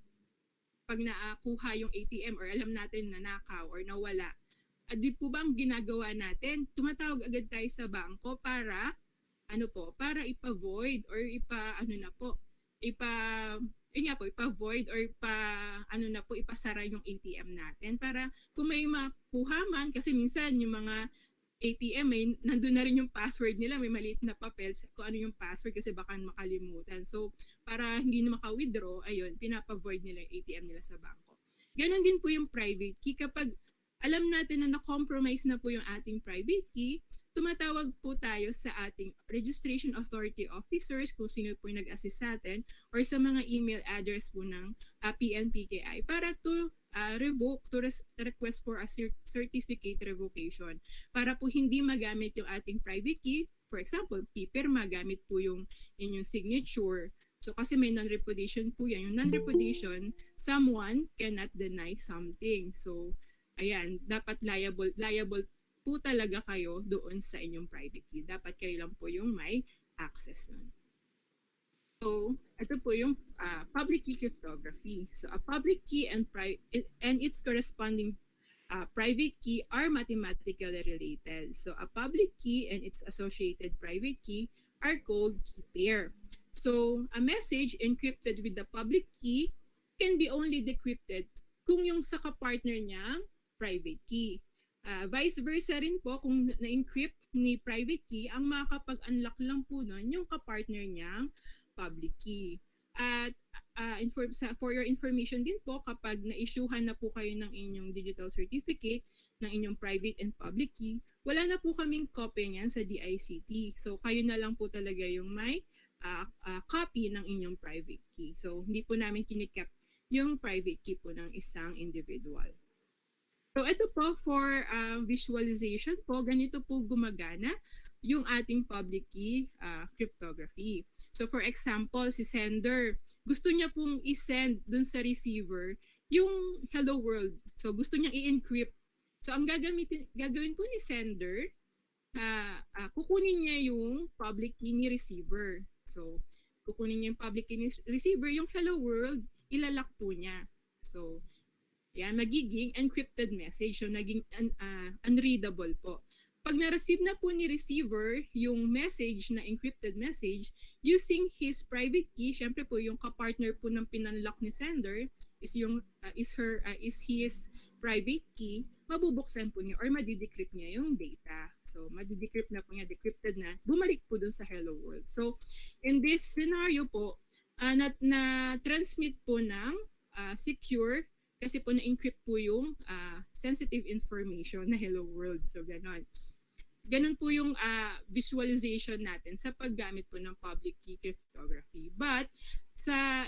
Pag nakuha yung ATM or alam natin na nakaw or nawala, di po ba ang ginagawa natin? Tumatawag agad tayo sa bangko para ipa-void or ipa-void or ipasara yung ATM natin para kung may makuha man, kasi minsan yung mga ATM nandun na rin yung password nila, may maliit na papel kung ano yung password kasi baka makalimutan. So, para hindi na maka-withdraw, ayun, pinapa-void nila yung ATM nila sa bangko. Ganon din po yung private key. Kapag alam natin na na-compromise na po yung ating private key, tumatawag po tayo sa ating registration authority officers kung sino po yung nag-assist sa atin or sa mga email address po ng PNPKI para to request for a certificate revocation para po hindi magamit yung ating private key. For example, pipirma, gamit po yung inyong signature. So kasi may non-repudiation po yan. Yung non-repudiation, someone cannot deny something. So ayan, dapat liable po talaga kayo doon sa inyong private key. Dapat kayo lang po yung may access nun. So, ito po yung public key cryptography. So, a public key and its corresponding private key are mathematically related. So, a public key and its associated private key are called key pair. So, a message encrypted with the public key can be only decrypted kung yung sa kapartner niyang private key. Vice versa rin po, kung na-encrypt ni private key, ang makakapag-unlock lang po nun yung kapartner niyang public key. At for your information din po, kapag na-issuehan na po kayo ng inyong digital certificate, ng inyong private and public key, wala na po kaming copy niyan sa DICT. So kayo na lang po talaga yung may copy ng inyong private key. So hindi po namin kinikap yung private key po ng isang individual. So ito po for visualization po, ganito po gumagana yung ating public key cryptography. So for example, si sender, gusto niya pong i-send dun sa receiver yung hello world. So gusto niyang i-encrypt. So ang gagawin po ni sender, kukunin niya yung public key ni receiver. So kukunin niya yung public key ni receiver, yung hello world, ilalak po niya. So yan, magiging encrypted message. So naging unreadable po. Pag na-receive na po ni receiver yung message na encrypted message, using his private key, syempre po yung kapartner po ng pinunlock ni sender is his private key, mabubuksan po niya or madidecrypt niya yung data. So madidecrypt na po niya, decrypted na, bumalik po dun sa hello world. So in this scenario po, na-transmit po ng secure kasi po na-encrypt po yung sensitive information na hello world. So ganon. Ganun po yung visualization natin sa paggamit po ng public key cryptography. But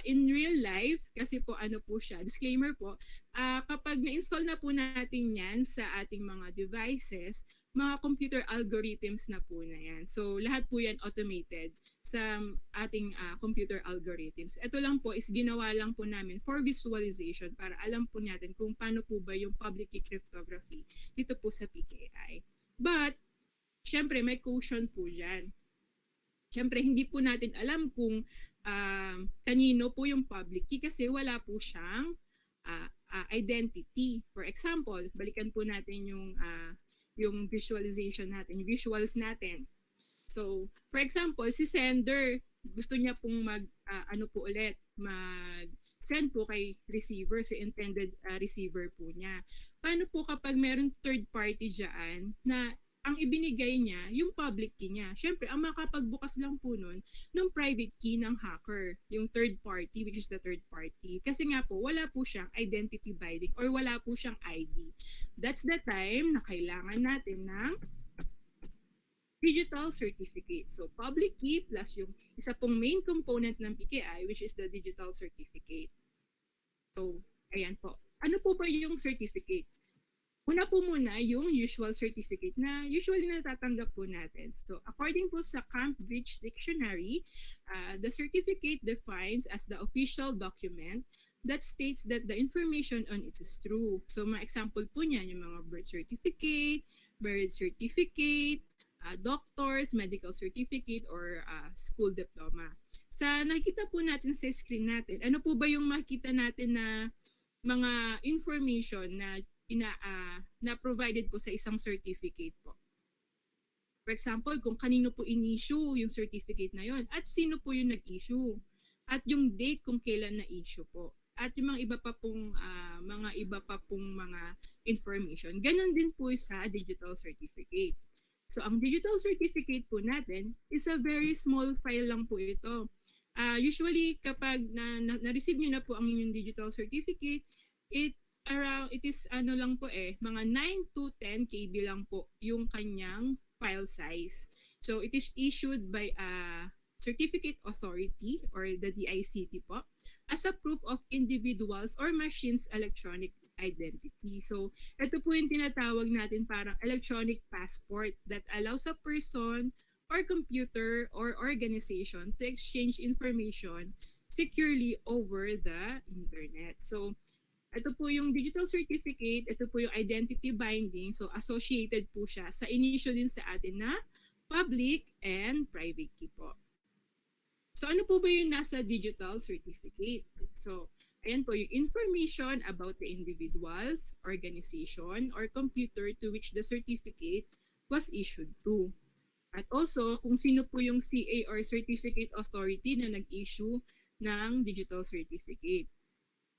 in real life, kasi po ano po siya, disclaimer po, kapag na-install na po natin yan sa ating mga devices, mga computer algorithms na po na yan. So lahat po yan automated sa ating computer algorithms. Ito lang po is ginawa lang po namin for visualization para alam po natin kung paano po ba yung public key cryptography dito po sa PKI. But, syempre may caution po dyan. Syempre hindi po natin alam kung kanino po yung public key kasi wala po siyang identity. For example, balikan po natin yung visualization natin, yung visuals natin. So, for example, si sender, gusto niya pong mag-send po kay receiver, so intended receiver po niya. Paano po kapag meron third party dyan na ang ibinigay niya, yung public key niya? Siyempre, ang makapagbukas lang po nun ng private key ng hacker, yung third party, which is the third party. Kasi nga po, wala po siyang identity binding or wala po siyang ID. That's the time na kailangan natin ng digital certificate. So, public key plus yung isa pong main component ng PKI, which is the digital certificate. So, ayan po. Ano po ba yung certificate? Una po muna yung usual certificate na usually natatanggap po natin. So, according po sa Cambridge Dictionary, the certificate defines as the official document that states that the information on it is true. So, mga example po niyan, yung mga birth certificate, marriage certificate, doctors, medical certificate, or school diploma. Sa nakita po natin sa screen natin, ano po ba yung makita natin na mga information na na provided po sa isang certificate po? For example, kung kanino po in-issue yung certificate na yon at sino po yung nag-issue at yung date kung kailan na-issue po at yung mga iba pa pong mga information. Ganon din po sa digital certificate. So, ang digital certificate po natin is a very small file lang po ito. Usually, kapag na-receive nyo na po ang inyong digital certificate, it is lang po mga 9 to 10 KB lang po yung kanyang file size. So, it is issued by a certificate authority or the DICT po as a proof of individuals or machines' electronic identity. So, ito po yung tinatawag natin parang electronic passport that allows a person or computer or organization to exchange information securely over the internet. So, ito po yung digital certificate, ito po yung identity binding. So, associated po siya sa in-issue din sa atin na public and private key po. So, ano po ba yung nasa digital certificate? So, ayan po yung information about the individuals, organization, or computer to which the certificate was issued to. At also, kung sino po yung CA or certificate authority na nag-issue ng digital certificate.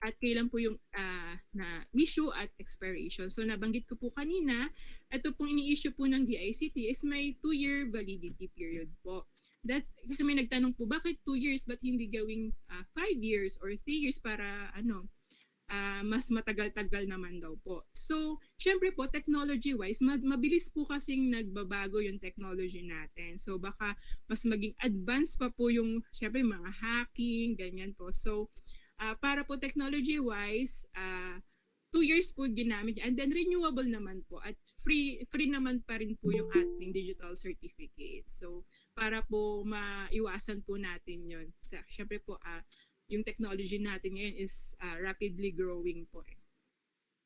At kailan po yung na issue at expiration. So nabanggit ko po kanina, ito pong ini-issue po ng DICT is may 2-year validity period po. That's kasi may nagtanong po, bakit 2 years but hindi gawing 5 years or 3 years para mas matagal-tagal naman daw po. So, syempre po, technology-wise, mabilis po kasing nagbabago yung technology natin. So, baka mas maging advanced pa po yung, syempre, mga hacking, ganyan po. So, para po technology-wise, 2 years po ginamit. And then, renewable naman po. At free naman pa rin po yung ating digital certificate. So, para po maiwasan po natin yun. Syempre po, yung technology natin ngayon is rapidly growing po.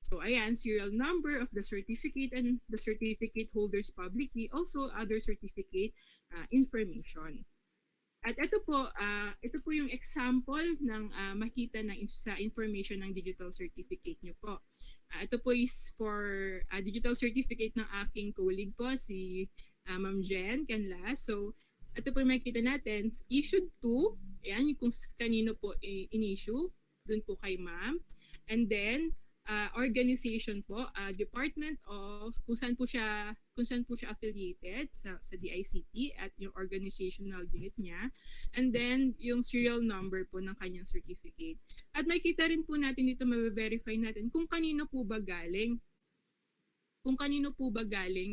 So, ayan, serial number of the certificate and the certificate holder's public key, also other certificate information. At ito po yung example ng makita sa information ng digital certificate nyo po. Ito po is for digital certificate ng aking colleague po, si Ma'am Jen Canlas. So, ito po yung makikita natin, issued to, ayan, yung kung kanino po in-issue, dun po kay Ma'am. And then, organization po, department of kung saan po siya affiliated sa DICT at yung organizational unit niya, and then yung serial number po ng kanyang certificate. At makita rin po natin dito, ma-verify natin kung kanino po ba galing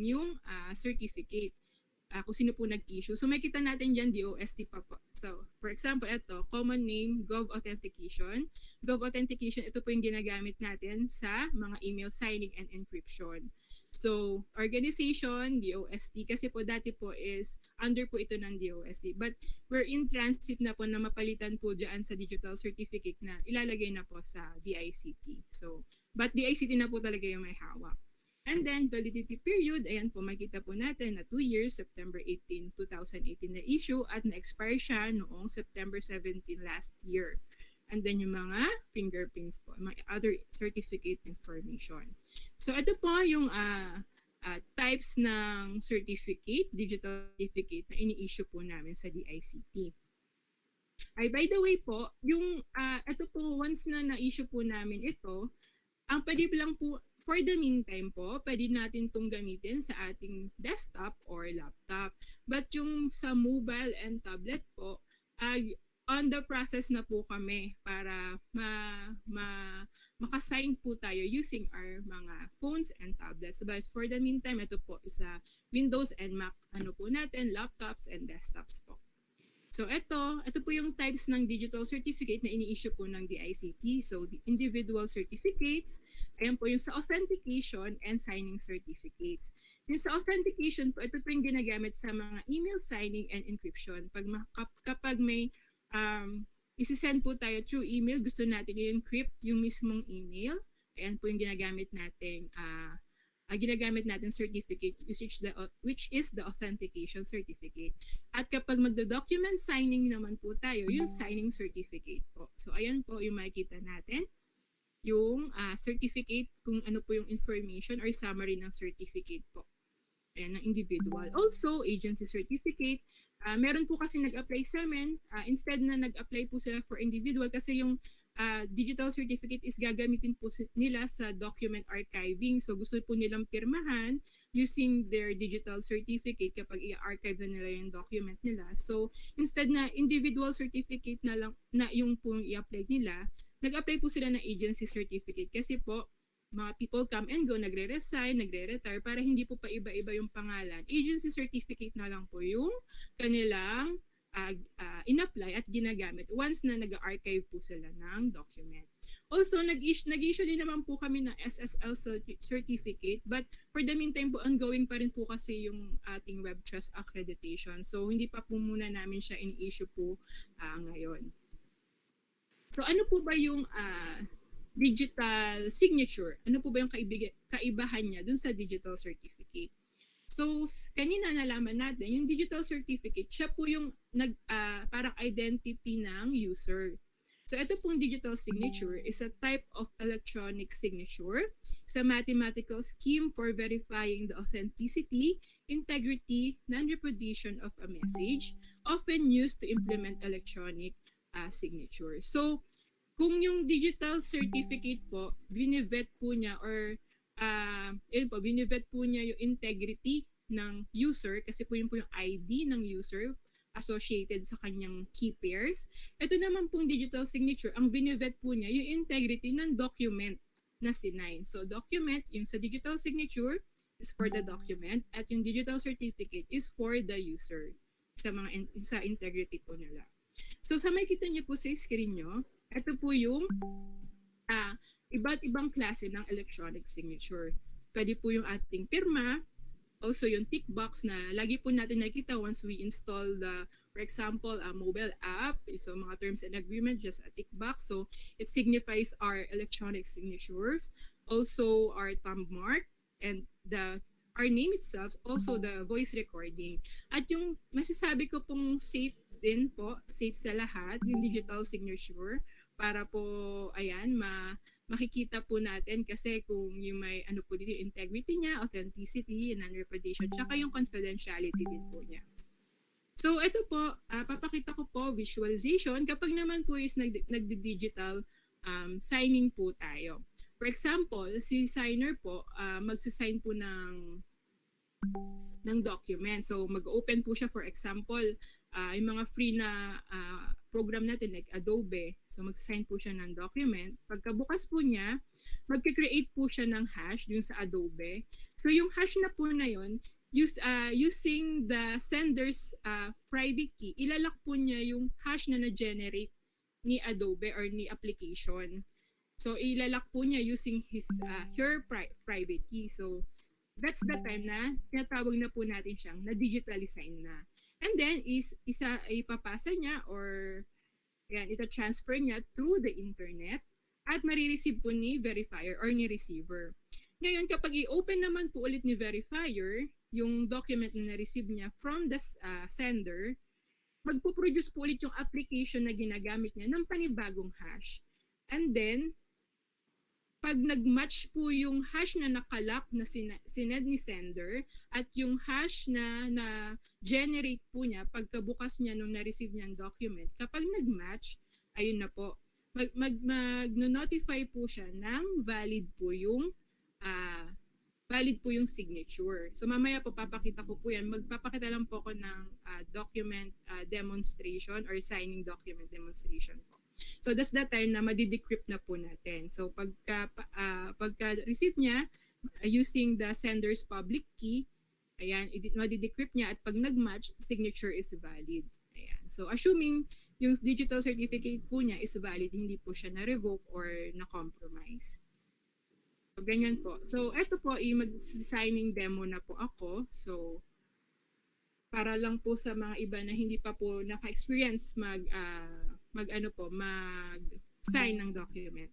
yung certificate. Kung sino po nag-issue. So makita natin dyan DOST pa po. So for example, ito, common name, Gov Authentication. Gov Authentication, ito po yung ginagamit natin sa mga email signing and encryption. So, organization, DOST, kasi po dati po is under po ito ng DOST. But we're in transit na po na mapalitan po dyan sa digital certificate na ilalagay na po sa DICT. So, but DICT na po talaga yung may hawak. And then, validity period, ayan po, makita po natin na 2 years, September 18, 2018 na issue at na-expire siya noong September 17 last year. And then yung mga fingerprints po, mga other certificate information. So ito po yung types ng certificate, digital certificate na ini-issue po namin sa DICT. Ay, by the way po, yung ito po, once na na-issue po namin ito, ang pwede lang po, for the meantime po, pwede natin itong gamitin sa ating desktop or laptop. But yung sa mobile and tablet po, on the process na po kami para makasign po tayo using our mga phones and tablets. But for the meantime, ito po is Windows and Mac po natin, laptops and desktops po. So ito po yung types ng digital certificate na ini-issue po ng DICT. So the individual certificates, ayan po yung sa authentication and signing certificates. Yung sa authentication po, ito po yung ginagamit sa mga email signing and encryption. Kapag may isi-send po tayo through email, gusto natin i-encrypt yung mismong email. Ayan po yung ginagamit natin certificate which is the authentication certificate. At kapag magdo-document signing naman po tayo, yung signing certificate po. So ayan po yung makikita natin, yung certificate kung ano po yung information or summary ng certificate po. Ayan, ng individual. Also, agency certificate. Meron po kasi nag-apply sa amin, instead na nag-apply po sila for individual kasi yung digital certificate is gagamitin po nila sa document archiving. So gusto po nilang pirmahan using their digital certificate kapag i-archive na nila yung document nila. So instead na individual certificate na lang na yung po i-apply nila, nag-apply po sila ng agency certificate kasi po mga people come and go, nagre-resign, nagre-retire para hindi po pa iba-iba yung pangalan. Agency certificate na lang po yung kanilang in-apply at ginagamit once na nag-archive po sila ng document. Also, nag-issue din naman po kami ng SSL certificate but for the meantime po, ongoing pa rin po kasi yung ating web trust accreditation. So, hindi pa po muna namin siya in-issue po ngayon. So, ano po ba yung digital signature? Ano po ba yung kaibahan niya dun sa digital certificate? So, kanina nalaman natin, yung digital certificate, siya po yung parang identity ng user. So, ito pong digital signature is a type of electronic signature. It's a mathematical scheme for verifying the authenticity, integrity, non-repudiation of a message, often used to implement electronic signature. So, kung yung digital certificate po, binivet po niya or binivet po niya yung integrity ng user kasi po yung ID ng user associated sa kanyang key pairs. Ito naman pong digital signature, ang binivet po niya yung integrity ng document na sinign. So document, yung sa digital signature is for the document at yung digital certificate is for the user sa integrity po nila. So sa makikita niyo po sa screen niyo, ito po yung iba't ibang klase ng electronic signature. Pwede po yung ating pirma, also yung tick box na lagi po natin nakita once we install the, for example, a mobile app. So mga terms and agreement, just a tick box. So it signifies our electronic signatures. Also our thumb mark and our name itself, also the voice recording. At yung masasabi ko pong safe din po, safe sa lahat, yung digital signature para po, ayan, makikita po natin kasi kung yung may ano po dito, integrity niya, authenticity, non-repudiation, tsaka yung confidentiality din po niya. So ito po, papakita ko po visualization kapag naman po is nagdi-digital signing po tayo. For example, si signer po, magsasign po ng document. So mag-open po siya, for example, yung mga free na program natin like Adobe. So mag-sign po siya ng document. Pagkabukas po niya, mag-create po siya ng hash dun sa Adobe. So yung hash na po na yun, using the sender's private key, ilalak po niya yung hash na na-generate ni Adobe or ni application. So ilalak po niya using her private key. So that's the time na tinatawag na po natin siyang na-digital sign na. And then, ipapasa niya or ita-transfer niya through the internet at marireceive po ni verifier or ni receiver. Ngayon, kapag i-open naman po ulit ni verifier yung document na na-receive niya from the sender, magpo-produce po ulit yung application na ginagamit niya ng panibagong hash. And then, pag nag-match po yung hash na nakalock na sinend ni sender at yung hash na generate po niya pagkabukas niya nung na-receive niyang document, kapag nag-match, ayun na po, mag-notify po siya ng valid po yung signature. So mamaya po papakita ko po yan. Magpapakita lang po ako ng document demonstration or signing document demonstration po. So that's the time na madi-decrypt na po natin. So pagka-receive niya using the sender's public key, ayan, madi-decrypt niya at pag nag-match, signature is valid. Ayan. So assuming yung digital certificate po niya is valid, hindi po siya na-revoke or na-compromise. So ganyan po. So ito po, mag-signing demo na po ako. So para lang po sa mga iba na hindi pa po naka-experience mag-sign ng document.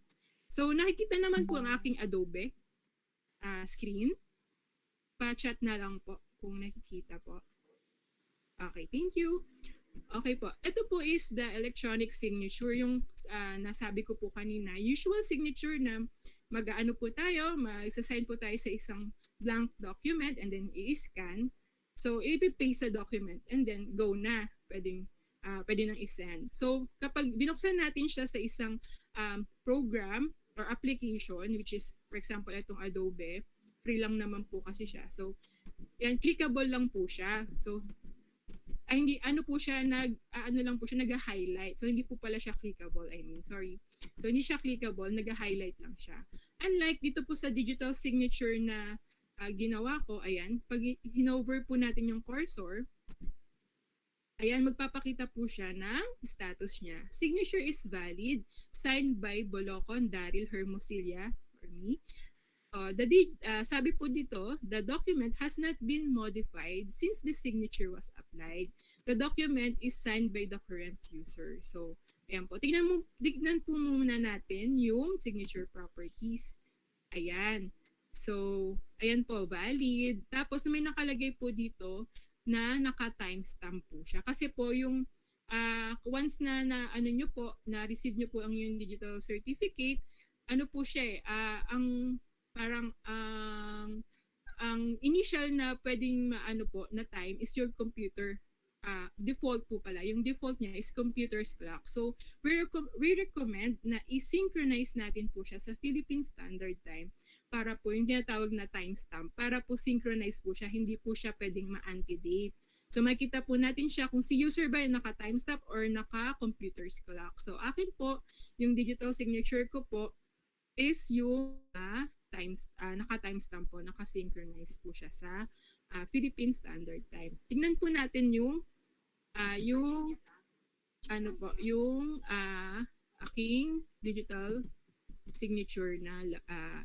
So nakikita naman po ang aking Adobe screen. Pa-chat na lang po kung nakikita po. Okay, thank you. Okay po. Ito po is the electronic signature, yung nasabi ko po kanina. Usual signature na mag-ano po tayo, mag-sign po tayo sa isang blank document and then i-scan. So, i-paste sa document and then go na. Pwede nang i-send. So, kapag binuksan natin siya sa isang program or application, which is, for example, itong Adobe, free lang naman po kasi siya. So, yan, clickable lang po siya. So, hindi, nag-highlight. So, hindi po pala siya clickable. Sorry. So, hindi siya clickable, nag-highlight lang siya. Unlike dito po sa digital signature na ginawa ko, ayan, pag hinover po natin yung cursor, ayan, magpapakita po siya ng status niya. Signature is valid, signed by Bolocon, Daryl, Hermosilla, or me. Sabi po dito, the document has not been modified since the signature was applied. The document is signed by the current user. So, ayan po. Tignan po muna natin yung signature properties. Ayan. So, ayan po, valid. Tapos may nakalagay po dito na naka-timestamp po siya. Kasi po yung once na na-receive nyo po ang yung digital certificate, ano po siya ang initial na pwedeng na time is your computer. Default po pala. Yung default niya is computer's clock. So, we recommend na i-synchronize natin po siya sa Philippine Standard Time para po yung tinatawag na timestamp, para po synchronize po siya, hindi po siya pwedeng ma-antedate. So makita po natin siya kung si user ba yung naka-timestamp or naka-computer's clock. So akin po, yung digital signature ko po is yung naka-timestamp po, naka-synchronize po siya sa Philippine Standard Time. Tingnan po natin yung aking digital signature na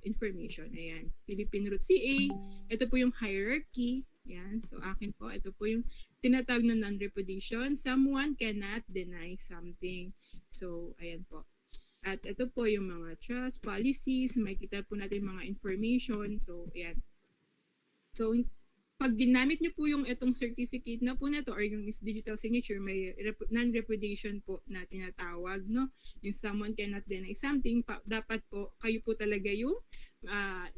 information. Ayan. Philippine Root CA. Ito po yung hierarchy. Ayan. So, akin po. Ito po yung tinatawag na non-repudiation. Someone cannot deny something. So, ayan po. At ito po yung mga trust policies. Makikita po natin mga information. So, ayan. So, pag ginamit nyo po yung itong certificate na po na to or yung digital signature, may non-repudiation po na tinatawag, no? Yung someone cannot deny something, dapat po kayo po talaga yung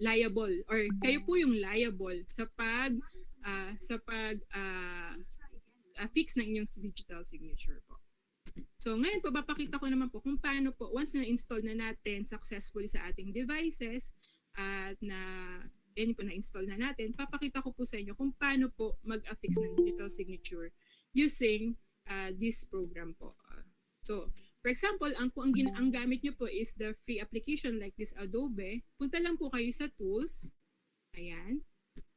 liable or kayo po yung liable sa fix ng inyong digital signature po. So ngayon po, papakita ko naman po kung paano po once na-install na natin successfully sa ating devices at yan po na-install na natin, papakita ko po sa inyo kung paano po mag-affix ng digital signature using this program po. So, for example, ang gamit nyo po is the free application like this Adobe. Punta lang po kayo sa Tools. Ayan.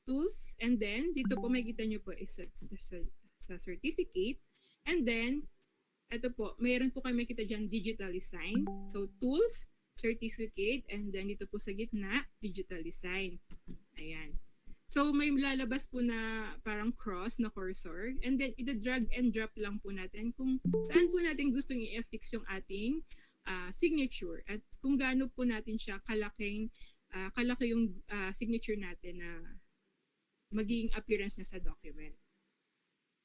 Tools. And then, dito po makikita nyo po is sa Certificate. And then, ito po, mayroon po kayo makikita dyan Digital Design. So, Tools, Certificate, and then dito po sa gitna, Digital Design. Ayan. So may lalabas po na parang cross na cursor and then ida-drag and drop lang po natin kung saan po natin gustong i-affix yung ating signature at kung gaano po natin siya kalaki yung signature natin na maging appearance niya sa document.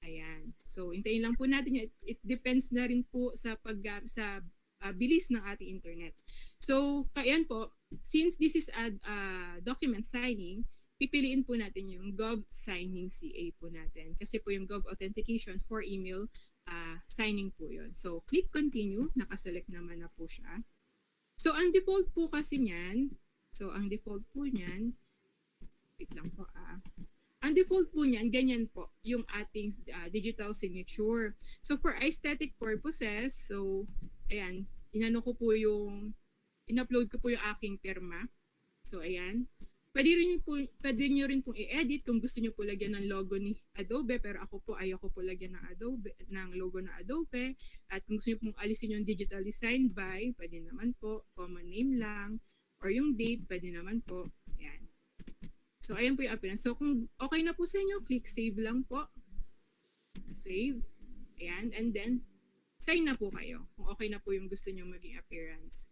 Ayan. So hintayin lang po natin yun. It depends na rin po sa bilis ng ating internet. So ayan po, since this is a document signing, pipiliin po natin yung Gov Signing CA po natin. Kasi po yung Gov Authentication for email signing po yun. So, click continue. Nakaselect naman na po siya. So, ang default po kasi niyan, wait lang po Ang default po niyan, ganyan po, yung ating digital signature. So, for aesthetic purposes, so, ayan, in-upload ko po yung aking pirma. So, ayan. Pwede nyo rin pong i-edit kung gusto nyo po lagyan ng logo ni Adobe, pero ako po ayoko po lagyan ng logo ng Adobe. At kung gusto nyo pong alisin yung digital design by, pwede naman po, common name lang, or yung date, pwede naman po. Ayan. So, ayan po yung appearance. So, kung okay na po sa inyo, click save lang po. Save. Ayan. And then, sign na po kayo kung okay na po yung gusto nyo maging appearance.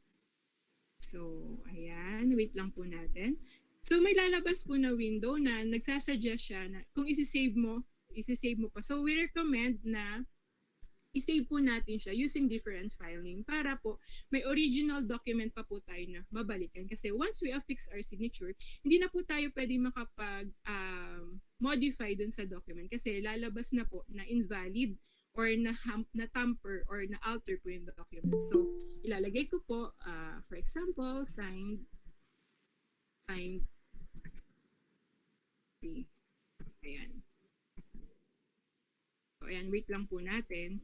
So, ayan. Wait lang po natin. So, may lalabas po na window na nagsasuggest siya na kung isi-save mo pa. So, we recommend na i-save po natin siya using different file name para po may original document pa po tayo na mabalikan. Kasi once we affix our signature, hindi na po tayo pwede makapag-modify dun sa document kasi lalabas na po na invalid or na tamper or na alter po yung document. So, ilalagay ko po, for example, signed. Ayan. So, ayan, wait lang po natin.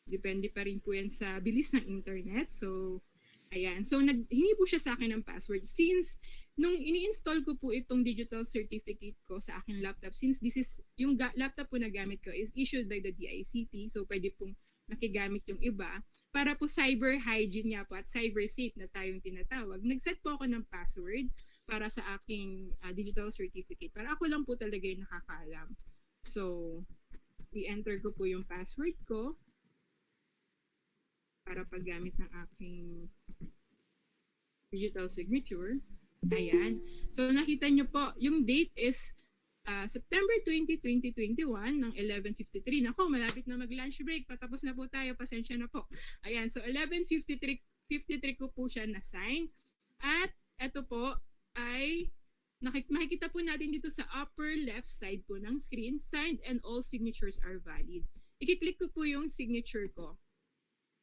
Depende pa rin po yan sa bilis ng internet. So, ayan. So, hingi po siya sa akin ng password. Since, nung ini-install ko po itong digital certificate ko sa aking laptop, since this is, yung laptop po na gamit ko is issued by the DICT, so pwede pong makigamit yung iba. Para po cyber hygiene nga po at cyber safe na tayong tinatawag, nag-set po ako ng password para sa aking digital certificate. Para ako lang po talaga yung nakakaalam. So, i-enter ko po yung password ko para paggamit ng aking digital signature. Ayan. So, nakita nyo po, yung date is September 20, 2021 ng 11:53. Nako, malapit na mag-lunch break. Patapos na po tayo. Pasensya na po. Ayan. So, 11:53 ko po siya na-sign. At ito po ay makikita po natin dito sa upper left side po ng screen, signed and all signatures are valid. I-click ko po yung signature ko.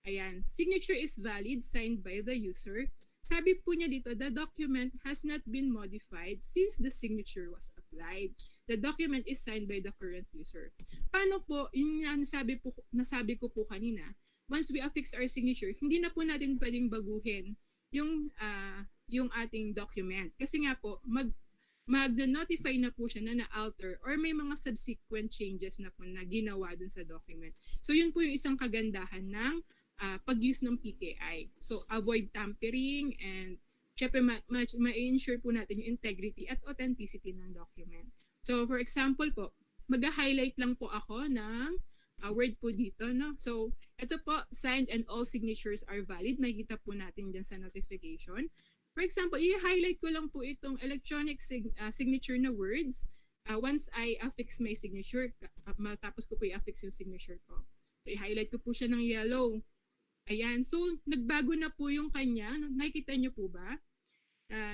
Ayan. Signature is valid, signed by the user. Sabi po niya dito, the document has not been modified since the signature was applied. The document is signed by the current user. Paano po, yung nasabi ko po kanina, once we affix our signature, hindi na po natin pwedeng baguhin yung ating document. Kasi nga po, mag-notify na po siya na na-alter or may mga subsequent changes na po na ginawa dun sa document. So yun po yung isang kagandahan ng pag-use ng PKI. So avoid tampering and syempre ma-ensure po natin yung integrity at authenticity ng document. So for example po, mag-highlight lang po ako ng word po dito. No? So ito po, signed and all signatures are valid. Makikita po natin dyan sa notification. For example, i-highlight ko lang po itong electronic signature na words. Once I affix my signature, matapos ko po i-affix yung signature ko. So i-highlight ko po siya ng yellow. Ayan. So nagbago na po yung kanya. Nakikita niyo po ba?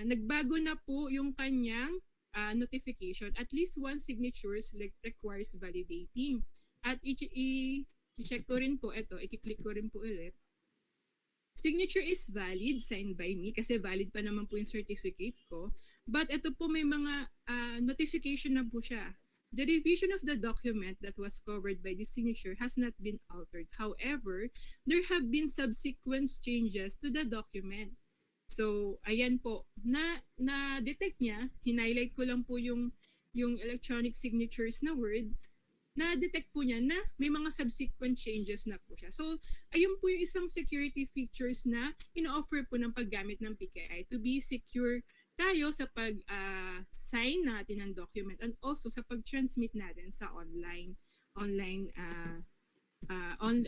Nagbago na po yung kanyang notification. At least one signature requires validating. At i-check ko rin po ito. I-click ko rin po ulit. Signature is valid, signed by me, kasi valid pa naman po yung certificate ko. But ito po may mga notification na po siya. The revision of the document that was covered by this signature has not been altered. However, there have been subsequent changes to the document. So, ayan po, na-detect niya, hinighlight ko lang po yung electronic signatures na word, na-detect po niya na may mga subsequent changes na po siya. So, ayun po yung isang security features na ino-offer po ng paggamit ng PKI to be secure tayo sa pag-sign natin ng document and also sa pag-transmit natin sa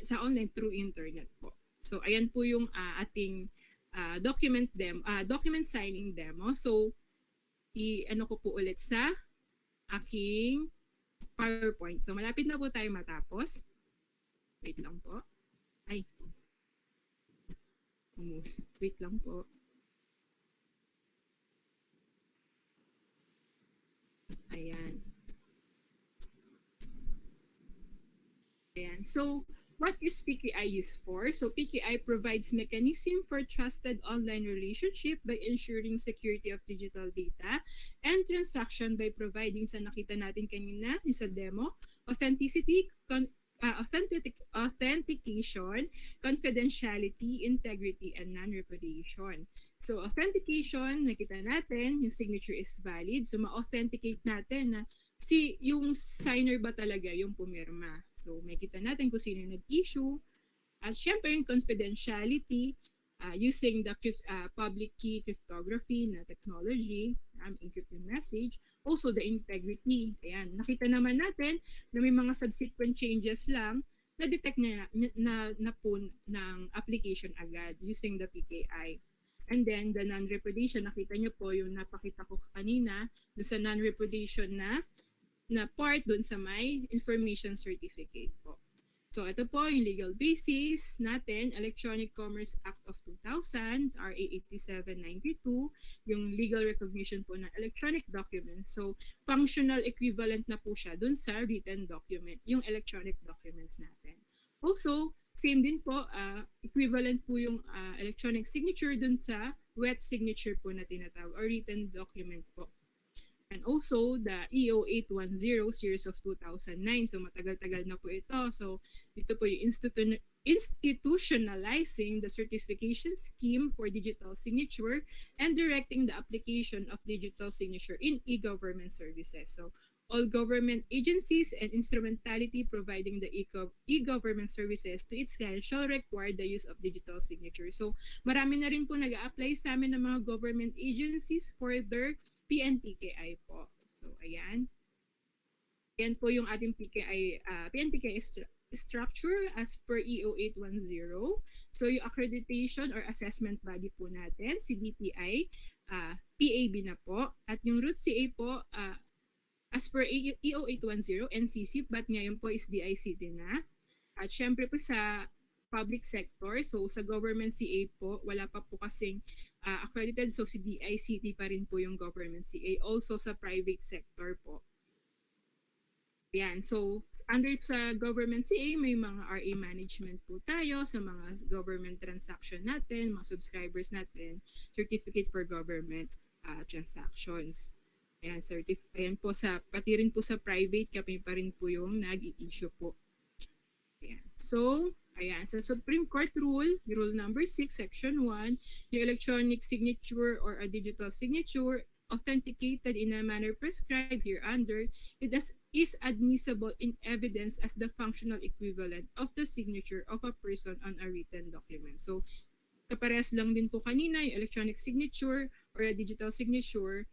sa online through internet po. So ayan po yung ating document signing demo. So i-ano ko po ulit sa aking PowerPoint. So malapit na po tayo matapos. Wait lang po. Ay. Wait lang po. Ayan. Ayan. So, what is PKI used for? So, PKI provides mechanism for trusted online relationship by ensuring security of digital data and transaction by providing sa nakita natin kanina, yung sa demo, authenticity, authentication, confidentiality, integrity, and non-repudiation. So, authentication, nakita natin, yung signature is valid. So, ma-authenticate natin na yung signer ba talaga yung pumirma. So, makita natin kung sino yung nag-issue. At syempre, yung confidentiality, using the public key cryptography na technology, encrypted message. Also, the integrity. Ayan, nakita naman natin na may mga subsequent changes lang na-detect na po ng application agad using the PKI. And then, the non-repudiation, nakita nyo po yung napakita ko kanina, doon sa non-repudiation na part doon sa may information certificate po. So, ito po yung legal basis natin, Electronic Commerce Act of 2000, RA 8792, yung legal recognition po ng electronic document. So, functional equivalent na po siya dun sa written document, yung electronic documents natin. Also, same din po, equivalent po yung electronic signature dun sa wet signature po na tinatawag or written document po. And also, the EO 810 series of 2009. So, matagal-tagal na po ito. So, dito po yung institutionalizing the certification scheme for digital signature and directing the application of digital signature in e-government services. So, all government agencies and instrumentality providing the e-government services to its clients shall require the use of digital signature. So, marami na rin po nag-a-apply sa amin ng mga government agencies for their PNPKI po. So, ayan. Ayan po yung ating PNPKI structure as per EO 810. So, yung accreditation or assessment body po natin, si DTI, PAB na po. At yung root CA po, as per EO 810, NCC, but ngayon po is DICT na. At syempre po sa public sector, so sa government CA po, wala pa po kasing accredited, so si DICT pa rin po yung government CA. Also sa private sector po. Yan, so under sa government CA, may mga RA management po tayo sa mga government transaction natin, mga subscribers natin, certificate for government transactions. Ayan, ayan po pati rin po sa private, kami pa rin po yung nag-i-issue po. Ayan. So, ayan, sa Supreme Court Rule number 6, Section 1, yung electronic signature or a digital signature authenticated in a manner prescribed hereunder, it is admissible in evidence as the functional equivalent of the signature of a person on a written document. So, kaparehas lang din po kanina yung electronic signature or a digital signature,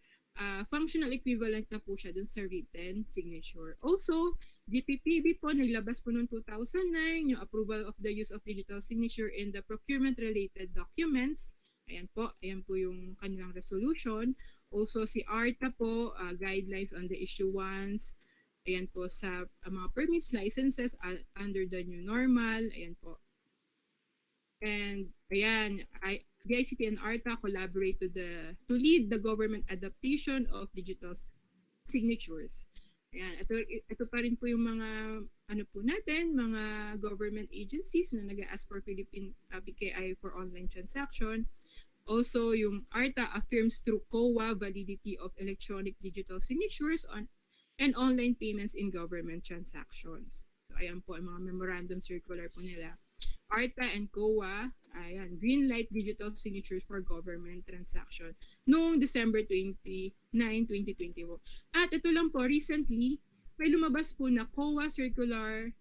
functional equivalent na po siya dun sa written signature. Also, DPPB po, naglabas po noong 2009 yung approval of the use of digital signature in the procurement-related documents. Ayan po yung kanilang resolution. Also, si ARTA po, guidelines on the issuance. Ayan po sa mga permits, licenses under the new normal. Ayan po. And ayan, DICT and ARTA collaborate to lead the government adaptation of digital signatures. Ayan, ito pa rin po yung mga mga government agencies na nag-ask for Philippine PKI for online transaction. Also, yung ARTA affirms through COA validity of electronic digital signatures and online payments in government transactions. So ayan po ang mga memorandum circular po nila. ARTA and COA, ayan, green light digital signatures for government transaction noong December 29, 2020 po. At ito lang po, recently, may lumabas po na COA circular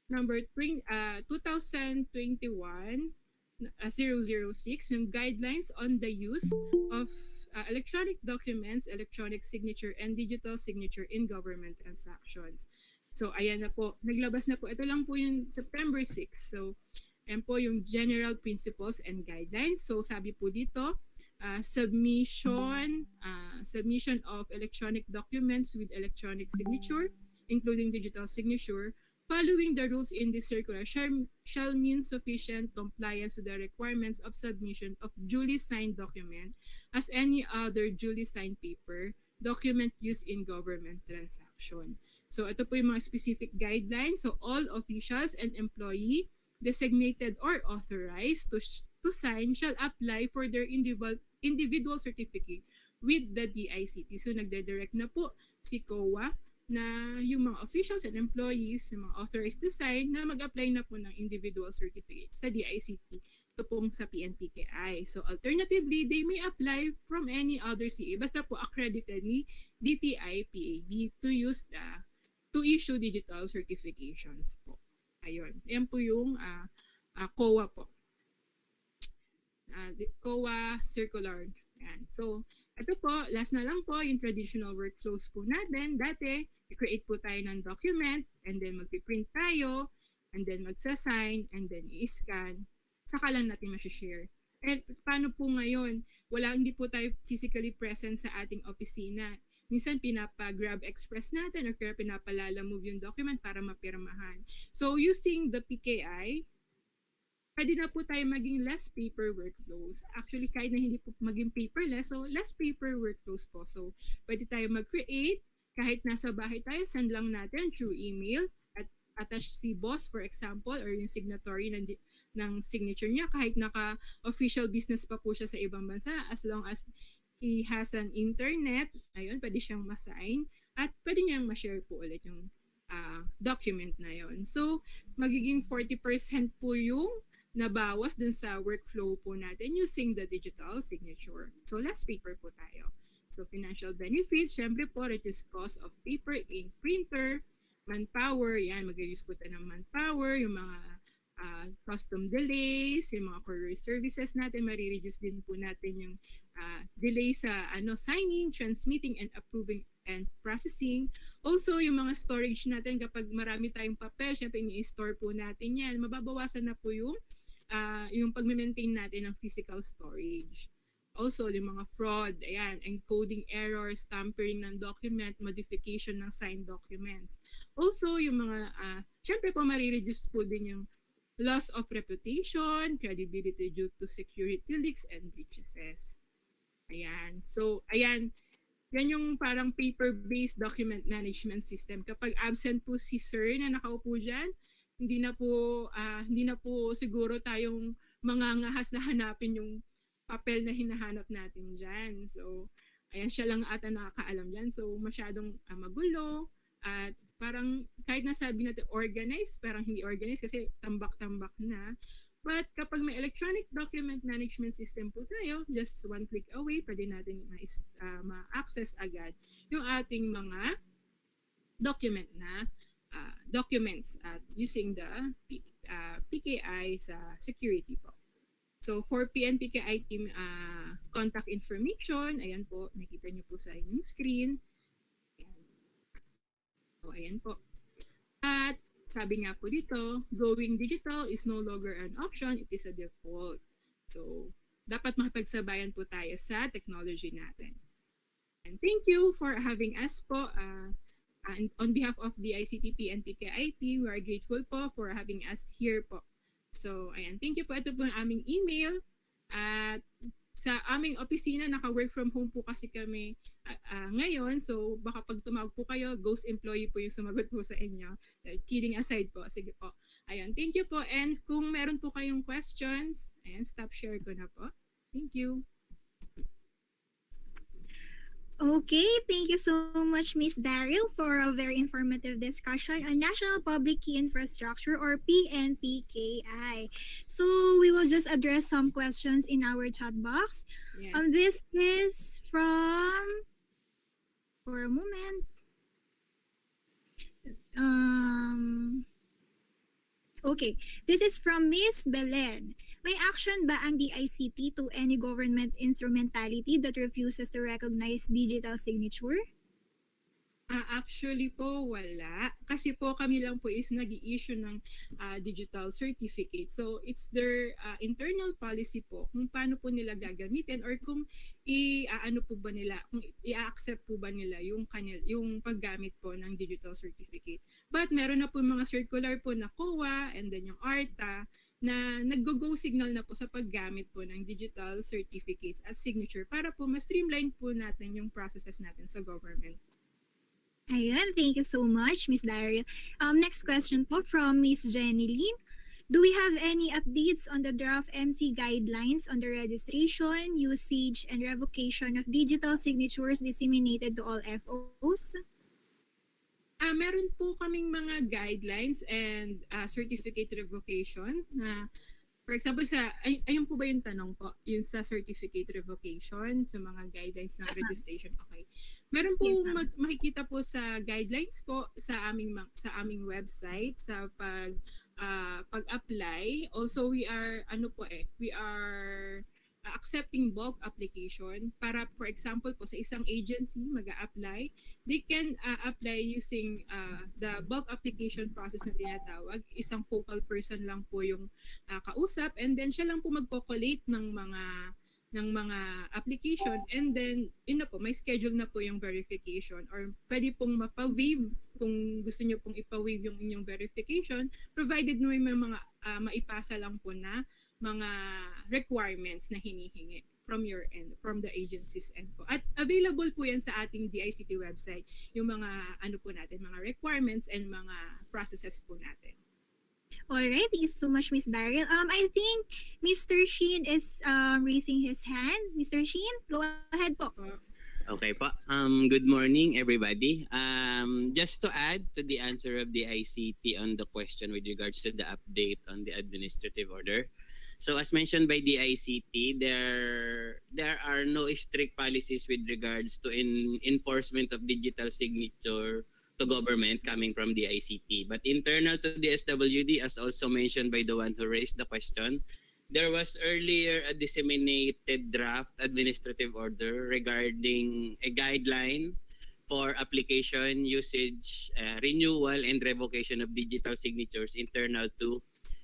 number 2021 006, yung guidelines on the use of electronic documents, electronic signature, and digital signature in government transactions. So, ayan na po. Naglabas na po. Ito lang po yung September 6. So, ayan po yung general principles and guidelines. So, sabi po dito, submission of electronic documents with electronic signature, including digital signature, following the rules in this circular shall mean sufficient compliance to the requirements of submission of duly signed document as any other duly signed paper document used in government transaction. So ito po yung mga specific guidelines. So all officials and employee designated or authorized to sign shall apply for their individual certificate with the DICT. So nagde-direct na po si COA na yung mga officials and employees, yung mga authorized to sign, na mag-apply na po ng individual certificate sa DICT. Ito pong sa PNPKI. So alternatively, they may apply from any other CA, basta po accredited ni DTI-PAB to issue digital certifications po. Ayun. Yan po yung COA po. COA circular. Yan. So, ito po, last na lang po, yung traditional workflows po natin. Dati, i-create po tayo ng document, and then mag-print tayo, and then magsa-sign, and then i-scan. Saka lang natin ma-share. And paano po ngayon? Hindi po tayo physically present sa ating opisina. Minsan pinapa-grab express natin or kaya pinapalala-move yung document para mapirmahan. So using the PKI, pwede na po tayo maging less paper workflows. Actually, kahit na hindi po maging paperless, so less paper workflows po. So pwede tayo mag-create, kahit nasa bahay tayo, send lang natin through email, at attach si boss, for example, or yung signatory ng signature niya, kahit naka-official business pa po siya sa ibang bansa, as long as he has an internet, ayun, pwede siyang ma-sign, at pwede niyang ma-share po ulit yung document na yun. So, magiging 40% po yung nabawas dun sa workflow po natin using the digital signature. So, less paper po tayo. So, financial benefits, syempre po, reduce cost of paper, ink, printer, manpower, yan, mag-reduce po tayo ng manpower, yung mga custom delays, yung mga courier services natin, marireduce din po natin yung delay sa signing, transmitting, and approving and processing. Also, yung mga storage natin, kapag marami tayong papel, syempre i-store po natin yan. Mababawasan na po yung pag-maintain natin ng physical storage. Also, yung mga fraud, ayan, encoding errors, tampering ng document, modification ng signed documents. Also, yung mga, syempre po marireduce po din yung loss of reputation, credibility due to security leaks and breaches. Ayan. So, ayan. Yan yung parang paper-based document management system. Kapag absent po si sir na nakaupo dyan, hindi na po siguro tayong mangangahas na hanapin yung papel na hinahanap natin dyan. So, ayan, siya lang ata nakakaalam dyan. So, masyadong magulo. At parang kahit nasabi natin organized, parang hindi organized kasi tambak-tambak na. But kapag may electronic document management system po tayo, just one click away, pwede natin ma-access agad yung ating mga documents using the PKI sa security po. So for PNPKI team contact information, ayan po, nakita niyo po sa inyong screen. So ayan po. At sabi nga po dito, going digital is no longer an option, it is a default. So, dapat makapagsabayan po tayo sa technology natin. And thank you for having us po. And on behalf of the ICTP and PKI team, we are grateful po for having us here po. So, ayan, thank you po. Ito po ang aming email. At sa aming opisina, naka-work from home po kasi kami ngayon. So, baka pag tumawag po kayo, ghost employee po yung sumagot po sa inyo. Kidding aside po. Sige po. Ayan, thank you po. And kung meron po kayong questions, ayan, stop share ko na po. Thank you. Okay, thank you so much, Ms. Daryl, for a very informative discussion on National Public Key Infrastructure or PNPKI. So we will just address some questions in our chat box. Yes. This is from, for a moment. Okay, this is from Miss Belen. may action ba ang DICT to any government instrumentality that refuses to recognize digital signature? Actually po, wala. Kasi po kami lang po is nag-i-issue ng digital certificate. So it's their internal policy po kung paano po nila gagamitin or kung ano po ba nila, kung i-accept po ba nila yung paggamit po ng digital certificate. But meron na po mga circular po na COA and then yung ARTA na nag-go signal na po sa paggamit po ng digital certificates at signature para po ma-streamline po natin yung processes natin sa government. Ayan, thank you so much, Miss Daryl. Next question po from Miss Jenny Lynn. Do we have any updates on the draft MC guidelines on the registration, usage, and revocation of digital signatures disseminated to all FOs? Meron po kaming mga guidelines and certificate revocation na for example, ayun po ba yung tanong po? Yung sa certificate revocation, sa mga guidelines ng registration. Okay. Meron po Yes, ma'am. makikita po sa guidelines po sa aming website sa pag-apply. Also, we are accepting bulk application para for example po sa isang agency mag-a-apply, they can apply using the bulk application process na tinatawag. Isang focal person lang po yung kausap and then siya lang po magko-collate ng mga application and then yun na po, may schedule na po yung verification or pwede pong mapa-waive kung gusto niyo pong ipa-waive yung inyong verification provided na may mga maipasa lang po na mga requirements na hinihingi from your end, from the agency's end po. At available po yan sa ating DICT website, yung mga ano po natin, mga requirements and mga processes po natin. Alright, thank you so much, Miss Daryl. I think Mr. Sheen is raising his hand. Mr. Sheen, go ahead po. Okay po. Good morning, everybody. Just to add to the answer of the ICT on the question with regards to the update on the administrative order. So as mentioned by the ICT, there are no strict policies with regards to enforcement of digital signature to government coming from the ICT. But internal to the DSWD, as also mentioned by the one who raised the question, there was earlier a disseminated draft administrative order regarding a guideline for application, usage, renewal, and revocation of digital signatures internal to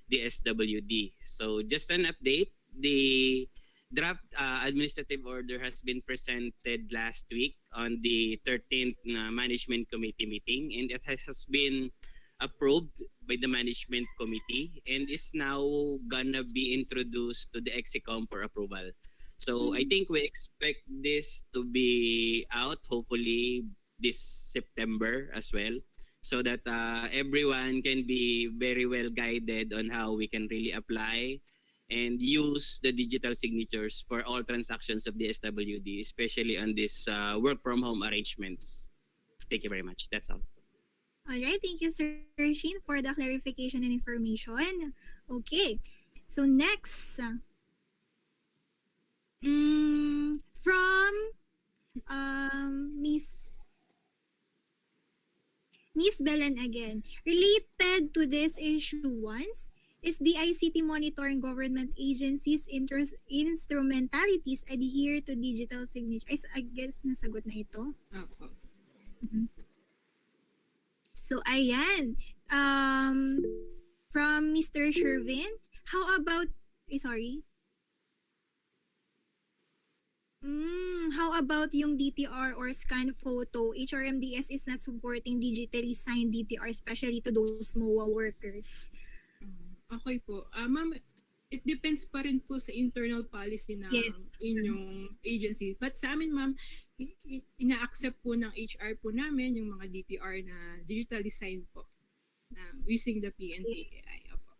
the DSWD. So just an update, the draft administrative order has been presented last week on the 13th Management Committee meeting, and it has been approved by the Management Committee and is now gonna be introduced to the EXICOM for approval. So I think we expect this to be out hopefully this September as well, so that everyone can be very well guided on how we can really apply and use the digital signatures for all transactions of the SWD, especially on this work from home arrangements. Thank you very much. That's all. Alright, thank you, Sir Sheen, for the clarification and information. Okay, so next, from Miss Belen again. Related to this issue once, is the ICT monitoring government agencies' instrumentalities adhere to digital signature? I guess nasagot na ito. Opo. So, ayan. From Mr. Shervin, how about, how about yung DTR or scan photo? HRMDS is not supporting digitally signed DTR, especially to those MOA workers. Okay po. Ma'am, it depends pa rin po sa internal policy ng inyong agency. But sa amin, ma'am, ina-accept po ng HR po namin yung mga DTR na digitally signed po using the PNPKI. Opo.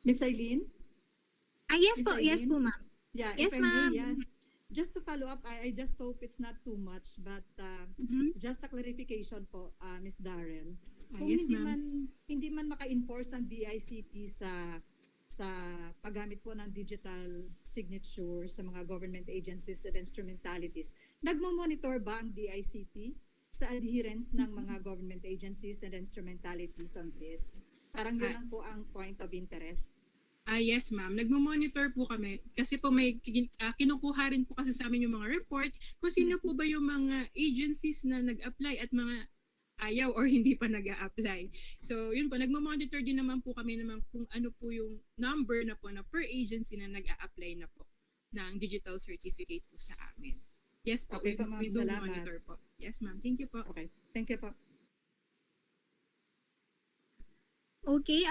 Miss Eileen? Yes Miss po, Eileen? yes po, ma'am. Yeah, Yes, if I may, ma'am. yeah. Just to follow up, I just hope it's not too much, but just a clarification po, Miss Darren. Kung Yes, hindi ma'am. man maka-enforce ang DICT sa paggamit po ng digital signature sa mga government agencies and instrumentalities, nagmo-monitor ba ang DICT sa adherence ng mga government agencies and instrumentalities on this? Parang yun lang po ang point of interest. Yes, ma'am. Nagmo-monitor po kami kasi po may kinukuha rin po kasi sa amin yung mga report kung sino po ba yung mga agencies na nag-apply at mga ayaw or hindi pa nag-a-apply. So, yun po, nagmo-monitor din naman po kami naman kung ano po yung number na po na per agency na nag-a-apply na po ng digital certificate po sa amin. Yes po, Okay po, ma'am. we do Salamat. monitor po. Yes, ma'am. Thank you po. Okay. Thank you po. Okay,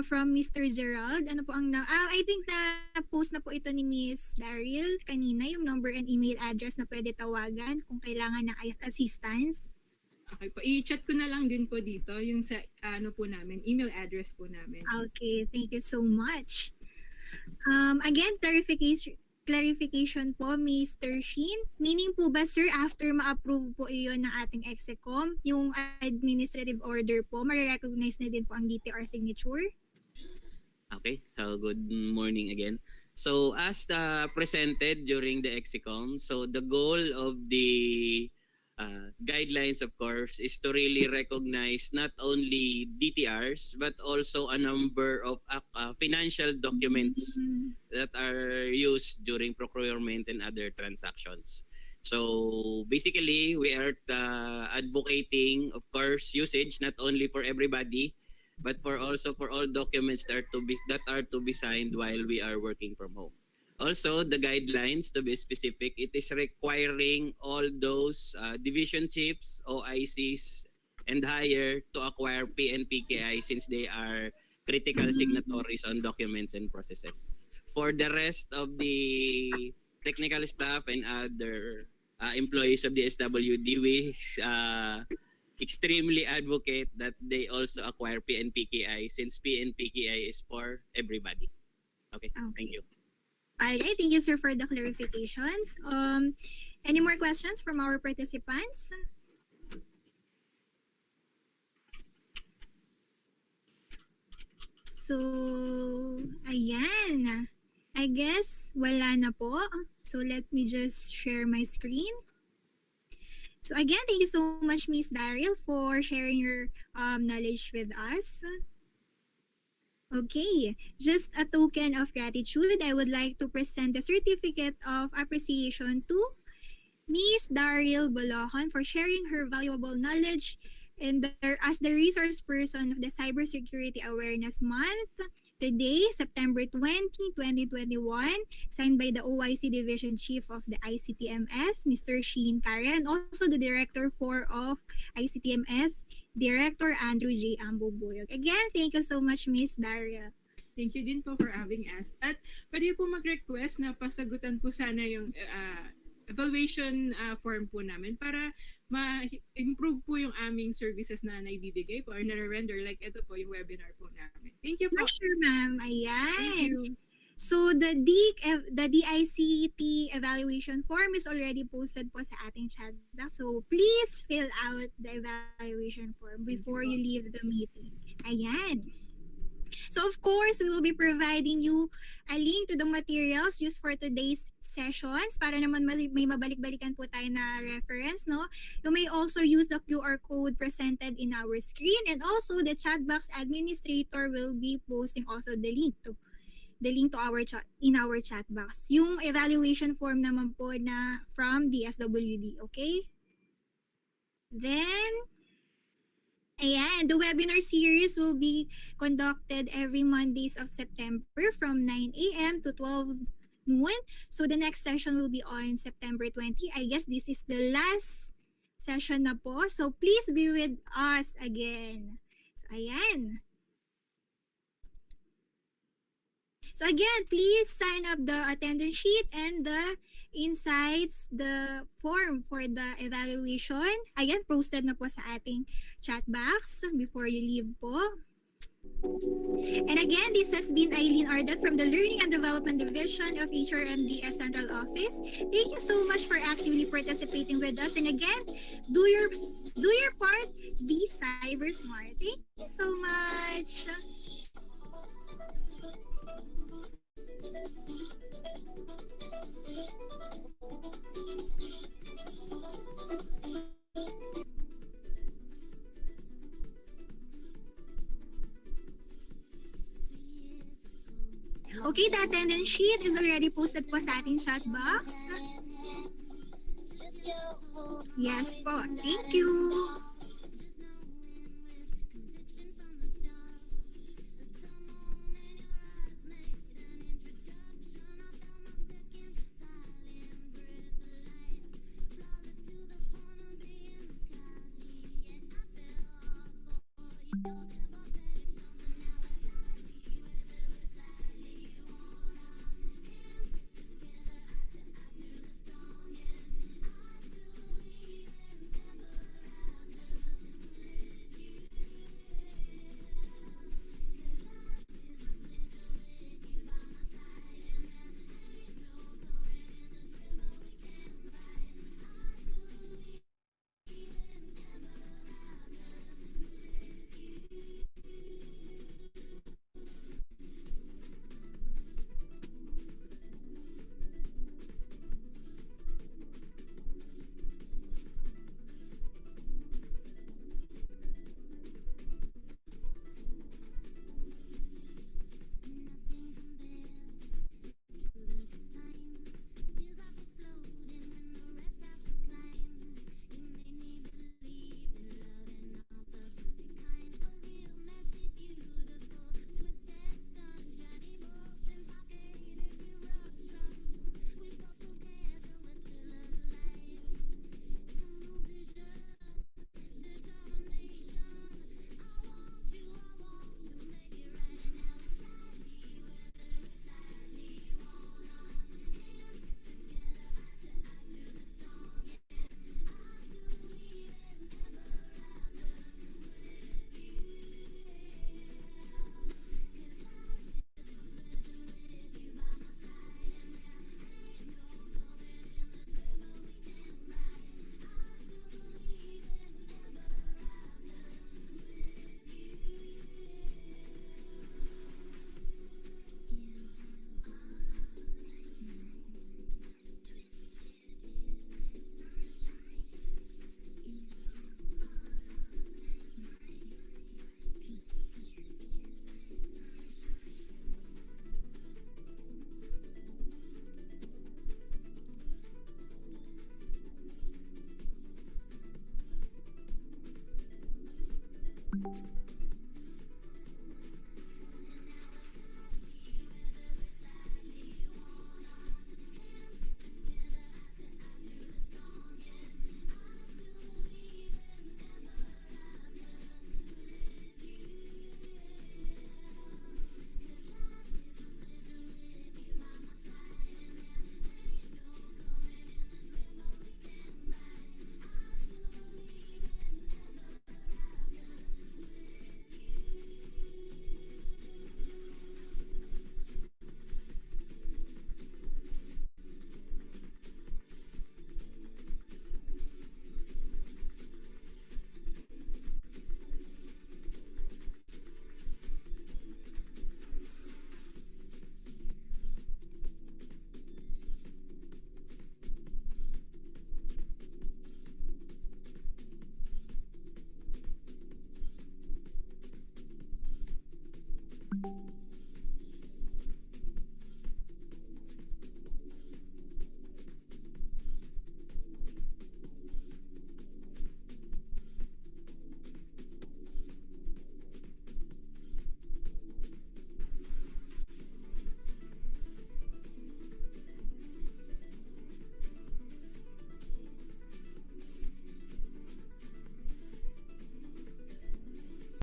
from Mr. Gerald, ano po ang I think na post na po ito ni Miss Daryl kanina, yung number and email address na pwede tawagan kung kailangan ng assistance. Okay po, i-chat ko na lang din po dito yung sa ano po namin, email address po namin. Okay, thank you so much. Again, clarification po, Mr. Shin. Meaning po ba, sir, after ma-approve po iyon ng ating Execom, yung administrative order po, marirecognize na din po ang DTR signature? Okay, so good morning again. So as presented during the Execom, so the goal of the guidelines, of course, is to really recognize not only DTRs but also a number of financial documents that are used during procurement and other transactions. So basically, we are advocating, of course, usage not only for everybody, but for also for all documents that are to be signed while we are working from home. Also, the guidelines, to be specific, it is requiring all those division chiefs, OICs, and higher to acquire PNPKI since they are critical signatories on documents and processes. For the rest of the technical staff and other employees of the DSWD, we extremely advocate that they also acquire PNPKI since PNPKI is for everybody. Okay. Thank you. Alright, thank you, sir, for the clarifications. Any more questions from our participants? So, ayan. I guess wala na po. So, let me just share my screen. So, again, thank you so much, Miss Daryl, for sharing your knowledge with us. Okay, just a token of gratitude, I would like to present the certificate of appreciation to Miss Daryl Bolohan for sharing her valuable knowledge as the resource person of the Cybersecurity Awareness Month. Today, September 20, 2021, signed by the OIC Division Chief of the ICTMS, Mr. Sheen Karen, also the Director 4 of ICTMS, Director Andrew J. Ambobuyog. Again, thank you so much, Miss Daria. Thank you din po for having us. At pwede po mag-request na pasagutan po sana yung evaluation form po namin para ma-improve po yung aming services na naibibigay po or na-render, like ito po yung webinar po namin. Thank you po. Sure, ma'am. Ayan. Thank you. So the DICT evaluation form is already posted po sa ating chat box. So please fill out the evaluation form before you leave the meeting. Ayan. So of course, we will be providing you a link to the materials used for today's sessions para naman may mabalik-balikan po tayo na reference, no? You may also use the QR code presented in our screen, and also the chat box administrator will be posting also the link to our chat in our chat box. Yung evaluation form naman po na from DSWD, okay? Then ayan, the webinar series will be conducted every Mondays of September from 9 a.m. to 12 noon. So the next session will be on September 20. I guess this is the last session na po. So please be with us again. So ayan. So again, please sign up the attendance sheet and the insights, the form for the evaluation. Again, posted na po sa ating chat box before you leave po. And again, this has been Eileen Ardat from the Learning and Development Division of HRMDS Central Office. Thank you so much for actively participating with us. And again, do your part, be cyber smart. Thank you so much. Okay, the attendance sheet is already posted po sa ating chat box. Yes po. Thank you.